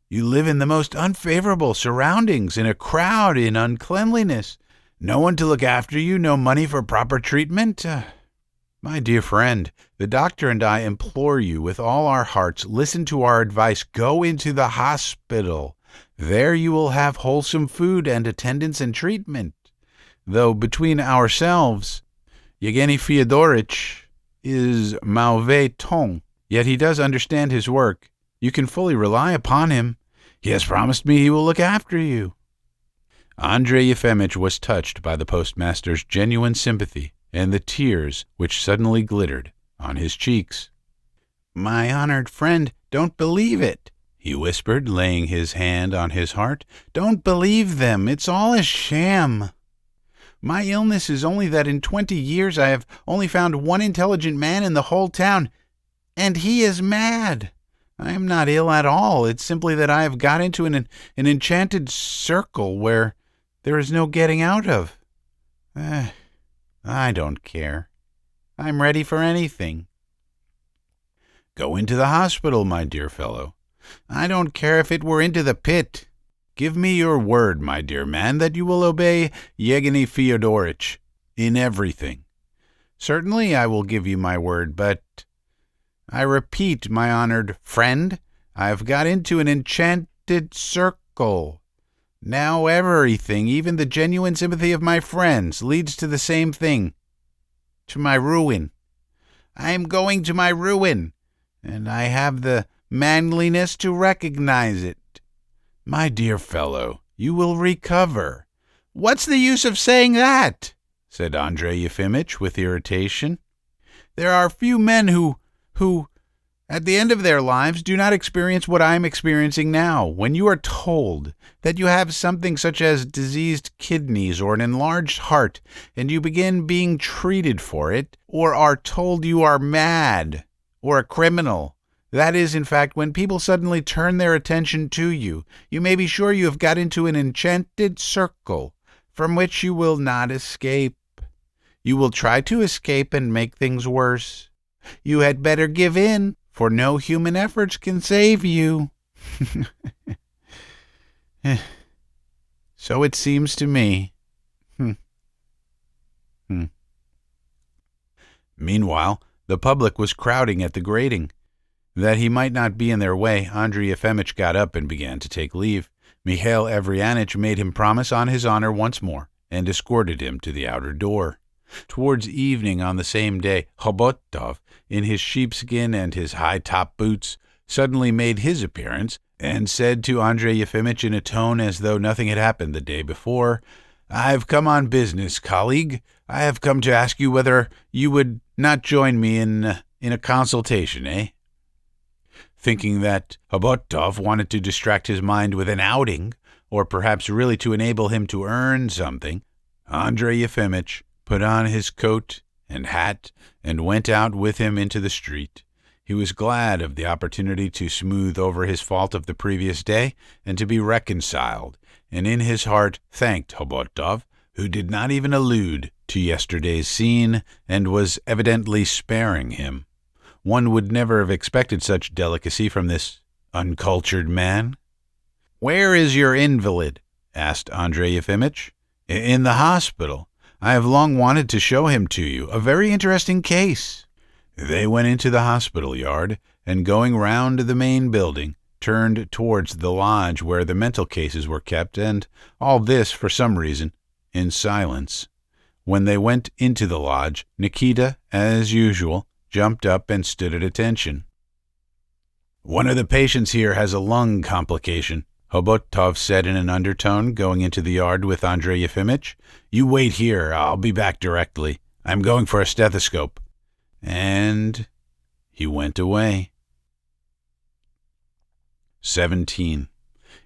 [SPEAKER 1] "You live in the most unfavorable surroundings, in a crowd, in uncleanliness. No one to look after you, no money for proper treatment. My dear friend, the doctor and I implore you with all our hearts, listen to our advice. Go into the hospital. There you will have wholesome food and attendance and treatment. Though between ourselves, Yevgeny Fyodorovitch is mauvais ton, yet he does understand his work. You can fully rely upon him. He has promised me he will look after you." Andrey Yefimitch was touched by the postmaster's genuine sympathy and the tears which suddenly glittered on his cheeks. "My honored friend, don't believe it," he whispered, laying his hand on his heart. "Don't believe them. It's all a sham. My illness is only that in 20 years I have only found one intelligent man in the whole town, and he is mad. I am not ill at all. It's simply that I have got into an enchanted circle where there is no getting out of. I don't care. I'm ready for anything." "Go into the hospital, my dear fellow." "I don't care if it were into the pit." "Give me your word, my dear man, that you will obey Yevgeny Fyodorovitch in everything." "Certainly I will give you my word, but I repeat, my honored friend, I have got into an enchanted circle. Now everything, even the genuine sympathy of my friends, leads to the same thing, to my ruin. I am going to my ruin, and I have the manliness to recognize it." "My dear fellow, you will recover." "What's the use of saying that?" said Andrey Yefimitch with irritation. "There are few men who, at the end of their lives, do not experience what I am experiencing now. When you are told that you have something such as diseased kidneys or an enlarged heart, and you begin being treated for it, or are told you are mad or a criminal, that is, in fact, when people suddenly turn their attention to you, you may be sure you have got into an enchanted circle from which you will not escape. You will try to escape and make things worse. You had better give in, for no human efforts can save you." So it seems to me. Meanwhile, the public was crowding at the grating. That he might not be in their way, Andrey Yefimitch got up and began to take leave. Mikhail Averyanitch made him promise on his honor once more, and escorted him to the outer door. Towards evening on the same day, Hotov, in his sheepskin and his high-top boots, suddenly made his appearance, and said to Andrey Yefimitch in a tone as though nothing had happened the day before, "I've come on business, colleague. I have come to ask you whether you would not join me in a consultation, eh?" Thinking that Hotov wanted to distract his mind with an outing, or perhaps really to enable him to earn something, Andrey Yefimitch put on his coat and hat and went out with him into the street. He was glad of the opportunity to smooth over his fault of the previous day and to be reconciled, and in his heart thanked Hotov, who did not even allude to yesterday's scene and was evidently sparing him. One would never have expected such delicacy from this uncultured man. "Where is your invalid?" asked Andrey Yefimitch. "In the hospital. I have long wanted to show him to you. A very interesting case." They went into the hospital yard, and going round the main building, turned towards the lodge where the mental cases were kept, and all this, for some reason, in silence. When they went into the lodge, Nikita, as usual, jumped up and stood at attention. "One of the patients here has a lung complication," Hotov said in an undertone, going into the yard with Andrey Yefimitch. "You wait here. I'll be back directly. I'm going for a stethoscope." And he went away. 17.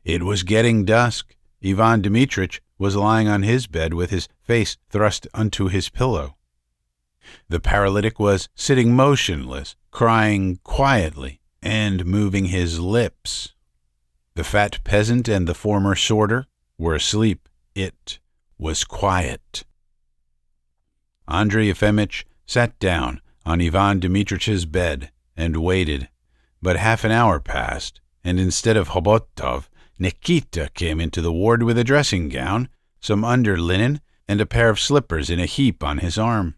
[SPEAKER 1] It was getting dusk. Ivan Dimitric was lying on his bed with his face thrust unto his pillow. The paralytic was sitting motionless, crying quietly, and moving his lips. The fat peasant and the former sorter were asleep. It was quiet. Andrey Yefimitch sat down on Ivan Dmitrich's bed and waited, but half an hour passed, and instead of Hotov, Nikita came into the ward with a dressing gown, some underlinen, and a pair of slippers in a heap on his arm.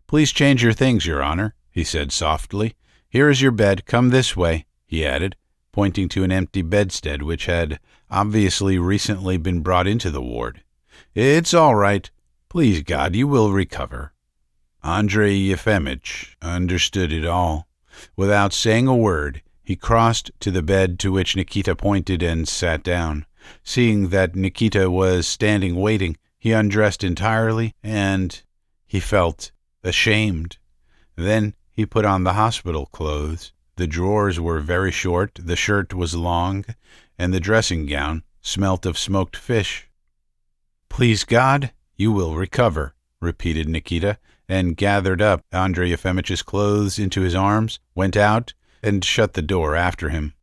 [SPEAKER 1] "Please change your things, Your Honor," he said softly. "Here is your bed. Come this way," he added, pointing to an empty bedstead which had obviously recently been brought into the ward. "It's all right. Please God, you will recover." Andrey Yefimitch understood it all. Without saying a word, he crossed to the bed to which Nikita pointed and sat down. Seeing that Nikita was standing waiting, he undressed entirely, and he felt ashamed. Then he put on the hospital clothes. The drawers were very short, the shirt was long, and the dressing gown smelt of smoked fish. "Please God, you will recover," repeated Nikita, and gathered up Andrey Yefimitch's clothes into his arms, went out, and shut the door after him.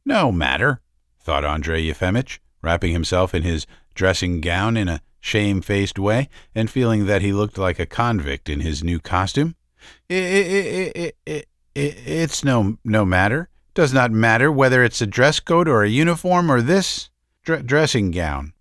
[SPEAKER 1] "No matter," thought Andrey Yefimitch, wrapping himself in his dressing gown in a shamefaced way, and feeling that he looked like a convict in his new costume. It's no matter. Does not matter whether it's a dress coat or a uniform or this dressing gown.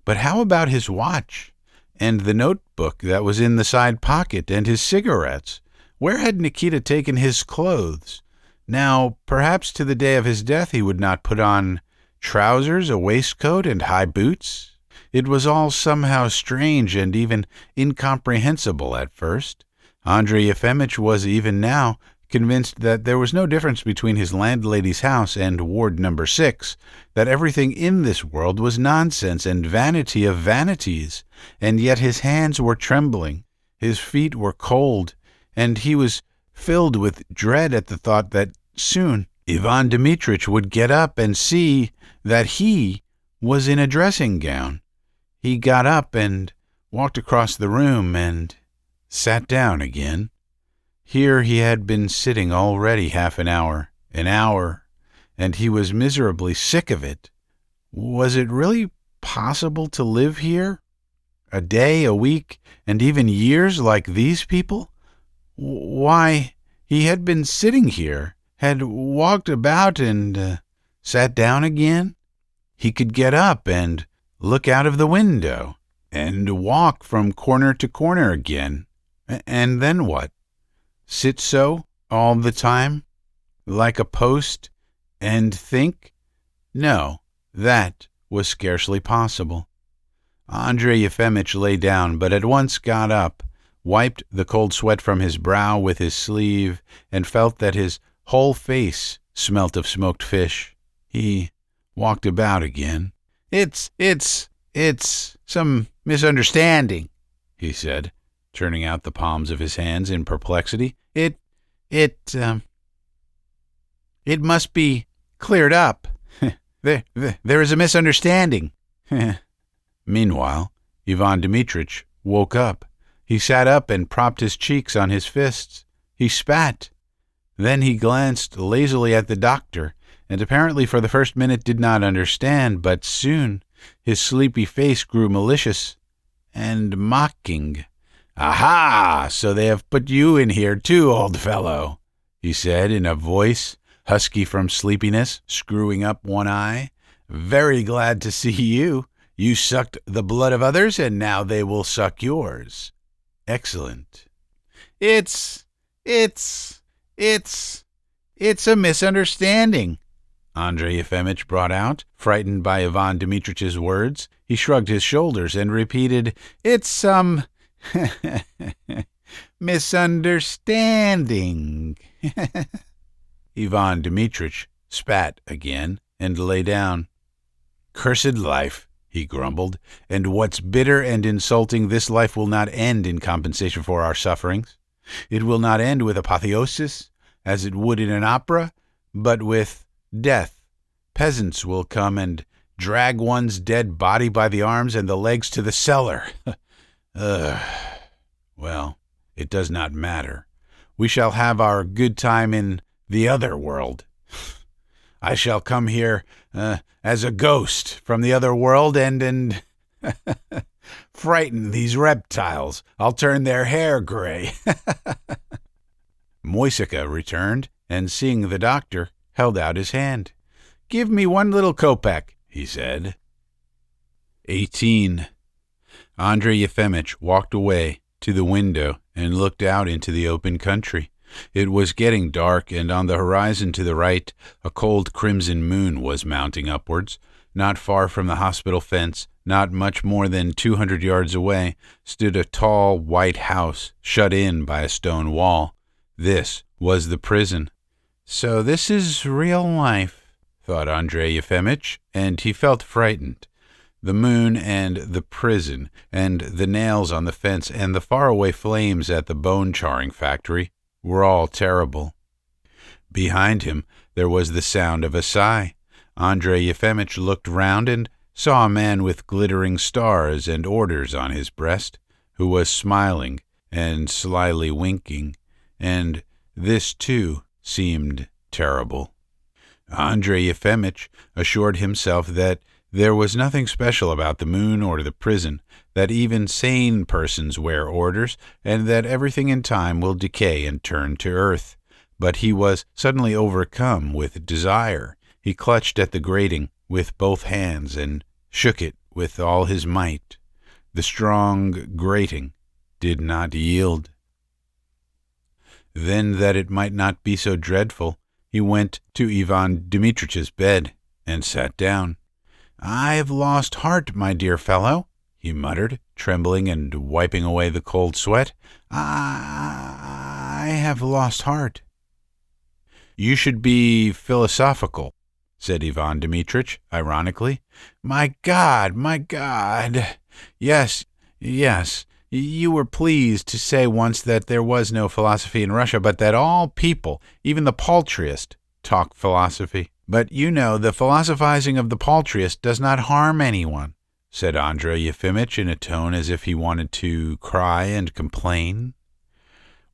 [SPEAKER 1] But how about his watch, and the notebook that was in the side pocket, and his cigarettes? Where had Nikita taken his clothes? Now, perhaps to the day of his death he would not put on trousers, a waistcoat, and high boots. It was all somehow strange and even incomprehensible at first. Andrey Yefimitch was even now convinced that there was no difference between his landlady's house and ward number 6, that everything in this world was nonsense and vanity of vanities, and yet his hands were trembling, his feet were cold, and he was filled with dread at the thought that soon Ivan Dmitrich would get up and see that he was in a dressing gown. He got up and walked across the room and sat down again. Here he had been sitting already half an hour, and he was miserably sick of it. Was it really possible to live here? A day, a week, and even years like these people? Why, he had been sitting here, had walked about and sat down again. He could get up and look out of the window, and walk from corner to corner again. And then what? Sit so all the time, like a post, and think? No, that was scarcely possible. Andrey Yefimitch lay down, but at once got up, wiped the cold sweat from his brow with his sleeve, and felt that his whole face smelt of smoked fish. He walked about again. It's some misunderstanding, he said, turning out the palms of his hands in perplexity. It must be cleared up. There is a misunderstanding. Meanwhile, Ivan Dmitrich woke up. He sat up and propped his cheeks on his fists. He spat. Then he glanced lazily at the doctor, and apparently for the first minute did not understand, but soon his sleepy face grew malicious and mocking. "Aha! So they have put you in here too, old fellow," he said in a voice husky from sleepiness, screwing up one eye. "Very glad to see you. You sucked the blood of others, and now they will suck yours. Excellent. It's a misunderstanding," Andrey Yefimitch brought out, frightened by Ivan Dmitrich's words. He shrugged his shoulders and repeated, "It's some misunderstanding." Ivan Dmitrich spat again and lay down. "Cursed life," he grumbled, "and what's bitter and insulting, this life will not end in compensation for our sufferings. It will not end with apotheosis, as it would in an opera, but with death. Peasants will come and drag one's dead body by the arms and the legs to the cellar. Well, it does not matter. We shall have our good time in the other world. I shall come here as a ghost from the other world and frighten these reptiles. I'll turn their hair gray." Moisika returned, and seeing the doctor, held out his hand. "Give me one little kopeck," he said. 18. Andrey Yefimitch walked away to the window and looked out into the open country. It was getting dark, and on the horizon to the right, a cold crimson moon was mounting upwards. Not far from the hospital fence, not much more than 200 yards away, stood a tall white house, shut in by a stone wall. This was the prison. "So this is real life," thought Andrey Yefimitch, and he felt frightened. The moon and the prison, and the nails on the fence, and the faraway flames at the bone-charring factory were all terrible. Behind him there was the sound of a sigh. Andrey Yefimitch looked round and saw a man with glittering stars and orders on his breast, who was smiling and slyly winking, and this too seemed terrible. Andrey Yefimitch assured himself that there was nothing special about the moon or the prison, that even sane persons wear orders, and that everything in time will decay and turn to earth. But he was suddenly overcome with desire. He clutched at the grating with both hands and shook it with all his might. The strong grating did not yield. Then, that it might not be so dreadful, he went to Ivan Dmitrich's bed and sat down. "I've lost heart, my dear fellow," he muttered, trembling and wiping away the cold sweat. I have lost heart." You should be philosophical, said Ivan Dmitrich, ironically. My God, my God. Yes, yes. You were pleased to say once that there was no philosophy in Russia, but that all people, even the paltriest, talk philosophy. But you know, the philosophizing of the paltriest does not harm anyone, said Andrey Yefimitch in a tone as if he wanted to cry and complain.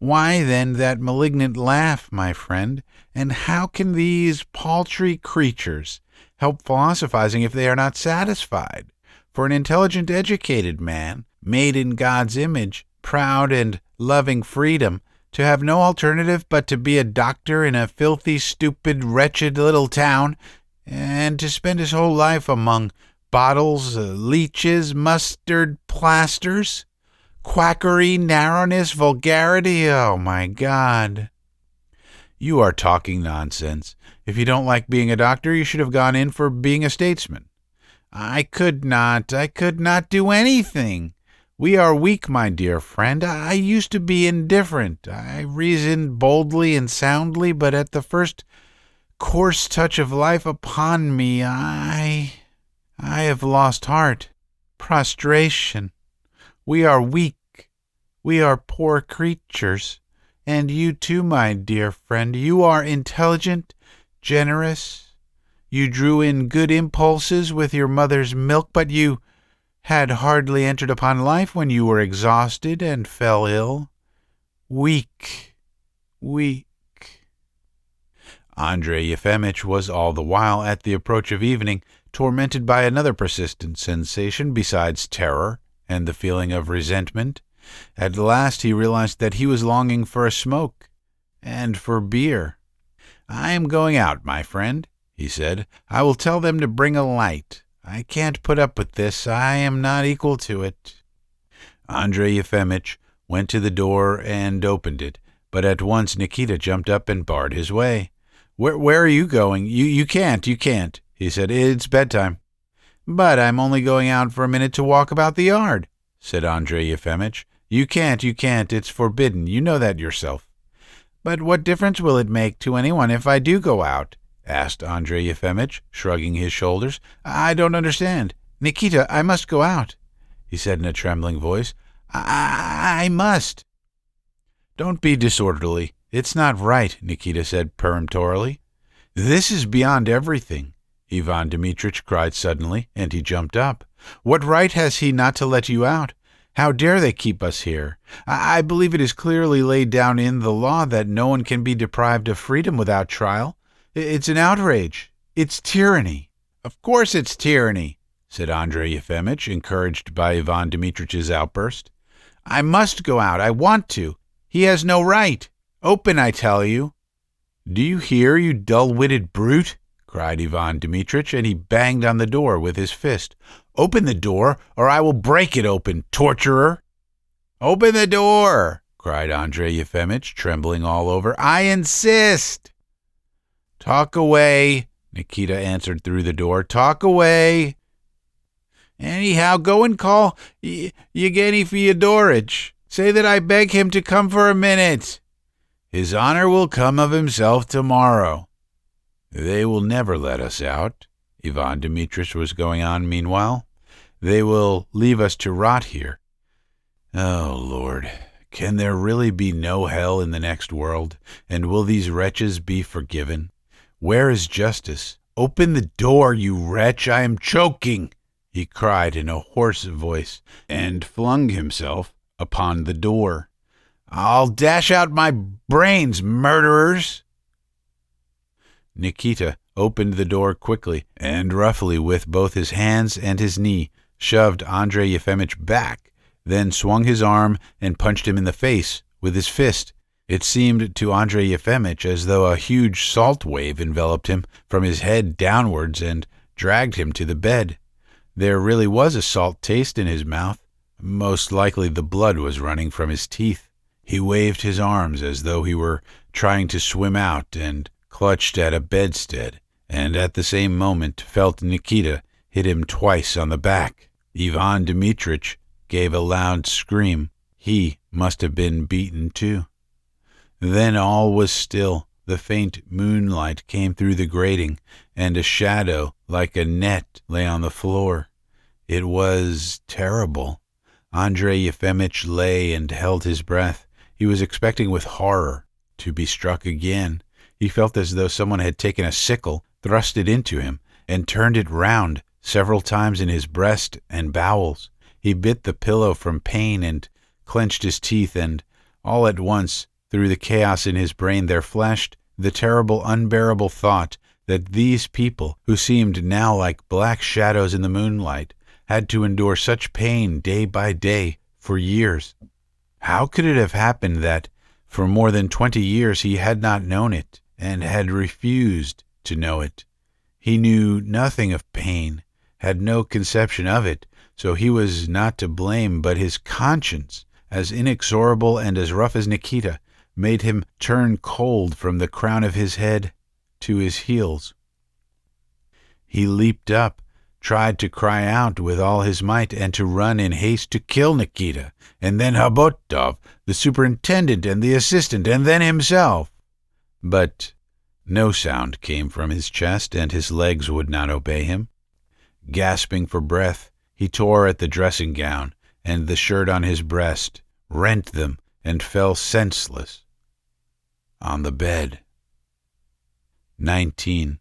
[SPEAKER 1] Why, then, that malignant laugh, my friend? And how can these paltry creatures help philosophizing if they are not satisfied? For an intelligent, educated man, made in God's image, proud and loving freedom, to have no alternative but to be a doctor in a filthy, stupid, wretched little town, and to spend his whole life among bottles, leeches, mustard plasters, quackery, narrowness, vulgarity. Oh, my God. You are talking nonsense. If you don't like being a doctor, you should have gone in for being a statesman. I could not do anything. We are weak, my dear friend. I used to be indifferent. I reasoned boldly and soundly, but at the first coarse touch of life upon me, I have lost heart. Prostration. We are weak. We are poor creatures. And you too, my dear friend. You are intelligent, generous. You drew in good impulses with your mother's milk, but you had hardly entered upon life when you were exhausted and fell ill. Weak, weak. Andrey Yefimitch was all the while, at the approach of evening, tormented by another persistent sensation besides terror and the feeling of resentment. At last he realized that he was longing for a smoke and for beer. I am going out, my friend, he said. I will tell them to bring a light. I can't put up with this. I am not equal to it. Andrey Yefimitch went to the door and opened it, but at once Nikita jumped up and barred his way. Where are you going? You can't, he said. It's bedtime. But I'm only going out for a minute to walk about the yard, said Andrey Yefimitch. You can't. It's forbidden. You know that yourself. But what difference will it make to anyone if I do go out? Asked Andrey Yefimitch, shrugging his shoulders. I don't understand. Nikita, I must go out, he said in a trembling voice. I must. Don't be disorderly. It's not right, Nikita said peremptorily. This is beyond everything, Ivan Dmitrich cried suddenly, and he jumped up. What right has he not to let you out? How dare they keep us here? I believe it is clearly laid down in the law that no one can be deprived of freedom without trial. It's an outrage. It's tyranny. Of course it's tyranny, said Andrey Yefimitch, encouraged by Ivan Dmitrich's outburst. I must go out. I want to. He has no right. Open, I tell you. Do you hear, you dull-witted brute? Cried Ivan Dmitrich, and he banged on the door with his fist. Open the door, or I will break it open, torturer. Open the door, cried Andrey Yefimitch, trembling all over. I insist. Talk away, Nikita answered through the door. Talk away. Anyhow, go and call Yevgeny Fyodorich. Say that I beg him to come for a minute. His honor will come of himself tomorrow. They will never let us out, Ivan Dmitrich was going on meanwhile. They will leave us to rot here. Oh, Lord, can there really be no hell in the next world, and will these wretches be forgiven? Where is justice? Open the door, you wretch! I am choking, he cried in a hoarse voice, and flung himself upon the door. I'll dash out my brains, murderers! Nikita opened the door quickly, and roughly with both his hands and his knee shoved Andrey Yefimitch back, then swung his arm and punched him in the face with his fist. It seemed to Andrey Yefimitch as though a huge salt wave enveloped him from his head downwards and dragged him to the bed. There really was a salt taste in his mouth. Most likely the blood was running from his teeth. He waved his arms as though he were trying to swim out and clutched at a bedstead, and at the same moment felt Nikita hit him twice on the back. Ivan Dmitrich gave a loud scream. He must have been beaten too. Then all was still. the faint moonlight came through the grating, and a shadow like a net lay on the floor. It was terrible. Andrey Yefimitch lay and held his breath. He was expecting with horror to be struck again. He felt as though someone had taken a sickle, thrust it into him, and turned it round several times in his breast and bowels. He bit the pillow from pain and clenched his teeth, and all at once, through the chaos in his brain, there flashed the terrible, unbearable thought that these people, who seemed now like black shadows in the moonlight, had to endure such pain day by day for years. How could it have happened that for more than 20 years he had not known it and had refused to know it? He knew nothing of pain, had no conception of it, so he was not to blame, but his conscience, as inexorable and as rough as Nikita, made him turn cold from the crown of his head to his heels. He leaped up, tried to cry out with all his might, and to run in haste to kill Nikita, and then Hotov, the superintendent, and the assistant, and then himself. But no sound came from his chest, and his legs would not obey him. Gasping for breath, he tore at the dressing gown and the shirt on his breast, rent them, and fell senseless on the bed. 19.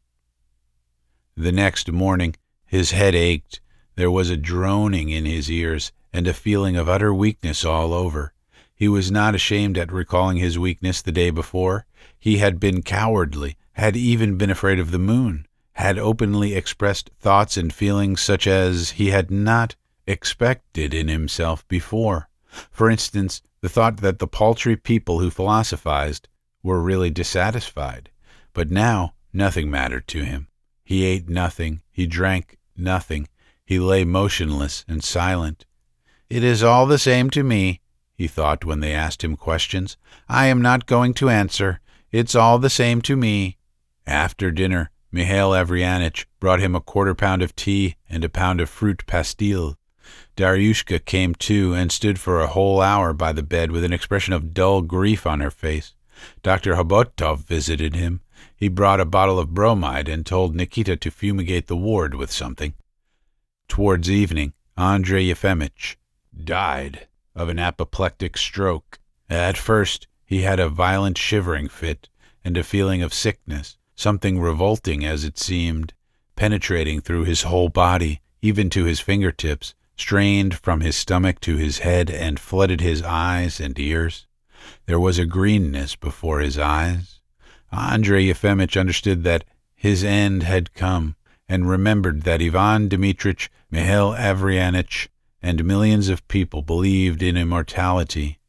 [SPEAKER 1] The next morning, his head ached. There was a droning in his ears and a feeling of utter weakness all over. He was not ashamed at recalling his weakness the day before. He had been cowardly, had even been afraid of the moon, had openly expressed thoughts and feelings such as he had not expected in himself before. For instance, the thought that the paltry people who philosophized were really dissatisfied. But now nothing mattered to him. He ate nothing, he drank nothing, he lay motionless and silent. "It is all the same to me," he thought when they asked him questions. "I am not going to answer. It's all the same to me." After dinner, Mihail Averyanitch brought him a quarter-pound of tea and a pound of fruit pastille. Daryushka came too and stood for a whole hour by the bed with an expression of dull grief on her face. Dr. Hotov visited him. He brought a bottle of bromide and told Nikita to fumigate the ward with something. Towards evening, Andrey Yefimitch died of an apoplectic stroke. At first, he had a violent shivering fit and a feeling of sickness, something revolting as it seemed, penetrating through his whole body, even to his fingertips, strained from his stomach to his head and flooded his eyes and ears. There was a greenness before his eyes. Andrey Yefimitch understood that his end had come, and remembered that Ivan Dimitric, Mihail Averyanitch, and millions of people believed in immortality.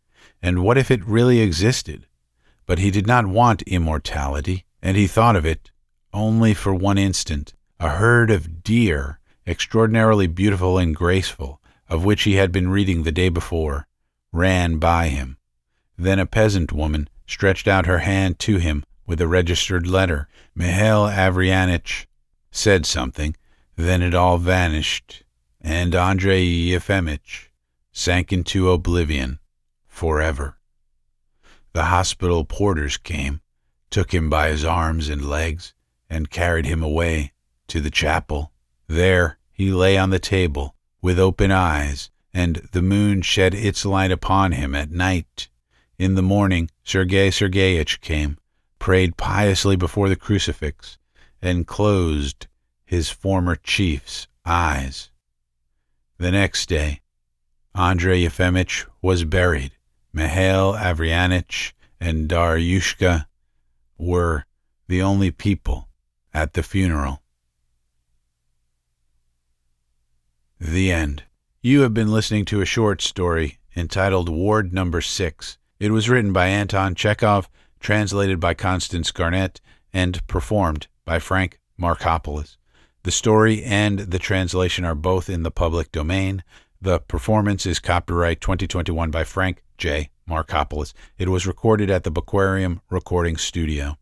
[SPEAKER 1] And what if it really existed? But he did not want immortality, and he thought of it only for one instant. A herd of deer, extraordinarily beautiful and graceful, of which he had been reading the day before, ran by him. Then a peasant woman stretched out her hand to him with a registered letter. Mihail Averyanitch said something, then it all vanished, and Andrey Yefimitch sank into oblivion forever. The hospital porters came, took him by his arms and legs, and carried him away to the chapel. There he lay on the table with open eyes, and the moon shed its light upon him at night. In the morning, Sergei Sergeyitch came, prayed piously before the crucifix, and closed his former chief's eyes. The next day, Andrey Yefimitch was buried. Mihail Averyanitch and Daryushka were the only people at the funeral. The end. You have been listening to a short story entitled Ward Number 6. It was written by Anton Chekhov, translated by Constance Garnett, and performed by Frank Marcopolos. The story and the translation are both in the public domain. The performance is copyright 2021 by Frank J. Marcopolos. It was recorded at the Bookarium Recording Studio.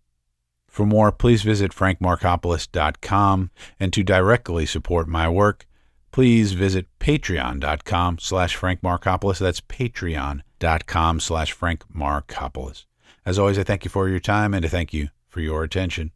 [SPEAKER 1] For more, please visit frankmarcopolos.com, and to directly support my work, please visit patreon.com/frankmarcopolos. That's patreon.com/frankmarcopolos. As always, I thank you for your time, and I thank you for your attention.